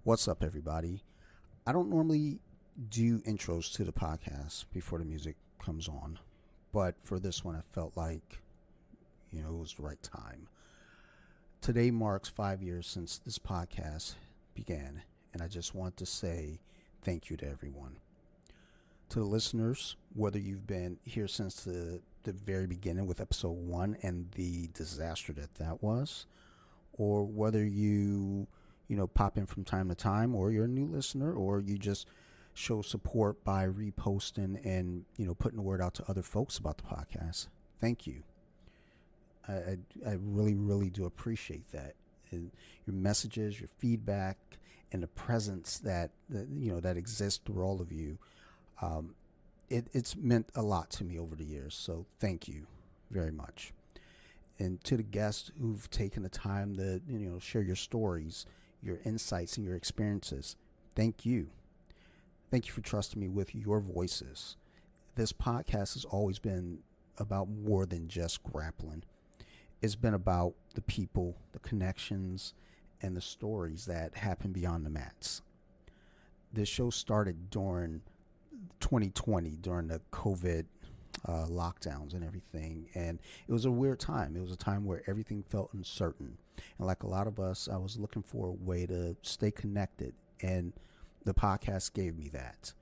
What's up, everybody? I don't normally do intros to the podcast before the music comes on, but for this one, I felt like, it was the right time. Today marks 5 years since this podcast began, and I just want to say thank you to everyone. To the listeners, whether you've been here since the very beginning with episode 1 and the disaster that was, or whether you pop in from time to time, or you're a new listener, or you just show support by reposting and, putting the word out to other folks about the podcast. Thank you. I really, really do appreciate that. And your messages, your feedback, and the presence that exists through all of you. It's meant a lot to me over the years. So thank you very much. And to the guests who've taken the time to, share your stories, your insights, and your experiences, thank you. Thank you for trusting me with your voices. This podcast has always been about more than just grappling. It's been about the people, the connections, and the stories that happen beyond the mats. This show started during 2020, during the COVID lockdowns and everything, and it was a weird time. It was a time where everything felt uncertain, and like a lot of us, I was looking for a way to stay connected, and the podcast gave me that.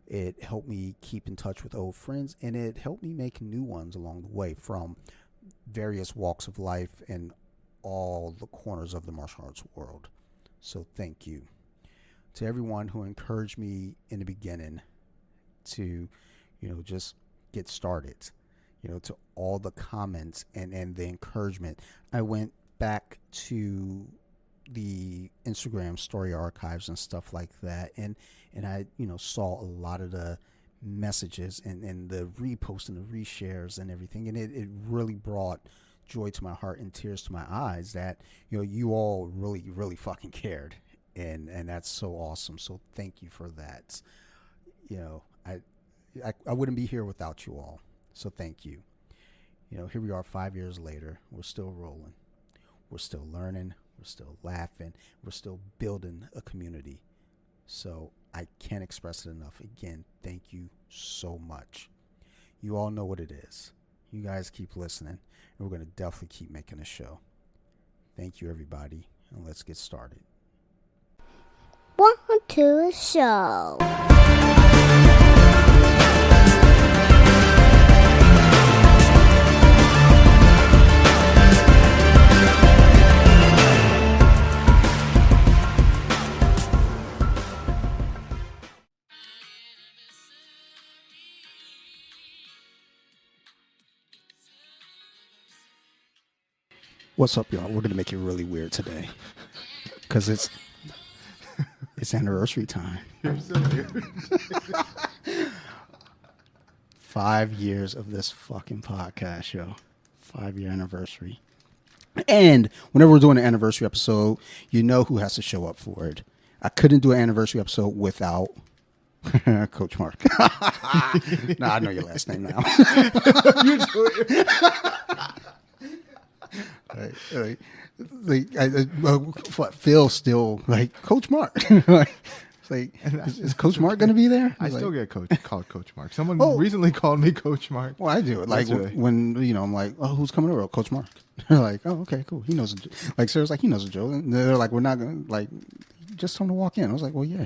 It helped me keep in touch with old friends, and it helped me make new ones along the way from various walks of life and all the corners of the martial arts world. So thank you to everyone who encouraged me in the beginning to, just get started, to all the comments and the encouragement. I went back to the Instagram story archives and stuff like that, and I saw a lot of the messages and the reposts and the reshares and everything, and it really brought joy to my heart and tears to my eyes that you all really fucking cared, and that's so awesome. So thank you for that. I wouldn't be here without you all, so thank you. Here we are 5 years later. We're still rolling. We're still learning. We're still laughing. We're still building a community. So I can't express it enough. Again, thank you so much. You all know what it is. You guys keep listening, and we're going to definitely keep making a show. Thank you, everybody, and let's get started. Welcome to the show. What's up, y'all? We're going to make it really weird today because it's anniversary time. You're so weird. 5 years of this fucking podcast, yo. 5-year anniversary. And whenever we're doing an anniversary episode, you know who has to show up for it. I couldn't do an anniversary episode without Coach Mark. Nah, I know your last name now. Phil still Coach Mark. Is Coach Mark going to be there? I still get called Coach Mark. Someone recently called me Coach Mark. Well, I do it. When I'm like, oh, who's coming over? Coach Mark. They're like, oh, okay, cool. He knows. Sarah's like, he knows a joke. And they're like, we're not going to just tell him to walk in. I was like, well, yeah.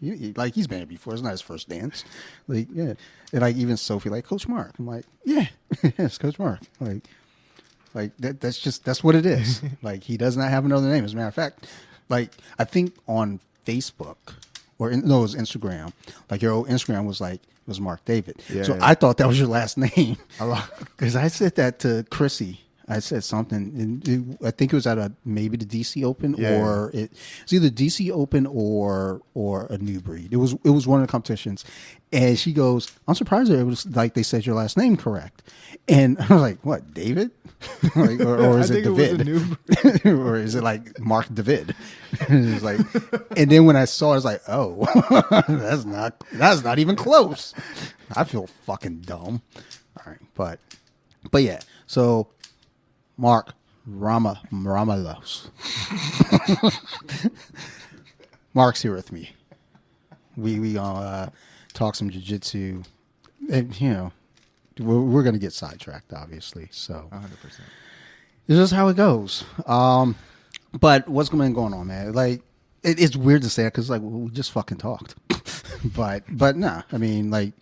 He's been here before. It's not his first dance. Yeah. And even Sophie, Coach Mark. I'm like, yeah, it's Coach Mark. That's what it is. He does not have another name. As a matter of fact, I think on Facebook it was Instagram. Your old Instagram was Mark David. Yeah, so yeah. I thought that was your last name because I said that to Chrissy. I said something, and I think it was at maybe the DC Open, or it's either DC Open or a New Breed. It was one of the competitions, and she goes, "I'm surprised that it was they said your last name correct," and I was like, "What, David? or is it David? Or is it Mark David?" And it was and then when I saw it, I was like, "Oh, that's not even close." I feel fucking dumb. All right, but yeah, so. Mark Ramalos. Mark's here with me. We gonna talk some jiu-jitsu, and we're gonna get sidetracked, obviously. So 100%. it's just how it goes. But what's been going on, man? Like, it's weird to say it because like we just fucking talked. but nah, I mean, like,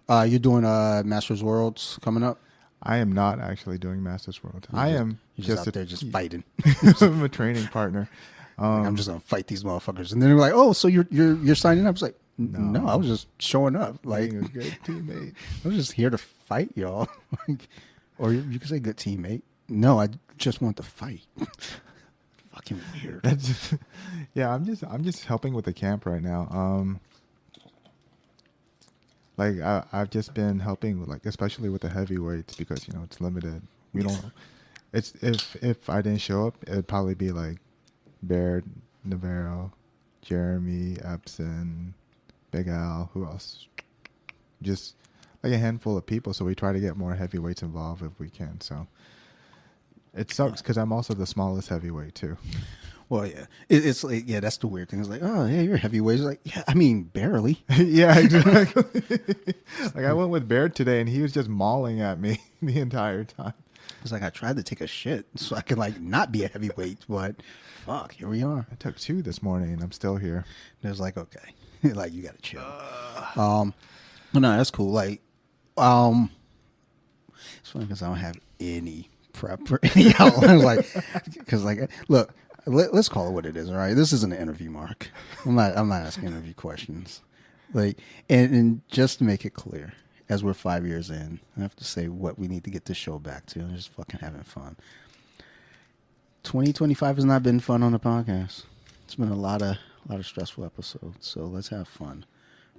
you're doing Masters Worlds coming up. I am not actually doing Masters World. You're just out there just fighting. I'm a training partner. I'm just gonna fight these motherfuckers, and then they're like, "Oh, so you're signing up?" I was like, "No, I was just showing up. Like, Being a good teammate. I was just here to fight y'all." Or you could say good teammate. No, I just want to fight. Fucking weird. Yeah, I'm just helping with the camp right now. Like I've just been helping with, like, especially with the heavyweights because it's limited. We don't. It's if I didn't show up, it'd probably be like Baird, Navarro, Jeremy, Epson, Big Al. Who else? Just like a handful of people. So we try to get more heavyweights involved if we can. So it sucks because I'm also the smallest heavyweight too. Well, yeah, it's like, yeah, that's the weird thing. It's like, oh yeah, you're heavyweight. It's like, yeah, I mean, barely. Yeah, exactly. Like I went with Baird today, and he was just mauling at me the entire time. It's like I tried to take a shit so I could like not be a heavyweight, but fuck, here we are. I took 2 this morning, and I'm still here. And it was like, okay, like you gotta chill. But no, that's cool. Like, it's funny because I don't have any prep for any outline. Like, because like, look. Let's call it what it is, all right? This isn't an interview, Mark. I'm not asking interview questions. Like, and just to make it clear, as we're 5 years in, I have to say what we need to get this show back to. I'm just fucking having fun. 2025 has not been fun on the podcast. It's been a lot of stressful episodes. So let's have fun.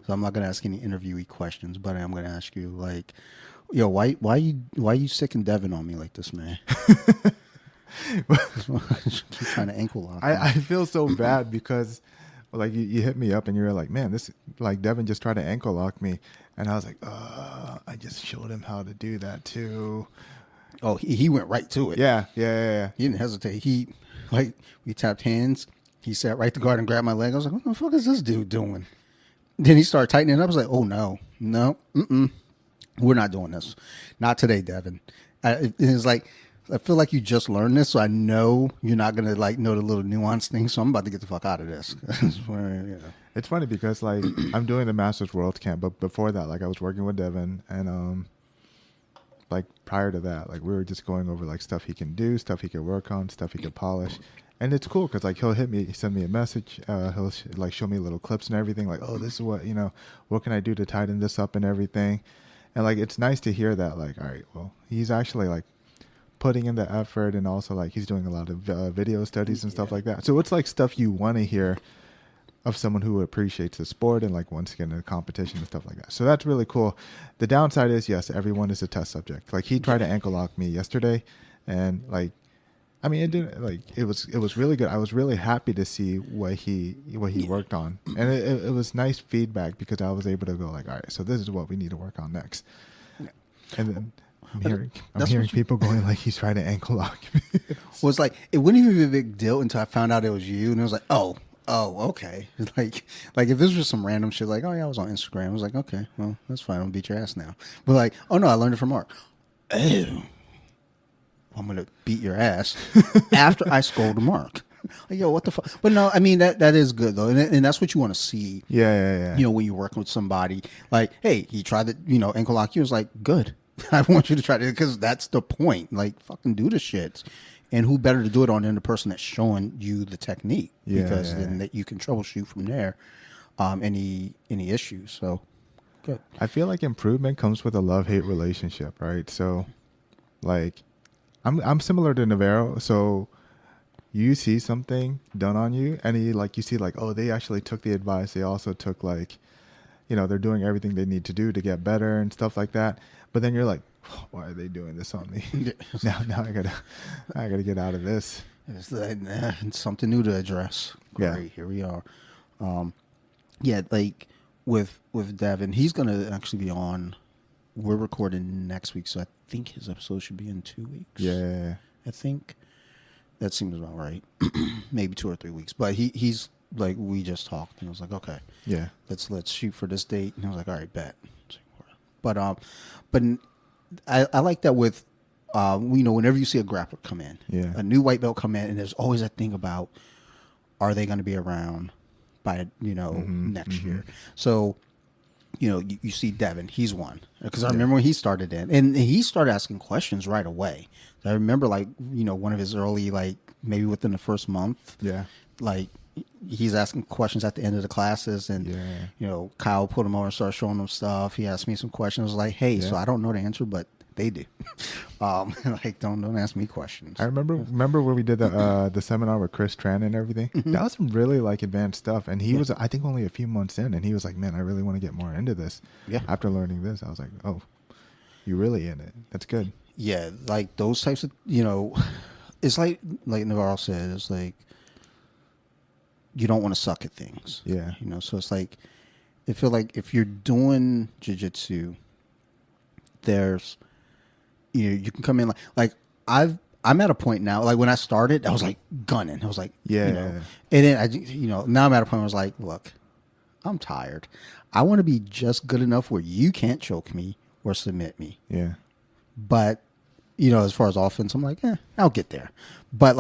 So I'm not gonna ask any interviewee questions, but I'm gonna ask you, like, yo, why you sicking Devin on me like this, man? Keep trying to ankle lock. I feel so bad because, like, you hit me up and you're like, man, this, like, Devin just tried to ankle lock me, and I was like, I just showed him how to do that too. Oh, he went right to it. Yeah. He didn't hesitate. We tapped hands. He sat right to guard and grabbed my leg. I was like, what the fuck is this dude doing? Then he started tightening it up. I was like, oh no, we're not doing this. Not today, Devin. It's like, I feel like you just learned this, so I know you're not gonna like know the little nuanced things. So I'm about to get the fuck out of this. It's funny because like I'm doing the Masters World Camp, but before that, like I was working with Devin, and like prior to that, like we were just going over like stuff he can do, stuff he can work on, stuff he can polish, and it's cool because like he'll hit me, send me a message, he'll like show me little clips and everything, like, oh, this is what can I do to tighten this up and everything, and like it's nice to hear that, like, all right, well, he's actually like putting in the effort, and also like he's doing a lot of video studies and stuff like that. So it's like stuff you want to hear of someone who appreciates the sport and like wants to get into competition and stuff like that. So that's really cool. The downside is, yes, everyone is a test subject. Like he tried to ankle lock me yesterday, and like, I mean, it didn't, like, it was really good. I was really happy to see what he worked on, and it was nice feedback because I was able to go like, all right, so this is what we need to work on next. And then I'm hearing people going like he's trying to ankle lock me. Well, it's like it wouldn't even be a big deal until I found out it was you, and it was like, oh, okay. Like if this was some random shit, like, oh yeah, I was on Instagram. I was like, okay, well, that's fine. I'll beat your ass now. But like, oh no, I learned it from Mark. Oh, I'm gonna beat your ass after I scold Mark. Like, yo, what the fuck? But no, I mean that is good though, and that's what you want to see. Yeah. When you're working with somebody, like, hey, he tried to ankle lock you. It was like, good. I want you to try to, because that's the point. Like, fucking do the shit. And who better to do it on than the person that's showing you the technique? Because then that you can troubleshoot from there any issues. So, good. I feel like improvement comes with a love-hate relationship, right? So, like, I'm similar to Navarro. So, you see something done on you, and you see like, oh, they actually took the advice. They also took like, they're doing everything they need to do to get better and stuff like that. But then you're like, why are they doing this on me? now I gotta get out of this. It's something new to address. Great, yeah. Here we are. Like with Devin, he's gonna actually be on. We're recording next week, so I think his episode should be in 2 weeks. Yeah. I think that seems about right. Maybe 2 or 3 weeks, but he's like we just talked, and I was like, okay, Yeah. let's shoot for this date, and I was like, all right, bet. But but I like that with, whenever you see a grappler come in, Yeah. a new white belt come in, and there's always a thing about, are they going to be around by next year? So, you see Devin, he's one, because I remember when he started in, and he started asking questions right away. I remember one of his early, maybe within the first month, Yeah. He's asking questions at the end of the classes, and Kyle put him over and started showing him stuff. He asked me some questions. I was like, hey, so I don't know the answer, but they do. Don't ask me questions. I remember when we did the seminar with Chris Tran and everything. That was some really advanced stuff, and he was, I think, only a few months in, and he was like, man, I really want to get more into this. Yeah. After learning this, I was like, oh, you're really in it. That's good. Yeah, those types of, it's like Navarro said, it's like, you don't want to suck at things. Yeah. So it's like, I feel like if you're doing jiu-jitsu, there's, you can come in I'm at a point now, when I started, I was like gunning. I was like, and then now I'm at a point where I was like, look, I'm tired. I want to be just good enough where you can't choke me or submit me. Yeah. But, as far as offense, I'm like, I'll get there. But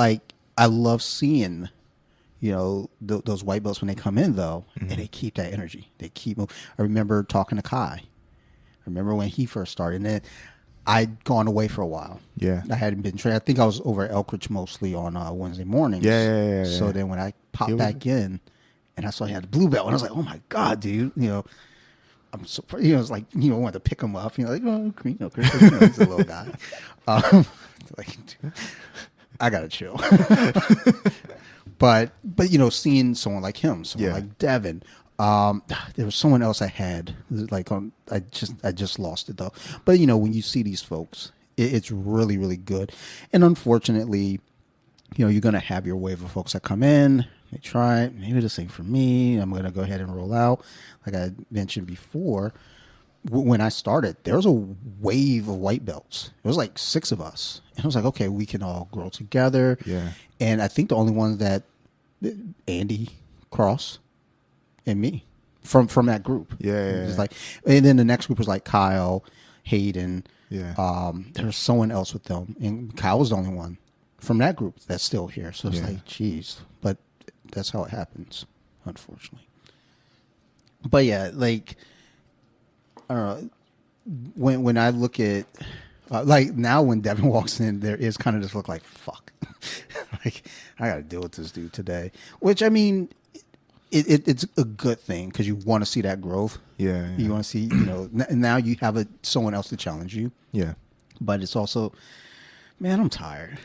I love seeing, those white belts when they come in though, and they keep that energy. They keep moving. I remember talking to Kai. I remember when he first started, and then I'd gone away for a while. Yeah. I hadn't been trained. I think I was over at Elkridge mostly on Wednesday mornings. Yeah. So then when I popped back in, and I saw he had a blue belt, and I was like, oh my God, dude, I'm so, it's like, wanted to pick him up, Chris, he's a little guy. I gotta chill. But seeing someone like him, someone like Devin, there was someone else I had, I just lost it though. But when you see these folks, it's really, really good. And unfortunately, you're gonna have your wave of folks that come in, they try it, maybe this ain't for me, I'm gonna go ahead and roll out. Like I mentioned before, when I started, there was a wave of white belts. It was like 6 of us. And I was like, okay, we can all grow together. Yeah. And I think the only ones that Andy Cross and me from that group. Yeah. It was and then the next group was like Kyle, Hayden. Yeah. There was someone else with them. And Kyle was the only one from that group that's still here. So it's like, geez. But that's how it happens, unfortunately. But yeah, I don't know, when I look at, now when Devin walks in, there is kind of this look like, fuck. I got to deal with this dude today. Which, I mean, it's a good thing because you want to see that growth. Yeah. You want to see, now you have someone else to challenge you. Yeah. But it's also, man, I'm tired.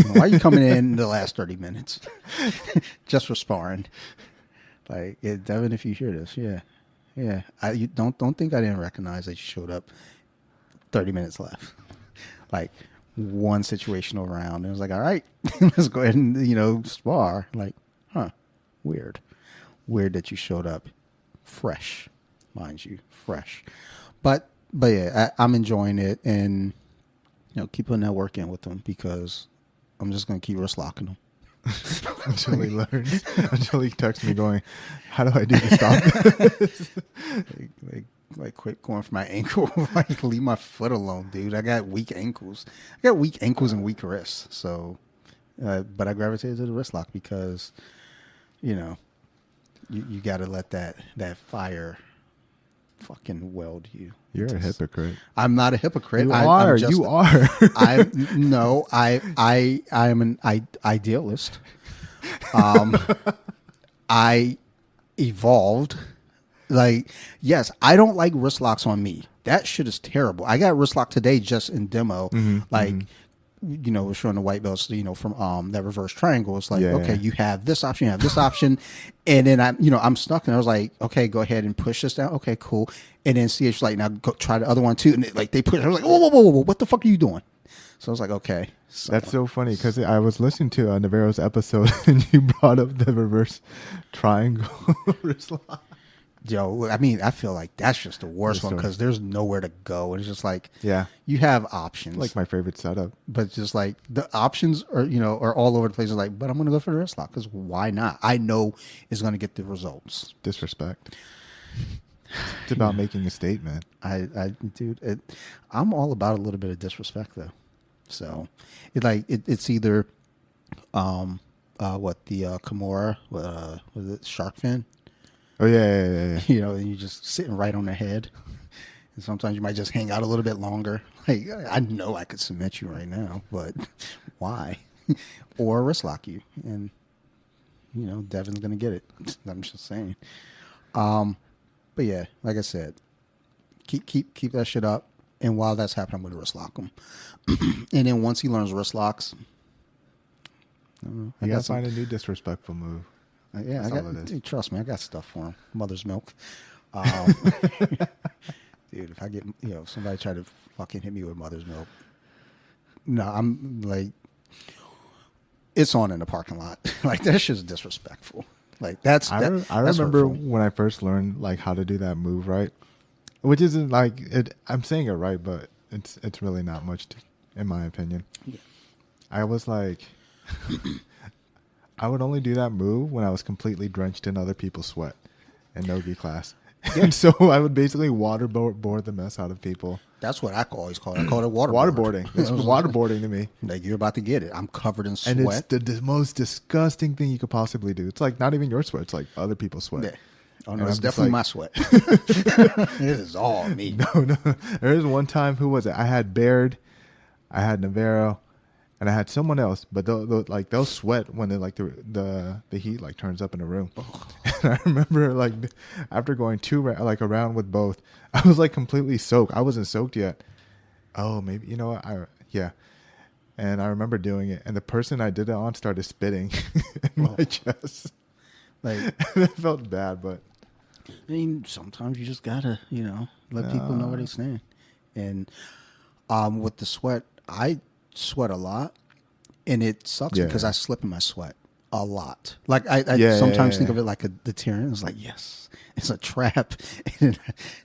Why are you coming in the last 30 minutes just for sparring? Devin, if you hear this, yeah. You don't think I didn't recognize that you showed up 30 minutes left. One situational round. And it was like, all right, let's go ahead and, spar. Weird. Weird that you showed up fresh, mind you, fresh. But yeah, I'm enjoying it, and, keep putting that work in with them because I'm just going to keep wrist locking them. Until he learns. Until he texts me going, how do I do to stop this? Quit going for my ankle. Leave my foot alone, dude. I got weak ankles. I got weak ankles and weak wrists. So, but I gravitated to the wrist lock because, you got to let that fire fucking weld you. You're a hypocrite. I'm not a hypocrite. You are. I am an idealist. I evolved. Yes, I don't like wrist locks on me. That shit is terrible. I got wrist lock today just in demo. We're showing the white belts, from that reverse triangle. It's okay, you have this option, you have this option. And then I'm stuck, and I was like, okay, go ahead and push this down. Okay, cool. And then CH like, now go try the other one too. And they push. I was like, whoa, what the fuck are you doing? So I was like, okay. So. That's so funny because I was listening to Navarro's episode and you brought up the reverse triangle wrist lock. Yo, I mean, I feel like that's just the worst one Just because there's nowhere to go. It's just like Yeah, you have options, like my favorite setup. but just like the options are, are all over the place. It's like, but I'm gonna go for the wrist lock because why not? I know it's gonna get the results. Disrespect. It's about making a statement. Dude, I'm all about a little bit of disrespect though. So, it's either, what the Kimura, was it shark fin? Oh yeah. And you're just sitting right on their head. And sometimes you might just hang out a little bit longer. Like, I know I could submit you right now, but why? Or wrist lock you. And, Devin's going to get it. I'm just saying. But yeah, like I said, keep that shit up. And while that's happening, I'm going to wrist lock him. And then once he learns wrist locks, You gotta find a new disrespectful move. yeah, dude, trust me, I got stuff for him. Mother's milk. Dude, if I get, if somebody tried to fucking hit me with mother's milk, no, I'm like, it's on in the parking lot. Like, that shit's disrespectful. Like, I I remember hurtful. when I first learned like how to do that move, right? Which isn't like it. I'm saying it right, but it's really not much, in my opinion. Yeah. I was like, I would only do that move when I was completely drenched in other people's sweat in no-gi class. And so I would basically waterboard the mess out of people. That's what I always call it. I call it waterboard. Waterboarding. It's waterboarding to me. Like, you're about to get it. I'm covered in sweat. And it's the most disgusting thing you could possibly do. It's like not even your sweat. It's like other people's sweat. Yeah. Oh, no, And it's I'm just definitely like- my sweat. This is all me. No. There was one time, who was it? I had Baird, I had Navarro, and I had someone else. But they'll sweat when they like the heat like turns up in the room. And I remember like after going a round with both, I was like completely soaked. I wasn't soaked yet. Oh, maybe yeah. And I remember doing it, and the person I did it on started spitting in my chest. Like, And it felt bad, but I mean, sometimes you just gotta, let people know where they stand. And with the sweat, I sweat a lot, and it sucks because I slip in my sweat a lot. Like, I sometimes think of it like a deterrent. It's like, yes, it's a trap, and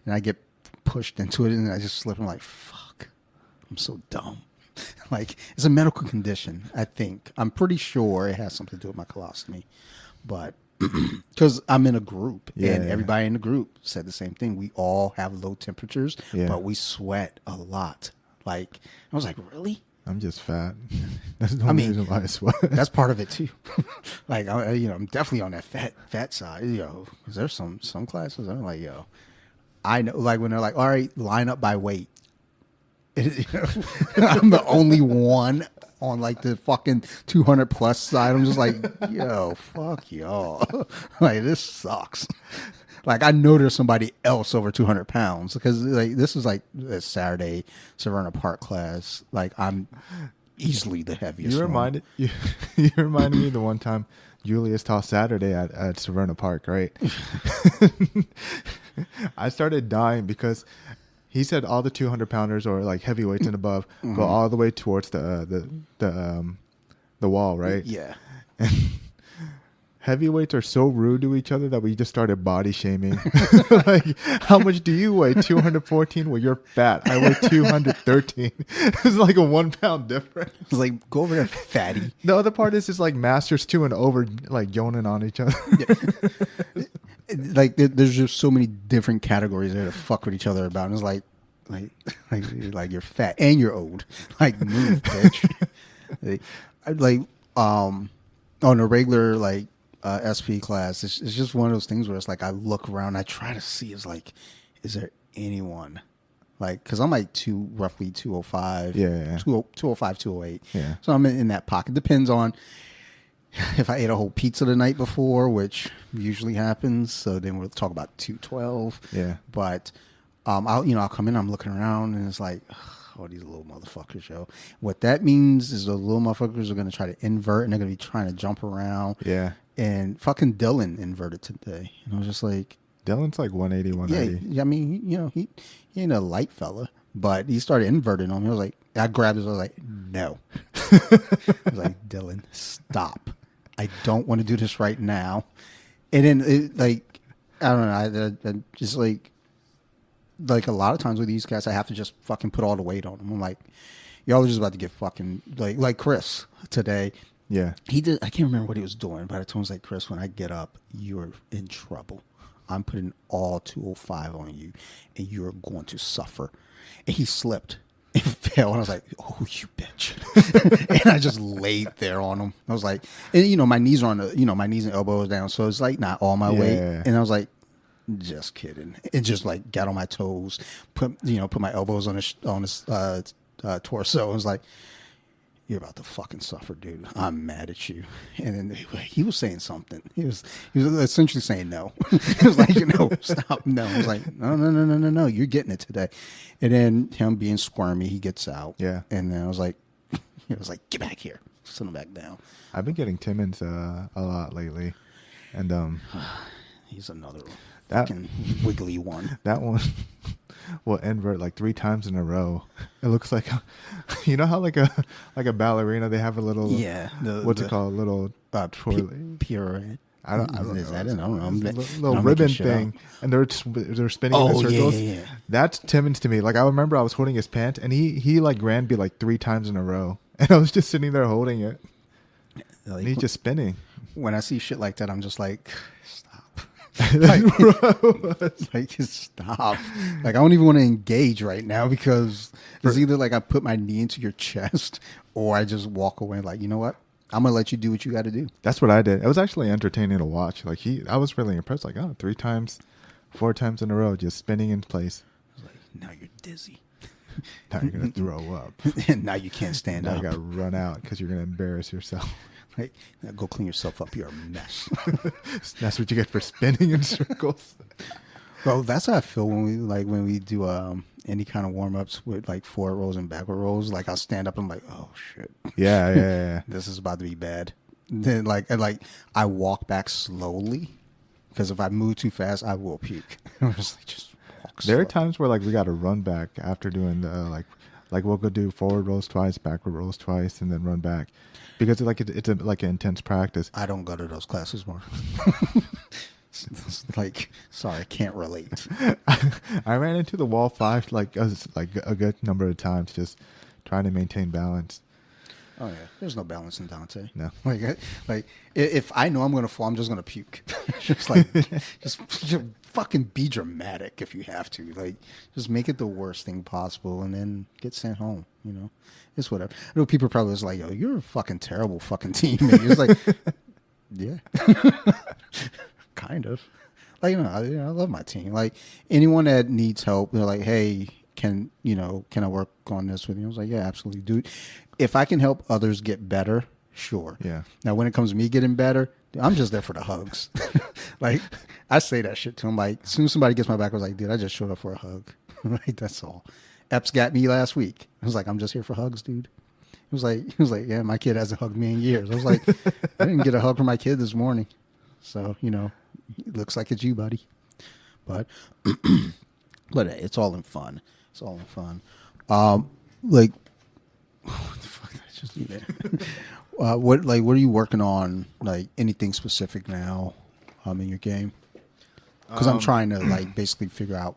I get pushed into it, and I just slip. I'm like, fuck, I'm so dumb. Like, it's a medical condition. I think I'm pretty sure it has something to do with my colostomy, but. Because I'm in a group, and everybody in the group said the same thing. We all have low temperatures, but we sweat a lot. Like, I was like, really? I'm just fat. That's the only reason why I sweat. That's part of it too. Like, I'm definitely on that fat side. Because there's some classes I'm like, I know. Like, when they're like, all right, line up by weight. I'm the only one on like the fucking 200 plus side. I'm just like, yo, fuck y'all. Like, this sucks. Like, I know there's somebody else over 200 pounds because like this is like a Saturday Severna Park class. Like, I'm easily the heaviest. You reminded me the one time Julius taught Saturday at Severna Park, right? I started dying because he said all the 200 pounders or like heavyweights and above go all the way towards the wall, right? Yeah. And heavyweights are so rude to each other that we just started body shaming. Like, how much do you weigh? 214? Well, you're fat. I weigh 213. It's like a 1 pound difference. It's like, go over there, fatty. The other part is like masters 2 and over, like yawning on each other. Like, there's just so many different categories there to fuck with each other about. And it's like you're fat and you're old. Like, move, bitch. On a regular like SP class, it's just one of those things where it's like I look around, I try to see, is like, is there anyone? Like, because I'm like roughly 205, 205, 208. Yeah. So I'm in that pocket. Depends on if I ate a whole pizza the night before, which usually happens. So then we'll talk about 212. Yeah. But I'll come in, I'm looking around, and it's like, oh, these little motherfuckers, yo. What that means is the little motherfuckers are going to try to invert, and they're going to be trying to jump around. Yeah. And fucking Dylan inverted today. And I was just like, Dylan's like 180, 190. yeah, I mean, he ain't a light fella, but he started inverting on me. I was like, I grabbed his, I was like, no. I was like, Dylan, stop. I don't want to do this right now. And then I don't know. I just like a lot of times with these guys, I have to just fucking put all the weight on them. I'm like, y'all are just about to get fucking like Chris today. Yeah. He did. I can't remember what he was doing, but I told him, I was like, Chris, when I get up, you're in trouble. I'm putting all 205 on you, and you're going to suffer. And he slipped and fell, and I was like, oh, you bitch. And I just laid there on him. I was like, and my knees are on the, my knees and elbows down, so it's like not all my weight. And I was like, just kidding. And just like got on my toes, put my elbows on his torso. I was like, you're about to fucking suffer, dude. I'm mad at you. And then he was saying something. He was essentially saying no. He was like, stop. No. I was like, no. You're getting it today. And then him being squirmy, he gets out. Yeah. And then I was like, get back here. Send him back down. I've been getting Timmons a lot lately. And he's another fucking wiggly one. That one will invert like 3 times in a row. It looks like how like a ballerina, they have a little what's it called, a little pirouette. I don't know. Is that it? I don't know. Little ribbon thing, and they're spinning in circles. Yeah. That's Timmons to me. Like I remember I was holding his pant, and he like Granby like 3 times in a row, and I was just sitting there holding it. Like, and he's just spinning. When I see shit like that, I'm just like, stop. Just stop. Like I don't even want to engage right now, because it's either like I put my knee into your chest or I just walk away. Like, you know what? I'm gonna let you do what you got to do. That's what I did. It was actually entertaining to watch. Like I was really impressed. Like 3 times, 4 times in a row, just spinning in place. I was like, now you're dizzy. Now you're gonna throw up. And now you can't stand up. You gotta run out because you're gonna embarrass yourself. Right? Now go clean yourself up. You're a mess. That's what you get for spinning in circles. Bro, that's how I feel when we do any kind of warm ups with like forward rolls and backward rolls. Like I'll stand up and I'm like, oh shit. Yeah. This is about to be bad. Then I walk back slowly, because if I move too fast, I will puke. I'm just walk slow. There are times where like we got to run back after doing the like we'll go do forward rolls twice, backward rolls twice, and then run back, because it's an intense practice. I don't go to those classes more. Sorry, I can't relate. I ran into the wall 5 like a good number of times, just trying to maintain balance. Oh yeah, there's no balance in Dante. No, like if I know I'm gonna fall, I'm just gonna puke. just fucking be dramatic if you have to. Like, just make it the worst thing possible, and then get sent home. It's whatever. I know people probably was like, "Yo, you're a fucking terrible fucking teammate." It's like, yeah, kind of. Like, I love my team. Like, anyone that needs help, they're like, "Hey, can I work on this with you?" I was like, "Yeah, absolutely, dude. If I can help others get better, sure." Yeah. Now, when it comes to me getting better, I'm just there for the hugs. Like, I say that shit to him. Like, as soon as somebody gets my back, I was like, dude, I just showed up for a hug. Right? That's all. Epps got me last week. I was like, I'm just here for hugs, dude. He was like, yeah, my kid hasn't hugged me in years. I was like, I didn't get a hug from my kid this morning. So, it looks like it's you, buddy. But it's all in fun. It's all in fun. What the fuck did I just do there? What are you working on? Like, anything specific now in your game? Because I'm trying to basically figure out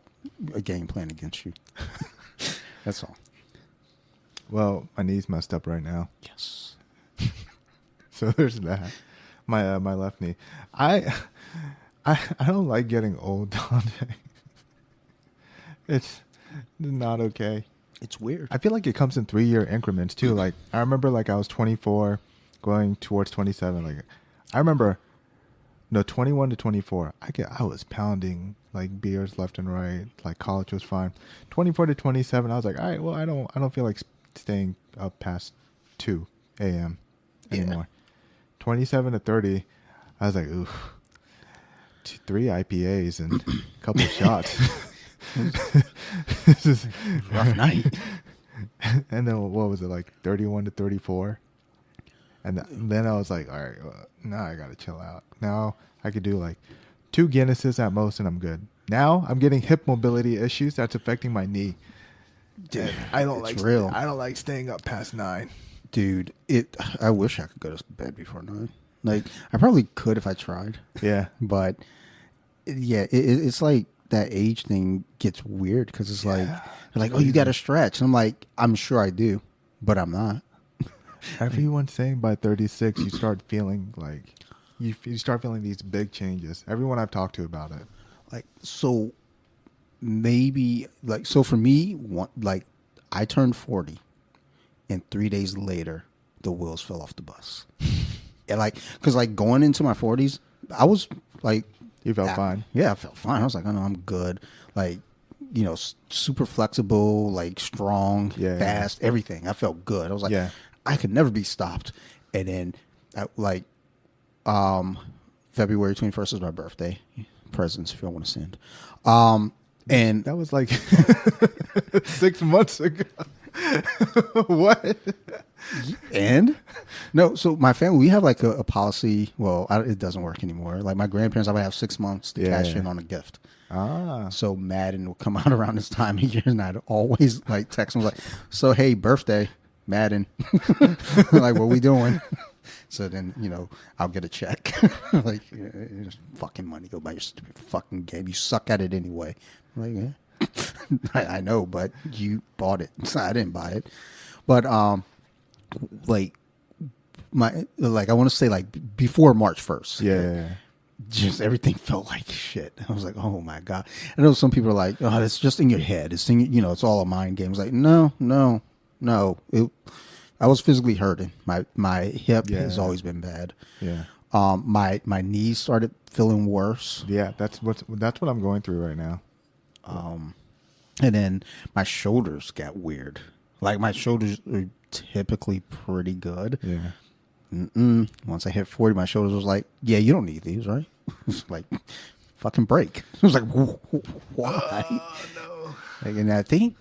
a game plan against you. That's all. Well, my knee's messed up right now. Yes. So there's that. My left knee. I don't like getting old, Dante. It's not okay. It's weird. I feel like it comes in 3-year increments too. Like I remember, I was 24, going towards 27. Like I remember, 21 to 24. I was pounding beers left and right. Like college was fine. 24 to 27, I was like, all right, well, I don't feel like staying up past 2 a.m. anymore. 27 to 30, I was like, ooh, 3 IPAs and a couple of shots. This is rough night. And then what was it, 31 to 34? And then I was like, all right, well, now I gotta chill out. Now I could do 2 Guinnesses at most, and I'm good. Now I'm getting hip mobility issues that's affecting my knee. Dude, I don't like staying up past 9. Dude, I wish I could go to bed before 9. I probably could if I tried. Yeah, but Yeah, it's like that age thing gets weird because it's like they're like, oh, you got to stretch. And I'm like, I'm sure I do, but I'm not. Everyone's saying by 36 you start feeling like you start feeling these big changes. Everyone I've talked to about it. Like, so maybe like, so for me, like I turned 40 and 3 days later the wheels fell off the bus. And like, cause like going into my 40s, I was like, You felt fine. Yeah, I felt fine. I was like, oh no, I'm good. Like, you know, super flexible, like strong, fast, everything. I felt good. I was like, I could never be stopped. And then, like, February 21st is my birthday. Presents if you want to send. And that was like 6 months ago. What? And no, so my family, we have like a policy. Well, it doesn't work anymore. Like my grandparents, I would have 6 months to cash in on a gift. So Madden will come out around this time of year, and I'd always like text them like, "So hey, birthday, Madden, like what we doing?" So then, you know, I'll get a check. Like, it's fucking money. Go buy your stupid fucking game. You suck at it anyway. I'm like, yeah. I know, but you bought it. So I didn't buy it. But like I want to say like before March 1st. Yeah. Just everything felt like shit. I was like, oh my God. I know some people are like, oh, it's just in your head. It's in, you know, it's all a mind game. It's like, no. I was physically hurting. My hip has always been bad. Yeah. My knees started feeling worse. Yeah, that's what I'm going through right now. And then my shoulders got weird. Like my shoulders are typically pretty good. Yeah. Once I hit 40, my shoulders was like, yeah, you don't need these, right? It's like, fucking break. It was like, why? Oh, no. Like, and I think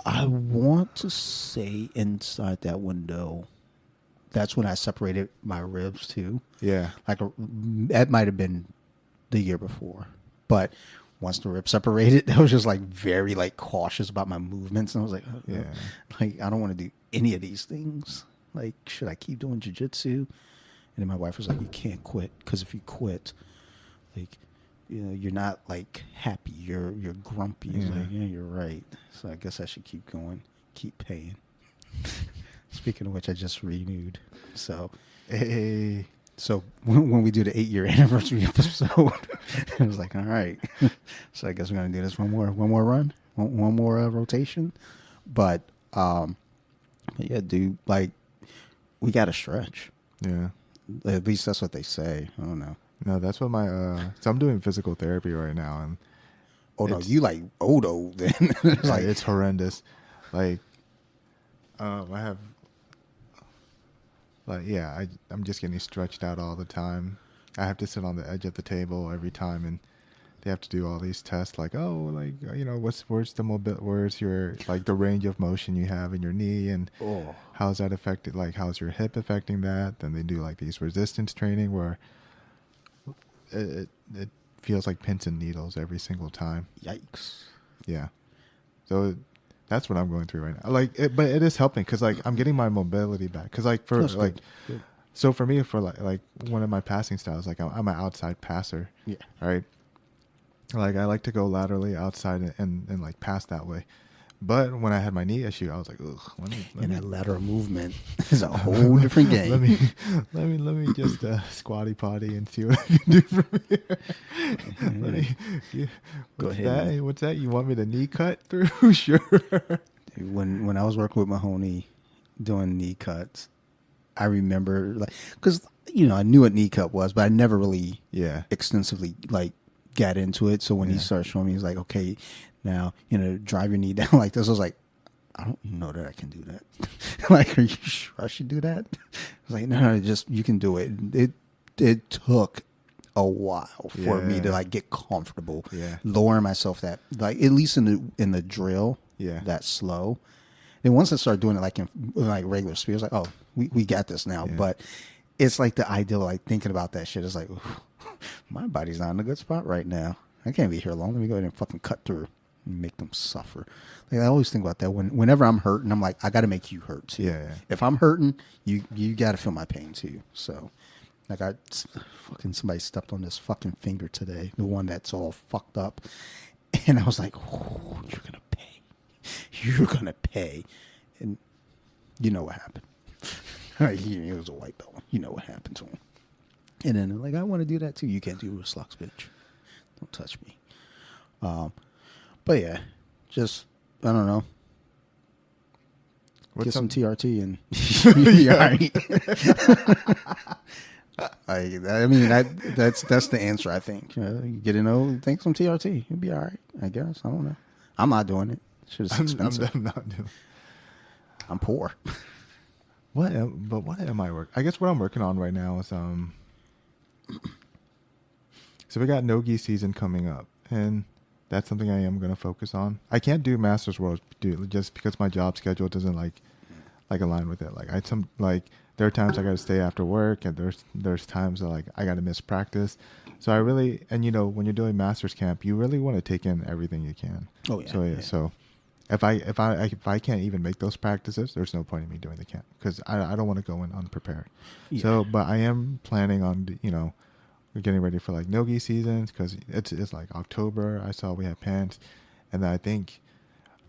I want to say inside that window, that's when I separated my ribs too. Yeah. Like that might have been the year before, but once the rib separated, I was just like very like cautious about my movements, and I was like, like I don't want to do any of these things. Like, should I keep doing jiu-jitsu? And then my wife was like, you can't quit, because if you quit, like, you know, you're not like happy. You're grumpy. He's like, yeah, you're right. So I guess I should keep going, keep paying. Speaking of which, I just renewed. So, hey. So when we do the 8-year anniversary episode, I was like, all right. So I guess we're gonna do this one more run, one more rotation. But yeah, dude, like we gotta stretch. Yeah. At least that's what they say. I don't know. No, that's what my so I'm doing physical therapy right now, and no, you like old then. It's like it's horrendous. Like I have I'm just getting stretched out all the time. I have to sit on the edge of the table every time, and they have to do all these tests like, oh, like, you know, where's your like the range of motion you have in your knee, and how's that affected, like how's your hip affecting that? Then they do like these resistance training where it feels like pins and needles every single time. Yikes. Yeah. So that's what I'm going through right now. Like, but it is helping because like I'm getting my mobility back. Because like for That's like, good. So for me, for like one of my passing styles, like I'm an outside passer. Yeah. Right. Like I like to go laterally outside and like pass that way. But when I had my knee issue, I was like, ugh. That lateral movement is a whole different game. let me just squatty potty and see what I can do from here. Go ahead. What's that? You want me to knee cut through? Sure. Dude, when I was working with Mahoney doing knee cuts, I remember like because you know I knew what knee cut was, but I never really extensively like got into it. So when he started showing me, he's like, okay. Now, you know, drive your knee down like this. I was like, I don't know that I can do that. Like, are you sure I should do that? I was like, no, just, you can do it. It took a while for me to like get comfortable. Yeah. Lowering myself that, like, at least in the drill, that slow. And once I started doing it like in like regular speed, I was like, oh, we got this now. Yeah. But it's like the ideal, like thinking about that shit. It's like, my body's not in a good spot right now. I can't be here long. Let me go ahead and fucking cut through. Make them suffer. Like, I always think about that. Whenever I'm hurting, I'm like, I got to make you hurt too. Yeah. If I'm hurting, you got to feel my pain too. So Like fucking somebody stepped on this fucking finger today, the one that's all fucked up, and I was like, oh, you're gonna pay, and you know what happened. He was a white belt. You know what happened to him. And then like, I want to do that too. You can't do a slugs, bitch. Don't touch me. But yeah, just I don't know. Get some TRT and I mean that's the answer. I think you get think some TRT, you'll be all right. I guess I don't know. I'm not doing it. Shit is expensive. I'm not doing. I'm poor. What am I working? I guess what I'm working on right now is So we got no-gi season coming up, and that's something I am going to focus on. I can't do Masters Worlds just because my job schedule doesn't like align with it. There are times I got to stay after work, and there's times that I got to miss practice. So I really, and when you're doing Masters camp, you really want to take in everything you can. Oh yeah. So so if I can't even make those practices, there's no point in me doing the camp because I don't want to go in unprepared. Yeah. So, but I am planning on we're getting ready for no-gi seasons because it's like October. I saw we have pants, and then I think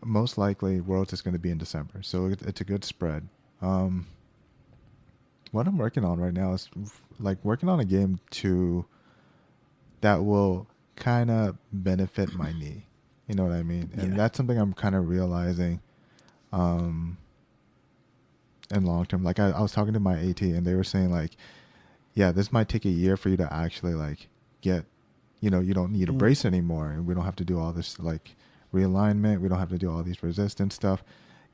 most likely Worlds is going to be in December. So it's a good spread. What I'm working on right now is working on a game that will kind of benefit my knee. You know what I mean? And that's something I'm kind of realizing in long term. I was talking to my AT, and they were saying yeah, this might take a year for you to actually get, you don't need a brace anymore, and we don't have to do all this realignment. We don't have to do all these resistance stuff,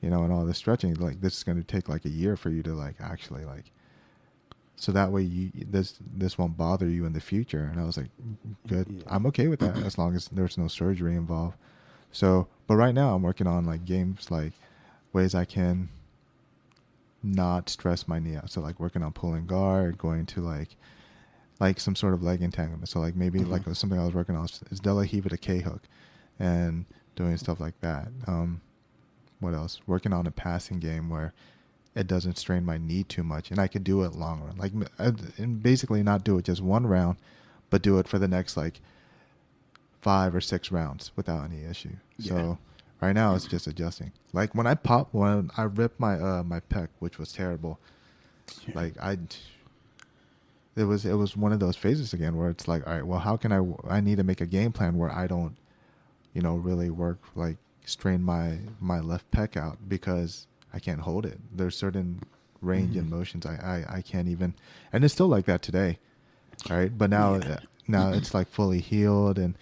and all this stretching. This is going to take a year for you to actually so that way this won't bother you in the future. And I was like, good. Yeah. I'm okay with that as long as there's no surgery involved. So, but right now I'm working on games, ways I can not stress my knee out. So working on pulling guard, going to some sort of leg entanglement. So maybe something I was working on is De La Hiva to K hook and doing stuff like that. What else? Working on a passing game where it doesn't strain my knee too much, and I could do it long run. And basically not do it just one round, but do it for the next 5 or 6 rounds without any issue. Yeah. So right now it's just adjusting. When I ripped my my pec, which was terrible. It was one of those phases again where it's all right, well, how can I need to make a game plan where I don't, really work strain my left pec out because I can't hold it. There's certain range and motions I can't even, and it's still like that today, right? But now it's fully healed, and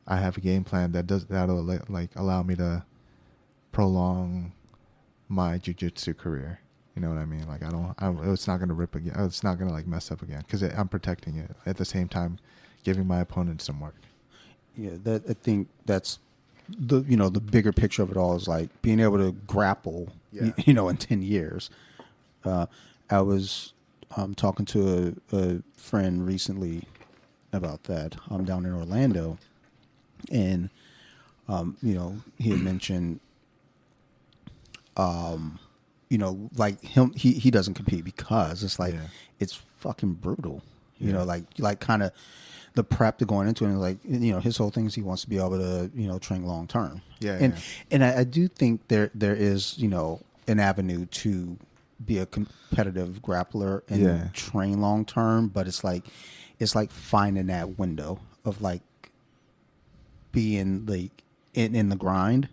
I have a game plan that'll allow me to prolong my jiu-jitsu career. You know what I mean? It's not gonna rip again. It's not gonna mess up again because I'm protecting it at the same time, giving my opponent some work. Yeah, I think that's the bigger picture of it all is being able to grapple. Yeah. In 10 years. I was talking to a friend recently about that. I'm down in Orlando, and he had mentioned him, he doesn't compete because it's it's fucking brutal. Kind of the prep to going into it, and his whole thing is he wants to be able to train long term. Yeah. And I do think there is an avenue to be a competitive grappler and train long term, but it's finding that window of being in the grind,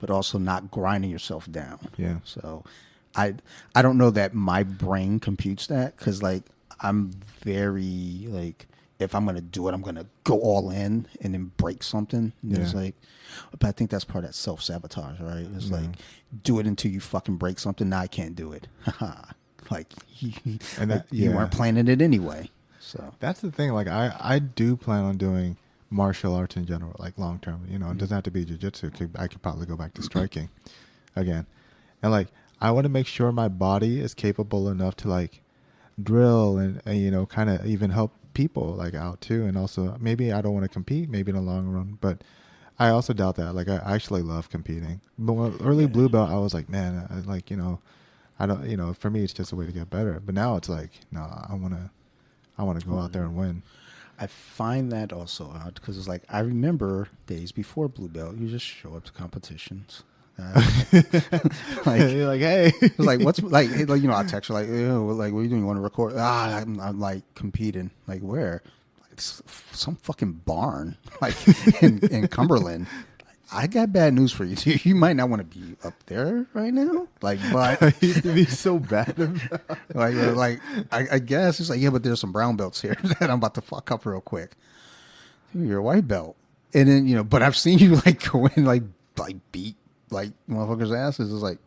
but also not grinding yourself down. Yeah. So I don't know that my brain computes that because I'm very if I'm gonna do it, I'm gonna go all in and then break something. Yeah. It's but I think that's part of that self-sabotage, right? It's do it until you fucking break something. Now I can't do it. You weren't planning it anyway. So that's the thing. I do plan on doing martial arts in general, long term. It doesn't have to be jiu-jitsu. I could probably go back to striking again. And I want to make sure my body is capable enough to drill and kind of even help people out too. And also maybe I don't want to compete maybe in the long run, but I also doubt that. I actually love competing. But early blue belt, I was man, I don't, for me, it's just a way to get better. But now it's no, I want I want to go out there and win. I find that also odd because it's like I remember days before blue belt, you just show up to competitions. You're like, hey, it's like what's like you know, I text her like, ew, like what are you doing? You want to record? I'm like competing. Like where? Like some fucking barn, like in Cumberland. I got bad news for you, too. You might not want to be up there right now. Like, but I used to be so bad. I guess it's like, yeah, but there's some brown belts here that I'm about to fuck up real quick. Dude, you're a white belt, and then you know, but I've seen you like go in like beat like motherfuckers' asses. It's like,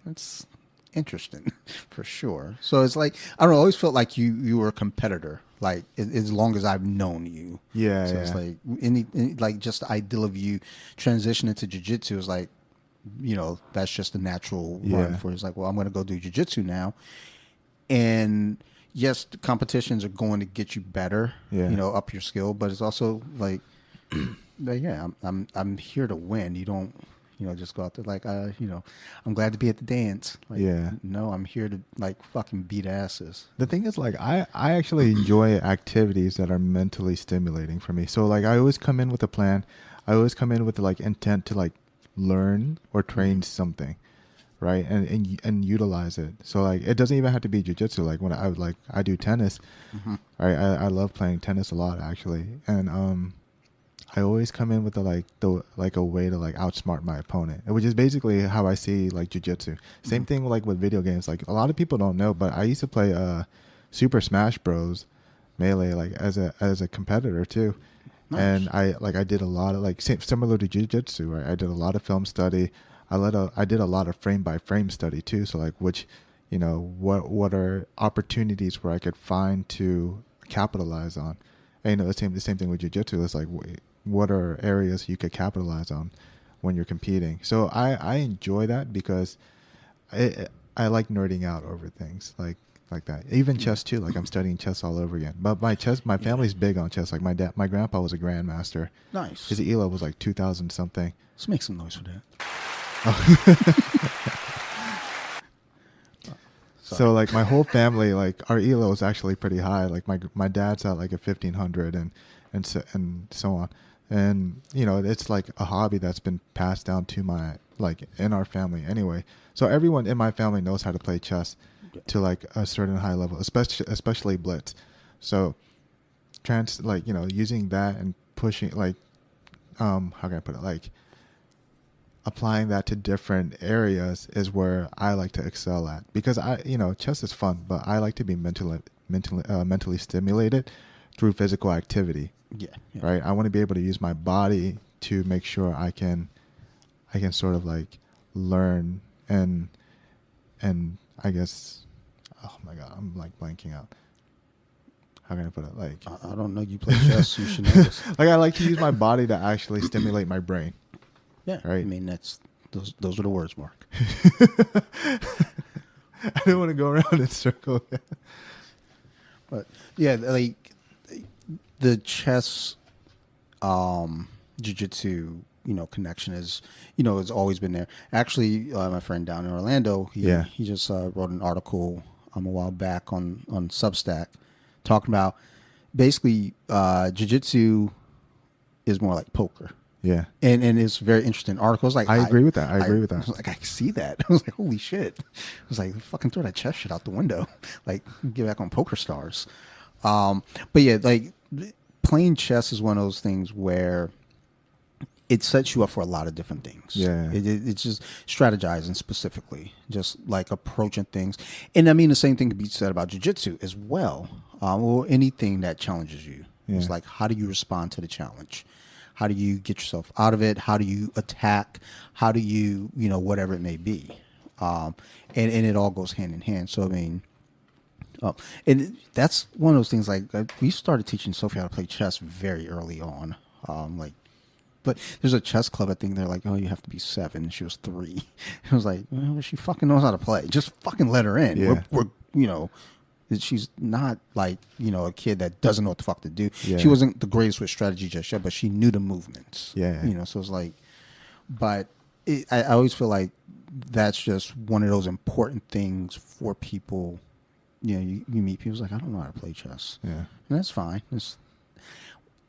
that's interesting for sure. So it's like I don't know. I always felt like you were a competitor. Like as long as I've known you, Yeah. So it's like any like just the ideal of you transitioning to jiu-jitsu is like, you know, that's just a natural run for. It's like, well, I'm going to go do jiu-jitsu now, and yes, the competitions are going to get you better, you know, up your skill, but it's also like, yeah, I'm here to win. You don't. You know, just go out there like, you know, I'm glad to be at the dance. Like, no, I'm here to like fucking beat asses. The thing is, like, I actually enjoy activities that are mentally stimulating for me. So, like, I always come in with a plan. I always come in with the, like, intent to like learn or train something, right? And utilize it. So, like, it doesn't even have to be jiu-jitsu. Like when I do tennis, right? I love playing tennis a lot actually, and I always come in with a way to like outsmart my opponent, which is basically how I see like jiu-jitsu. Same thing like with video games. Like a lot of people don't know, but I used to play Super Smash Bros. Melee like as a competitor too. Nice. And I did a lot of like similar to jiu-jitsu. Right? I did a lot of film study. I did a lot of frame by frame study too. So like which, you know, what are opportunities where I could find to capitalize on. And, you know, the same thing with jiu-jitsu. It's like what are areas you could capitalize on when you're competing. So I enjoy that because I like nerding out over things like that. Even chess too. Like I'm studying chess all over again. But my family's big on chess. Like my grandpa was a grandmaster. Nice. His ELO was like 2000 something. Let's make some noise for that. So like my whole family, like our ELO is actually pretty high. Like my dad's at like a 1500 and so on. And, you know, it's like a hobby that's been passed down to my, like, in our family anyway. So everyone in my family knows how to play chess to, like, a certain high level, especially blitz. So, you know, using that and pushing, like, how can I put it? Like, applying that to different areas is where I like to excel at. Because, you know, chess is fun, but I like to be mentally stimulated through physical activity. Yeah. Right. I want to be able to use my body to make sure I can sort of like learn and I guess, oh my God, I'm like blanking out. How can I put it? Like, I don't know. You play chess. You should know this. Like I like to use my body to actually stimulate my brain. Yeah. Right. I mean, those are the words, Mark. I don't want to go around in circles. But yeah, like the chess, jiu-jitsu, you know, connection is, you know, it's always been there. Actually, my friend down in Orlando, he just wrote an article a while back on Substack talking about basically jiu-jitsu is more like poker. Yeah. And it's very interesting articles. Like I agree with that. I agree with that. I was like, I see that. I was like, holy shit. I was like, fucking throw that chess shit out the window. Like, get back on Poker Stars. But yeah, like playing chess is one of those things where it sets you up for a lot of different things. Yeah. It's just strategizing specifically, just like approaching things. And I mean, the same thing can be said about jiu-jitsu as well, or anything that challenges you. Yeah. It's like, how do you respond to the challenge? How do you get yourself out of it? How do you attack? How do you, you know, whatever it may be. And it all goes hand in hand. So, I mean, and that's one of those things, like we started teaching Sophie how to play chess very early on. But there's a chess club, I think they're like, oh, you have to be 7. She was 3. I was like, well, she fucking knows how to play. Just fucking let her in. Yeah. We're you know, she's not like, you know, a kid that doesn't know what the fuck to do. Yeah. She wasn't the greatest with strategy just yet, but she knew the movements. Yeah. You know, so it's like, but I always feel like that's just one of those important things for people. You know, you meet people like, I don't know how to play chess. Yeah. And that's fine.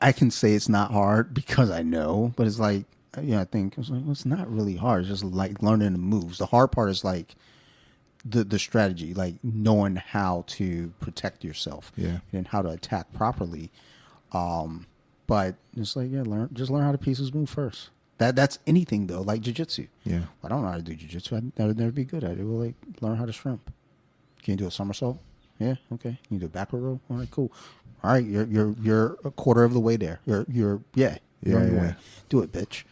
I can say it's not hard because I know, but it's like, I think it's like, well, it's not really hard. It's just like learning the moves. The hard part is like the strategy, like knowing how to protect yourself, and how to attack properly. But it's like, learn how the pieces move first. That's anything though, like jiu-jitsu. Yeah. I don't know how to do jiu-jitsu. I would never be good at it. Well, like learn how to shrimp. Can you do a somersault? Yeah, okay. Can you do a backward roll? All right, cool. All right, you're a quarter of the way there. You're on your way. Do it, bitch.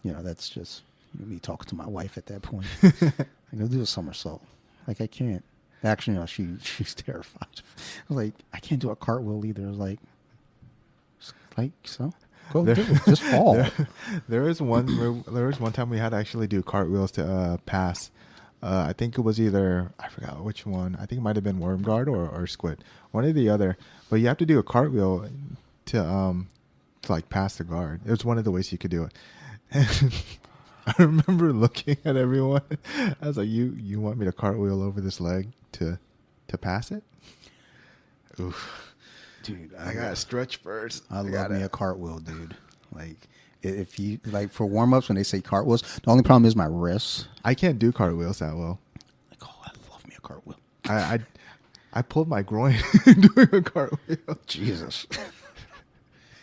That's just me talking to my wife at that point. I go do a somersault. Like I can't. Actually, she's terrified. I was like, I can't do a cartwheel either. I was like so. Go do it. Just fall. There was one time we had to actually do cartwheels to pass. I think it was either, I forgot which one. I think it might have been worm guard or squid, one or the other. But you have to do a cartwheel to like pass the guard. It was one of the ways you could do it. And I remember looking at everyone. I was like, "You want me to cartwheel over this leg to pass it?" Oof. Dude, I gotta stretch first. I love me a cartwheel, dude. Like, if you like for warm ups when they say cartwheels, the only problem is my wrists. I can't do cartwheels that well. Like, oh, I love me a cartwheel. I pulled my groin doing a cartwheel. Jesus,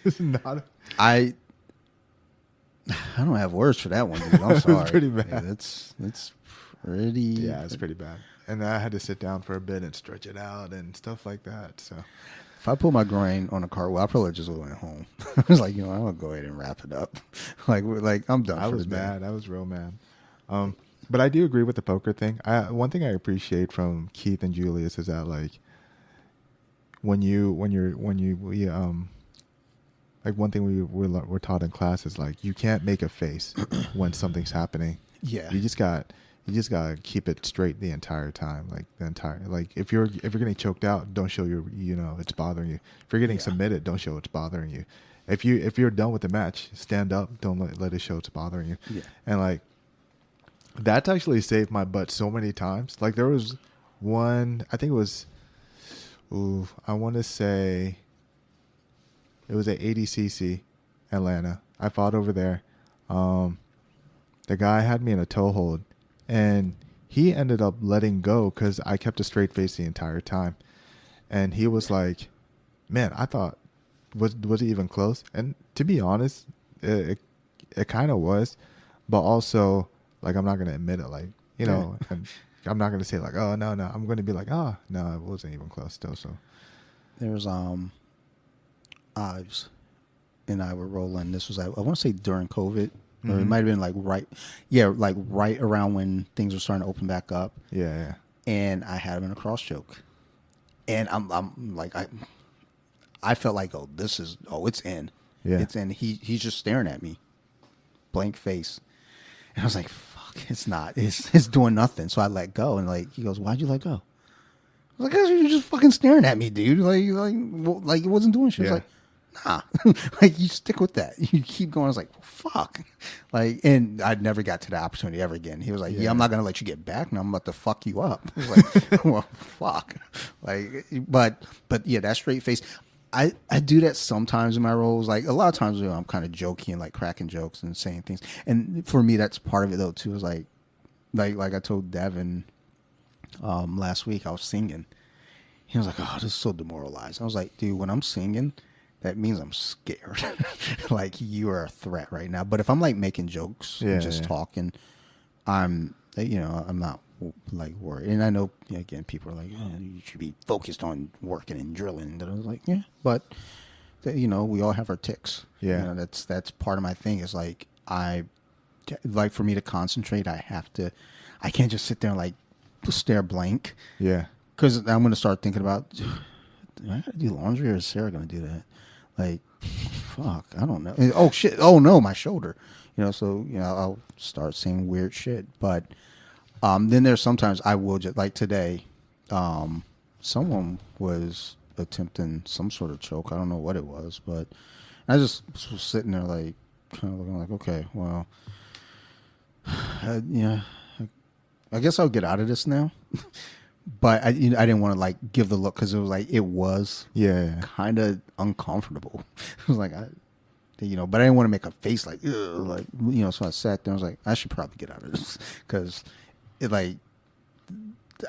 it's not. I don't have words for that one, dude. I'm sorry. It's pretty bad. Yeah, it's pretty. Yeah, it's pretty bad. And I had to sit down for a bit and stretch it out and stuff like that. So. If I pull my groin on a cartwheel, I probably just went home. I was like, I'm gonna go ahead and wrap it up. like I'm done. I was mad. I was real mad. But I do agree with the poker thing. One thing I appreciate from Keith and Julius is that like when like one thing we're taught in class is like you can't make a face when something's happening. Yeah. You just gotta keep it straight the entire time. Like if you're getting choked out, don't show it's bothering you. If you're getting submitted, don't show it's bothering you. If you're done with the match, stand up. Don't let it show it's bothering you. Yeah. And like that's actually saved my butt so many times. Like there was one, I think it was, I want to say it was at ADCC Atlanta. I fought over there. The guy had me in a toe hold. And he ended up letting go because I kept a straight face the entire time. And he was like, man, I thought, was it even close? And to be honest, it kind of was. But also, like, I'm not going to admit it. Like, and I'm not going to say like, oh, no. I'm going to be like, oh, no, it wasn't even close still. So there was Ives and I were rolling. This was, I want to say during COVID. Or it might have been like right around when things were starting to open back up. Yeah. And I had him in a cross choke, and I'm like I felt like it's in, it's in. He's just staring at me, blank face, and I was like, fuck, it's not, it's doing nothing. So I let go, and like he goes, why'd you let go? I was like, cause you're just fucking staring at me, dude. Like it wasn't doing shit. I was like, nah, like you stick with that. You keep going. I was like, fuck. Like, and I never got to the opportunity ever again. He was like, yeah, I'm not going to let you get back. Now I'm about to fuck you up. I was like, well, fuck. Like, but yeah, that straight face. I do that sometimes in my roles. Like a lot of times, I'm kind of joking and like cracking jokes and saying things. And for me, that's part of it though too. Is like I told Devin last week, I was singing. He was like, oh, this is so demoralized. I was like, dude, when I'm singing, that means I'm scared. Like you are a threat right now. But if I'm like making jokes and just talking, I'm not like worried. And I know, again, people are like, oh, you should be focused on working and drilling. And I was like, yeah, but we all have our ticks. Yeah. That's part of my thing is like, for me to concentrate, I can't just sit there and like stare blank. Yeah. Cause I'm going to start thinking about, do I gotta do laundry or is Sarah going to do that? Like, fuck, I don't know. Oh shit! Oh no, my shoulder. So I'll start saying weird shit. But then there's sometimes I will just like today. Someone was attempting some sort of choke. I don't know what it was, but I just was sitting there like kind of looking like, okay, well, I guess I'll get out of this now. But I didn't want to like give the look because it was like it was kind of uncomfortable. It was like but I didn't want to make a face like ugh, like So I sat there. I was like, I should probably get out of this because it like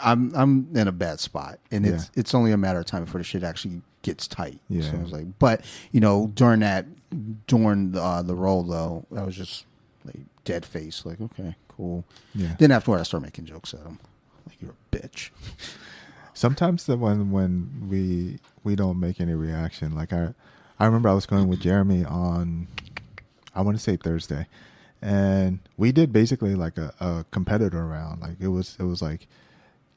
I'm in a bad spot, and it's only a matter of time before the shit actually gets tight. Yeah. So I was like, but during the roll though, I was just like dead face, like okay, cool. Yeah. Then afterward, I started making jokes at him, like you're a bitch. Sometimes when we don't make any reaction, like I remember I was going with Jeremy on, I want to say Thursday, and we did basically like a competitor round. Like it was like,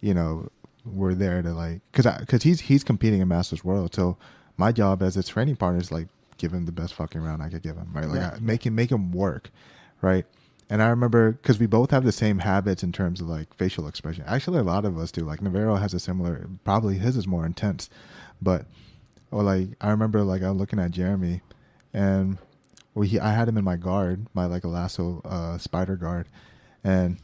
we're there to like, cause he's competing in Masters World. So my job as his training partner is like give him the best fucking round I could give him, right? Like make him work, right? And I remember because we both have the same habits in terms of like facial expression. Actually, a lot of us do. Like Navarro has a similar, probably his is more intense, but like I remember like I was looking at Jeremy, and I had him in my guard, my like a lasso spider guard, and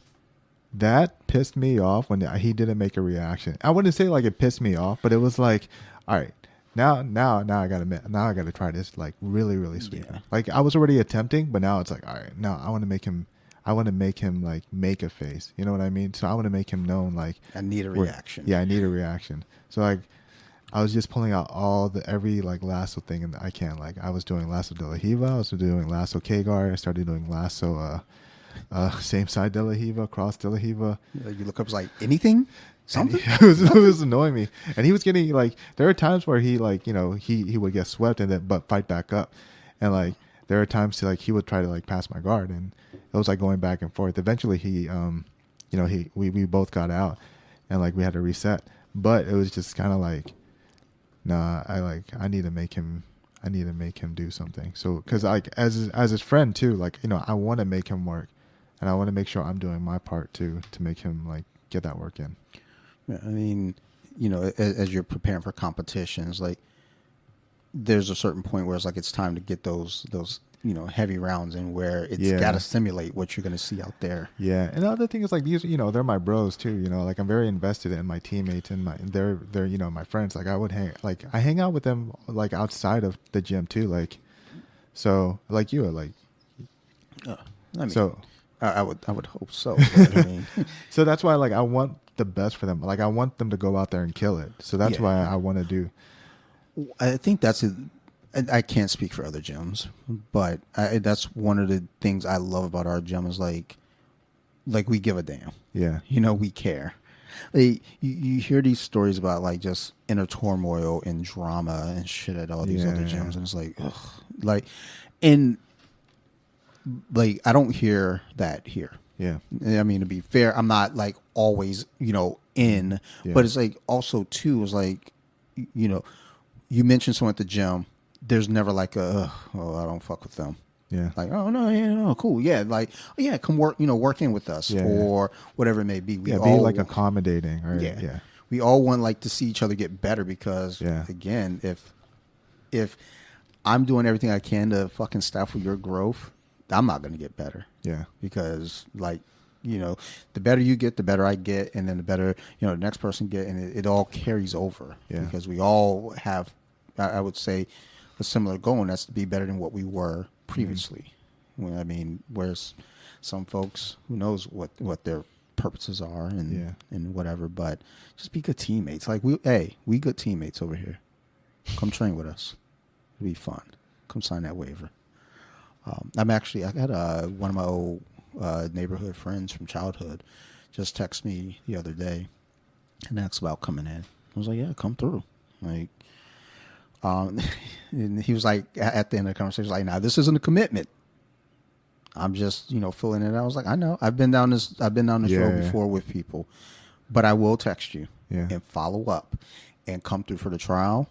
that pissed me off when he didn't make a reaction. I wouldn't say like it pissed me off, but it was like, all right, now I gotta try this like really really sweet. Yeah. Like I was already attempting, but now it's like, all right, now I want to make him like make a face. You know what I mean? So I want to make him known like I need a reaction. Yeah, I need a reaction. So like I was just pulling out every like lasso thing and I can. Like I was doing lasso de la Hiva, I was doing lasso K-guard, I started doing lasso same side de la Hiva, cross de la Hiva. You look up like anything? Something? It was annoying me. And he was getting like, there are times where he like, he would get swept and then but fight back up. And like there are times he would try to like pass my guard, and it was like going back and forth. Eventually we both got out and like we had to reset. But it was just kind of like, nah, I need to make him do something. So cuz like as his friend too, like I want to make him work, and I want to make sure I'm doing my part too to make him like get that work in. Yeah, I mean, as you're preparing for competitions, like there's a certain point where it's like it's time to get those heavy rounds in where it's got to simulate what you're going to see out there. Yeah, and the other thing is like these, they're my bros too. Like I'm very invested in my teammates and they're my friends. Like I hang out with them like outside of the gym too. Like so like you are like. I mean, so I would hope so. But, I mean. So that's why like I want the best for them. Like I want them to go out there and kill it. So that's why I want to do. I think that's I can't speak for other gyms, but that's one of the things I love about our gym is like we give a damn. Yeah. We care. Like, you hear these stories about like just inner turmoil and drama and shit at all these other gyms, and it's like, ugh. Like, and like I don't hear that here. Yeah. I mean, to be fair, I'm not like always, in, but it's like also too is like, you mentioned someone at the gym. There's never like I don't fuck with them. Yeah. Like, oh no, yeah, no, cool, yeah, like, oh, yeah, come work, work in with us or whatever it may be. We be all like accommodating, right? Yeah. We all want like to see each other get better because again, if I'm doing everything I can to fucking stifle your growth, I'm not going to get better. Yeah. Because like, the better you get, the better I get. And then the better, the next person get, and it all carries over because we all have, I would say, a similar goal, and that's to be better than what we were previously. I mean, whereas some folks, who knows what their purposes are and whatever, but just be good teammates. Like we good teammates over here. Come train with us. It'll be fun. Come sign that waiver. I got one of my old neighborhood friends from childhood just text me the other day and asked about coming in. I was like, yeah, come through. Like, and he was like, at the end of the conversation, like, now this isn't a commitment. I'm just, filling it out. I was like, I know. I've been down this road before with people, but I will text you and follow up and come through for the trial,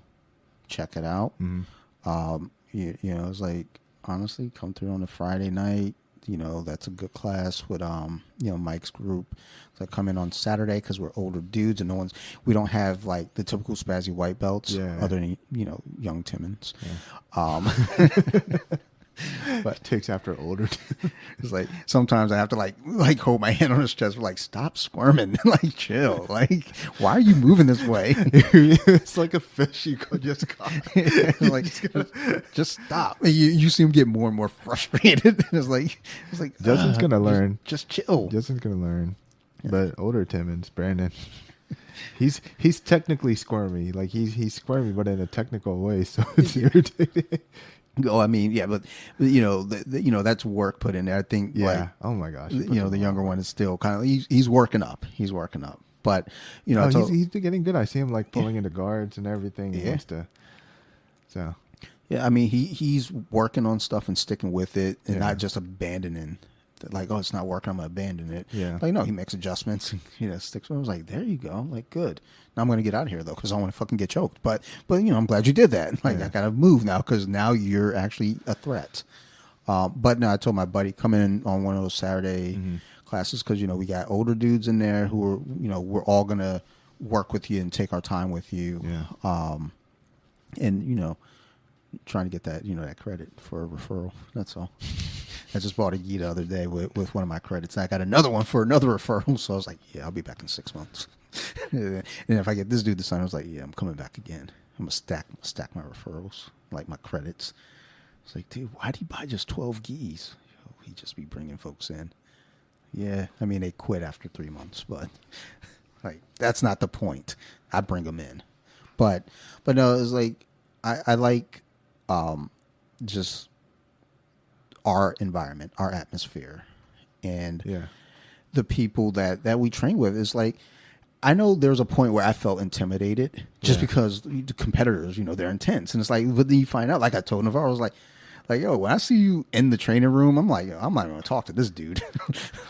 check it out. Mm-hmm. It's like, honestly, come through on a Friday night. That's a good class with Mike's group. So come in on Saturday because we're older dudes and we don't have like the typical spazzy white belts other than young Timmons. But takes after older. it's like sometimes I have to like hold my hand on his chest, like stop squirming, like chill, like why are you moving this way? It's like a fish you just caught. Like just stop. You see him get more and more frustrated. It's like Justin's gonna learn. Just chill. Justin's gonna learn. But older Timmons, Brandon, he's technically squirmy. Like he's squirmy, but in a technical way. So it's irritating. Oh, I mean, yeah, but you know, that's work put in there. I think. Yeah. Like, Oh my gosh. the younger one is still kind of he's working up. He's working up. But he's getting good. I see him like pulling into guards and everything. He wants to. So. Yeah, I mean, he's working on stuff and sticking with it, and not just abandoning. Like, oh, it's not working, I'm gonna abandon it. Yeah. Like, no, he makes adjustments and sticks with it. I was like, there you go. Like, good. Now I'm gonna get out of here though, because I want to fucking get choked. But I'm glad you did that. Like, I gotta move now because now you're actually a threat. But no, I told my buddy come in on one of those Saturday classes because we got older dudes in there who are we're all gonna work with you and take our time with you. Yeah. And trying to get that that credit for a referral. That's all. I just bought a gi the other day with one of my credits. And I got another one for another referral. So I was like, yeah, I'll be back in 6 months. And if I get this dude this time, I was like, yeah, I'm coming back again. I'm gonna stack my referrals, like my credits. It's like, dude, why'd he buy just 12 gis? He just be bringing folks in. Yeah, I mean, they quit after 3 months, but like that's not the point. I bring them in, but no, it's like I like just our environment, our atmosphere, and the people that we train with. Is like, I know there's a point where I felt intimidated just because the competitors, they're intense, and it's like, but then you find out, like I told Navarro, I was like, yo, when I see you in the training room, I'm like, yo, I'm not even gonna talk to this dude.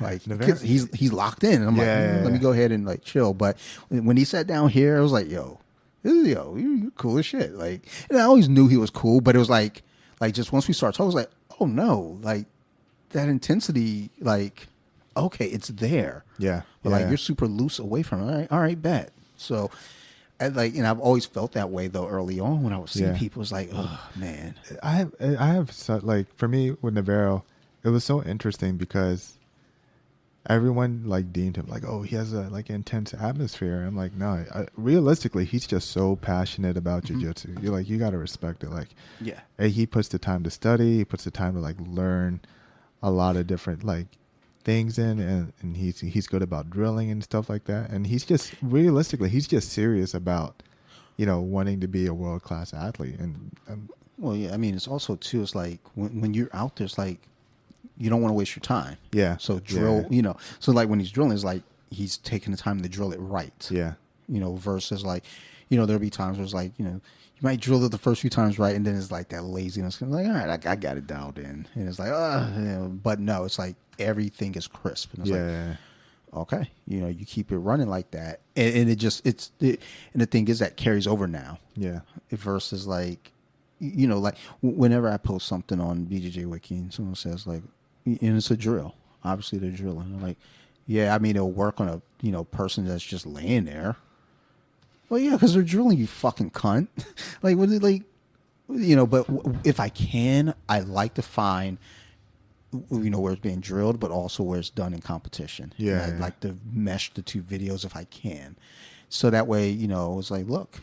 Like, he's locked in, and I'm like, let me go ahead and like chill. But when he sat down here, I was like, yo, you're cool as shit. Like, and I always knew he was cool, but it was like just once we started talking, I was like, oh no, like that intensity, like, okay, it's there. Yeah. But like you're super loose away from it. All right, bet. So, and I've always felt that way though early on when I would see people. It's like, oh man. I have like, for me with Navarro, it was so interesting because everyone like deemed him like, oh, he has a like intense atmosphere. I'm like, no, realistically, he's just so passionate about jiu-jitsu. You're like, you got to respect it. Like, hey, he puts the time to study. He puts the time to like learn a lot of different like things in, and he's good about drilling and stuff like that. And he's just realistically, he's just serious about, wanting to be a world-class athlete. And well, yeah, I mean, it's also too, it's like when you're out there, it's like, you don't want to waste your time. Yeah. So drill, so like when he's drilling, it's like he's taking the time to drill it right. Yeah. Versus like, there'll be times where it's like, you might drill it the first few times right, and then it's like that laziness. Like, all right, I got it dialed in. And it's like, but no, it's like everything is crisp. And it's like, okay, you keep it running like that. And it just, and the thing is that carries over now. Yeah. Versus like, like whenever I post something on BJJ Wiki and someone says like, and it's a drill. Obviously, they're drilling. I'm like, yeah, I mean, it'll work on a person that's just laying there. Well, yeah, because they're drilling, you fucking cunt. Like, what? Like, But if I can, I like to find, where it's being drilled, but also where it's done in competition. Yeah. And I'd like to mesh the two videos if I can, so that way, it's like, look,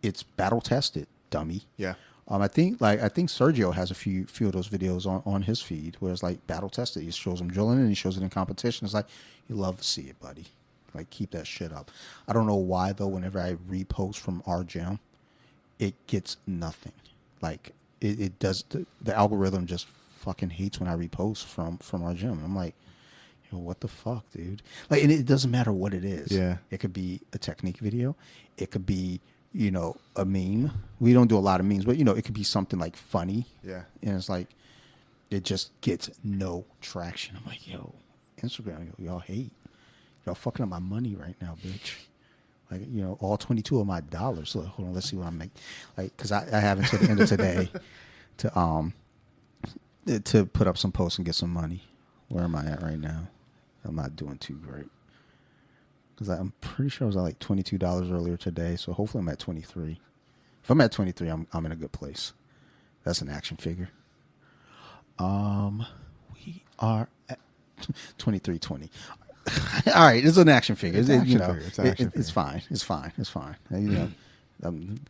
it's battle tested, dummy. Yeah. I think Sergio has a few of those videos on his feed where it's like battle tested. He shows him drilling and he shows it in competition. It's like, you love to see it, buddy. Like, keep that shit up. I don't know why though. Whenever I repost from our gym, it gets nothing. Like it does. The algorithm just fucking hates when I repost from our gym. I'm like, yo, what the fuck, dude? Like, and it doesn't matter what it is. Yeah. It could be a technique video. It could be, a meme. We don't do a lot of memes, but it could be something like funny. Yeah. And it's like, it just gets no traction. I'm like, yo, Instagram, y'all hate. Y'all fucking up my money right now, bitch. Like, all 22 of my dollars. So hold on, let's see what I make. Like, cause I have until the end of today to put up some posts and get some money. Where am I at right now? I'm not doing too great. Because I'm pretty sure I was at like $22 earlier today, so hopefully I'm at 23. If I'm at 23, I'm in a good place. That's an action figure. We are at 2320. All right, it's an action figure. It's action figure. It's action it's figure. fine. It's fine. It's fine.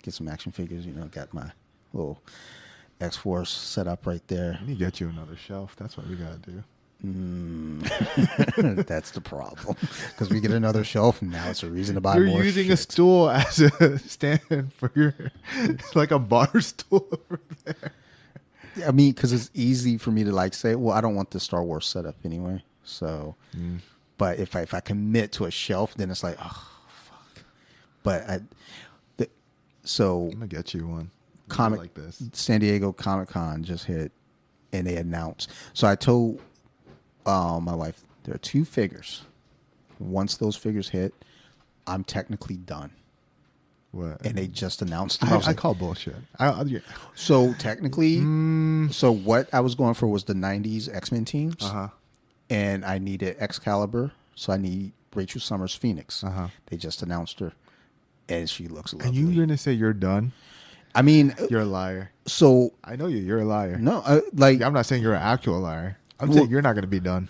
Get some action figures. Got my little X-Force set up right there. I need to get you another shelf. That's what we gotta do. That's the problem. Because we get another shelf, and now it's a reason to buy You're more. using shit. a stool as a stand for your. It's like a bar stool over there. I mean, because it's easy for me to like say, well, I don't want the Star Wars setup anyway. So, but if I commit to a shelf, then it's like, oh fuck. But so I'm gonna get you one. comic like this. San Diego Comic-Con just hit, and they announced. So I told my wife there are 2 figures. Once those figures hit, I'm technically done. What? And they just announced them. I call bullshit. So technically, so what I was going for was the 90s X-Men teams. And I needed Excalibur, so I need Rachel Summers Phoenix. They just announced her, and she looks lovely. And you're gonna say you're done? I mean, You're a liar. So I know you. You're a liar. No, like I'm not saying you're an actual liar. I'm saying you're not gonna be done.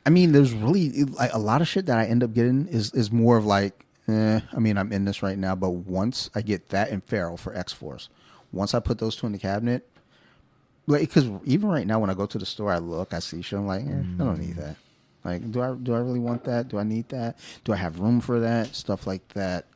I mean, there's really like a lot of shit that I end up getting is more of like, I mean, I'm in this right now, but once I get that and Pharaoh for X-Force, once I put those 2 in the cabinet, like, because even right now when I go to the store, I look, I see shit, I'm like, I don't need that. Like, do I really want that? Do I need that? Do I have room for that? Stuff like that.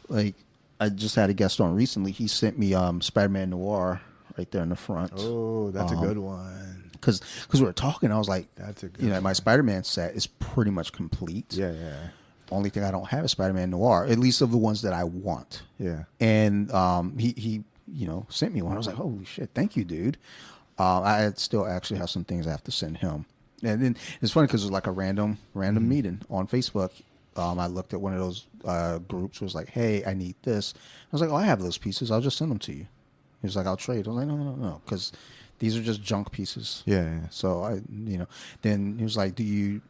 Like, I just had a guest on recently. He sent me Spider-Man Noir right there in the front. Oh, that's a good one. Because we were talking, I was like, That's a good my Spider-Man set is pretty much complete. Yeah. Only thing I don't have is Spider-Man Noir, at least of the ones that I want. Yeah. And he sent me one. I was like, holy shit, thank you, dude. I still actually have some things I have to send him. And then it's funny because it was like a random meeting on Facebook. I looked at one of those groups. Was like, hey, I need this. I was like, oh, I have those pieces. I'll just send them to you. He was like, I'll trade. I was like, no, because these are just junk pieces. Yeah. So then he was like, do you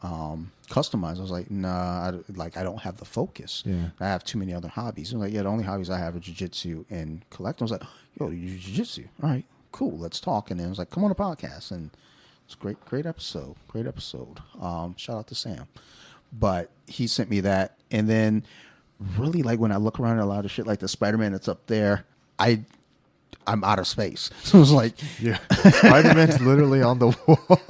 customize? I was like, nah, I don't have the focus. Yeah. I have too many other hobbies. He was like, yeah, the only hobbies I have are jiu-jitsu and collect. I was like, yo, you do jiu-jitsu? All right, cool, let's talk. And then I was like, come on a podcast. And it's great episode. Shout out to Sam. But he sent me that. And then really, like, when I look around at a lot of shit, like the Spider-Man that's up there, I'm out of space. So it was like, yeah, Spider-Man's literally on the wall,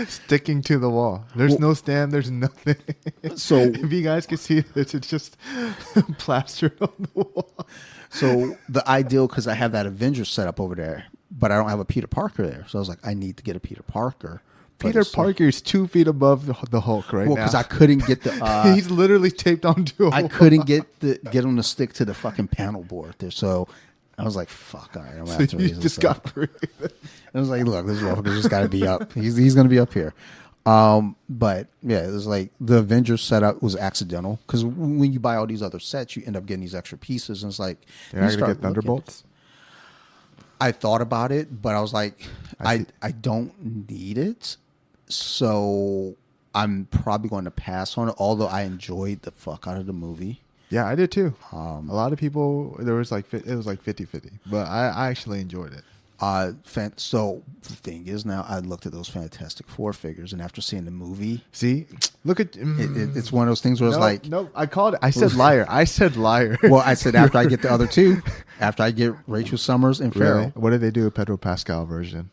sticking to the wall. There's no stand. There's nothing. So if you guys can see this, it's just plastered on the wall. So the ideal, because I have that Avengers set up over there, but I don't have a Peter Parker there. So I was like, I need to get a Peter Parker. Peter Parker is 2 feet above the Hulk right now. Well, because I couldn't get the. He's literally taped onto. I couldn't get him to stick to the fucking panel board there. So I was like, "Fuck, all right, I'm gonna have to raise this up." I was like, "Look, this motherfucker just got to be up. He's gonna be up here." But yeah, it was like the Avengers setup was accidental because when you buy all these other sets, you end up getting these extra pieces, and it's like you're not gonna get Thunderbolts. I thought about it, but I was like, I don't need it. So I'm probably going to pass on it, although I enjoyed the fuck out of the movie. Yeah, I did too. A lot of people, it was like 50-50, but I actually enjoyed it. So the thing is, now I looked at those Fantastic Four figures, and after seeing the movie, see, look at it's one of those things where it's like, no, I called it. I said liar. I said liar. Well, I said after I get the other 2, after I get Rachel Summers and Pharaoh. Really? What did they do? A Pedro Pascal version?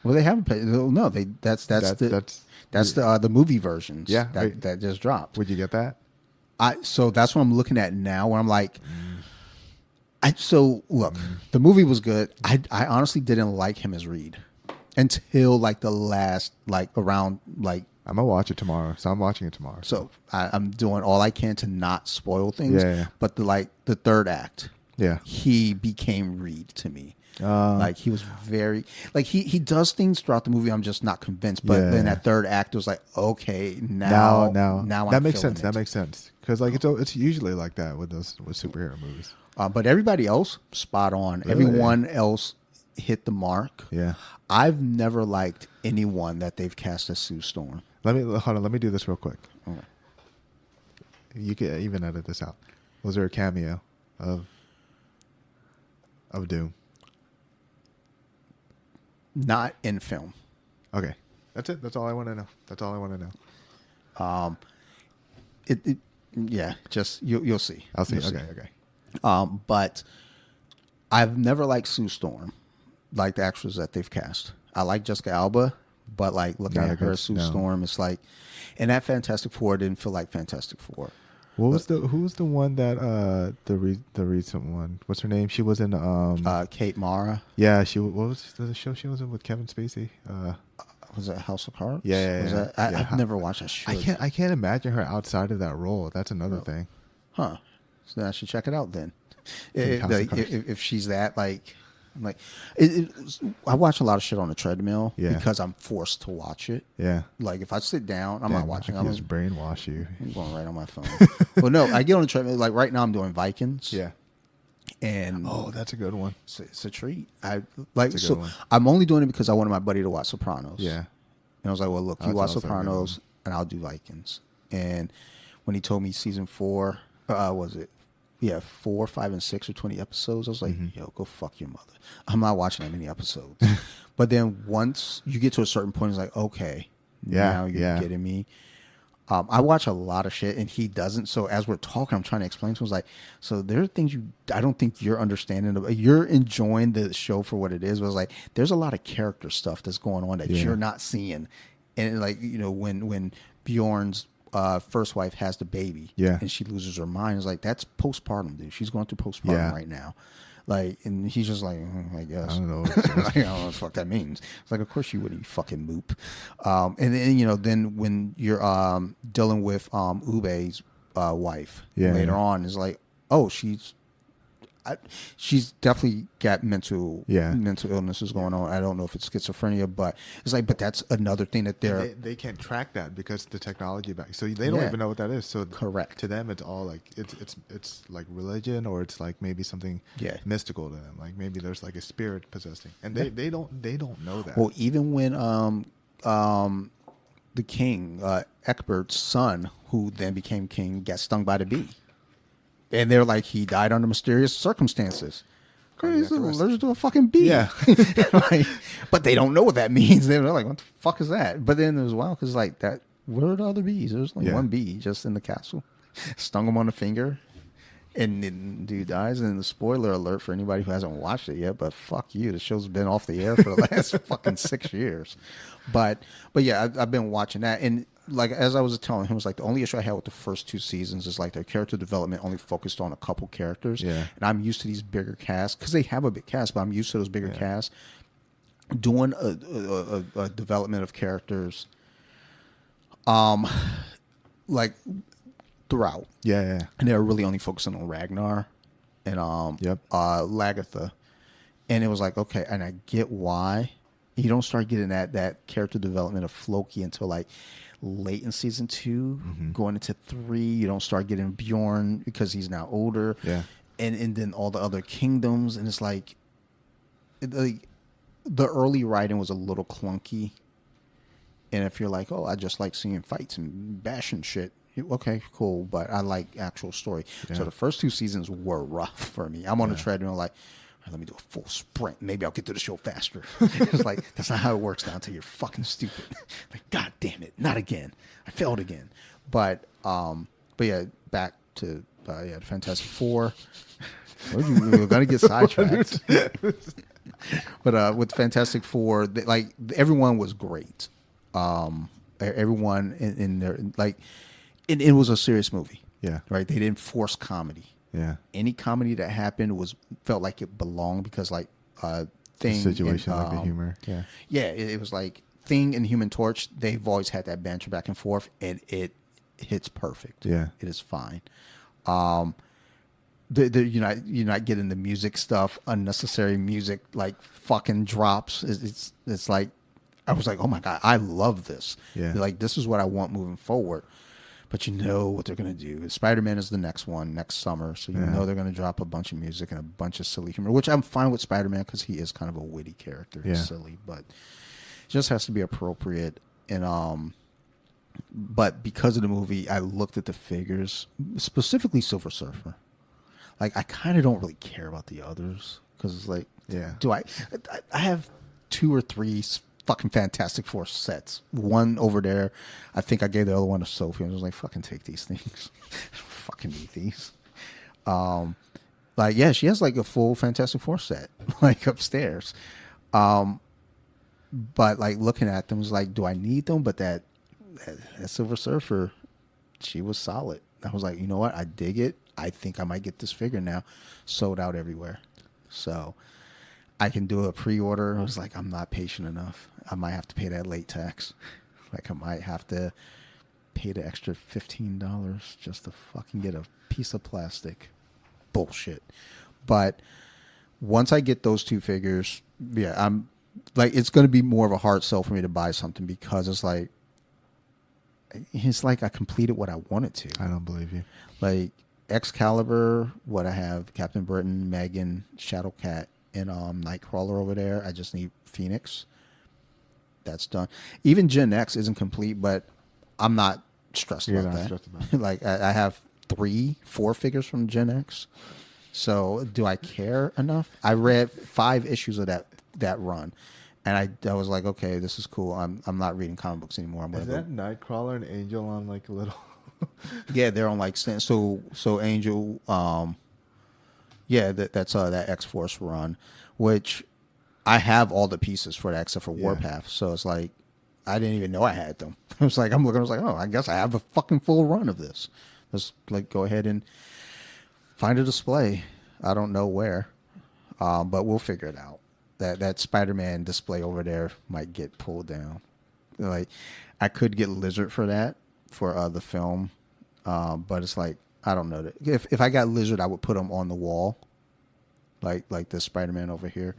Well, they haven't paid. No, that's the movie versions. Yeah, that just dropped. Would you get that? So that's what I'm looking at now. Where I'm like, look, the movie was good. I honestly didn't like him as Reed until like the last around. I'm gonna watch it tomorrow. So I'm watching it tomorrow. So I'm doing all I can to not spoil things. Yeah. But the third act. Yeah. He became Reed to me. He was very he does things throughout the movie. I'm just not convinced. But then that third act was like, okay, now that makes sense. It. That makes sense because it's usually like that with superhero movies. But everybody else spot on. Really? Everyone else hit the mark. Yeah, I've never liked anyone that they've cast as Sue Storm. Let me do this real quick. Okay. You can even edit this out. Was there a cameo of Doom? Not in film. Okay, that's it. That's all I want to know. That's all I want to know. Yeah, just you'll see. I'll see. You'll Okay. But I've never liked Sue Storm, like the actress that they've cast. I like Jessica Alba, but like looking Not at a her good- as Sue no. Storm, it's like, and that Fantastic Four didn't feel like Fantastic Four. Who was the one that the recent one? What's her name? She was in Kate Mara. yeah, what was the show she was in with Kevin Spacey? Was that House of Cards? Yeah. Was that, Yeah. I've never watched that show. I can't imagine her outside of that role. That's another thing. Huh. So then I should check it out then. House of Cards. If she's that, like, I'm like, I watch a lot of shit on the treadmill because I'm forced to watch it. Yeah. Like if I sit down, I'm not watching. I I'm just brainwash you. going right on my phone. Well, no, I get on the treadmill. Like right now, I'm doing Vikings. Yeah. And Oh, that's a good one. it's a treat. I like It's a so. good one. I'm only doing it because I wanted my buddy to watch Sopranos. Yeah. And I was like, well, look, you That's watch also a good Sopranos, and I'll do Vikings. And when he told me season 4, was it? Yeah, 4, 5, and 6 or 20 episodes. I was like, yo, go fuck your mother. I'm not watching that many episodes. But then once you get to a certain point, it's like, okay, now you're getting me. I watch a lot of shit, and he doesn't. So as we're talking, I'm trying to explain to him, like, so there are things I don't think you're understanding. You're enjoying the show for what it is, but it's like there's a lot of character stuff that's going on that you're not seeing. And like, you know, when Bjorn's first wife has the baby, and she loses her mind, it's like that's postpartum, dude. She's going through postpartum right now. Like, and he's just like, I guess. I don't know. Like, I don't know what the fuck that means. It's like, of course you wouldn't, you fucking moop. And then, you know, then when you're dealing with Ube's wife later on, it's like, oh, she's definitely got mental illnesses going on. I don't know if it's schizophrenia, but it's like, but that's another thing that they can't track that because the technology back, so they don't even know what that is. So correct to them, it's all like it's like religion, or it's like maybe something mystical to them. Like maybe there's like a spirit possessing, and they don't know that. Well, even when the king Eckbert's son, who then became king, got stung by the bee. And they're like, he died under mysterious circumstances. He's allergic to a fucking bee. Yeah. Like, but they don't know what that means. They're like, what the fuck is that? But then it was wild because like that, where are the other bees? There's like one bee just in the castle. Stung him on the finger. And then dude dies. And the spoiler alert for anybody who hasn't watched it yet, but fuck you. The show's been off the air for the last fucking 6 years. But yeah, I've been watching that. And like, as I was telling him, it was like the only issue I had with the first 2 seasons is like their character development only focused on a couple characters. Yeah. And I'm used to these bigger casts because they have a big cast, but I'm used to those bigger casts doing a development of characters, like throughout. Yeah. And they're really only focusing on Ragnar and Lagertha. And it was like, okay, and I get why you don't start getting that character development of Floki until like late in season 2, going into 3. You don't start getting Bjorn because he's now older. Yeah. And then all the other kingdoms, and it's like the early writing was a little clunky. And if you're like, oh, I just like seeing fights and bashing shit, okay, cool, but I like actual story. Yeah. So the first 2 seasons were rough for me. I'm on the treadmill like, all right, let me do a full sprint. Maybe I'll get to the show faster. It's like, that's not how it works now until you're fucking stupid. Like, God damn it, not again. I failed again. But yeah, back to the Fantastic Four. We were gonna get sidetracked. But with Fantastic Four, like everyone was great. Everyone in there, like, it was a serious movie. Yeah. Right. They didn't force comedy. Yeah. Any comedy that happened felt like it belonged because like Thing, the situation, and, like the humor. Yeah. Yeah. It was like Thing and Human Torch. They've always had that banter back and forth, and it hits perfect. Yeah. It is fine. You're not getting the music stuff, unnecessary music, like fucking drops. It's like, I was like, oh my God, I love this. Yeah. Like, this is what I want moving forward. But you know what they're going to do. Spider-Man is the next one, next summer. So you know they're going to drop a bunch of music and a bunch of silly humor, which I'm fine with Spider-Man because he is kind of a witty character. He's silly, but it just has to be appropriate. And but because of the movie, I looked at the figures, specifically Silver Surfer. Like, I kind of don't really care about the others because it's like, do I have 2 or 3 fucking Fantastic Four sets. One over there. I think I gave the other one to Sophie. I was like, fucking take these things. Fucking need these. Like, yeah, she has like a full Fantastic Four set, like upstairs. But like looking at them was like, do I need them? But that Silver Surfer, she was solid. I was like, you know what? I dig it. I think I might get this figure now. Sold out everywhere. So I can do a pre-order. I was like, I'm not patient enough. I might have to pay that late tax. Like I might have to pay the extra $15 just to fucking get a piece of plastic. Bullshit. But once I get those 2 figures, yeah, I'm like, it's going to be more of a hard sell for me to buy something because it's like I completed what I wanted to. I don't believe you. Like Excalibur, what I have, Captain Britain, Megan, Shadowcat, and Nightcrawler over there. I just need Phoenix. That's done. Even Gen X isn't complete, but I'm not stressed about that. Stressed about it. Like I have 3-4 figures from Gen X. So do I care enough? I read 5 issues of that run, and I was like, okay, this is cool. I'm not reading comic books anymore. Is that Nightcrawler and Angel on like a little? Yeah, they're on like so Angel. Yeah, that's that X-Force run, which I have all the pieces for that except for Warpath. So it's like I didn't even know I had them. I was like, I'm looking. I was like, oh, I guess I have a fucking full run of this. Let's like go ahead and find a display. I don't know where, but we'll figure it out. That Spider-Man display over there might get pulled down. Like I could get Lizard for that for the film, but it's like I don't know. If I got Lizard, I would put him on the wall, like the Spider-Man over here.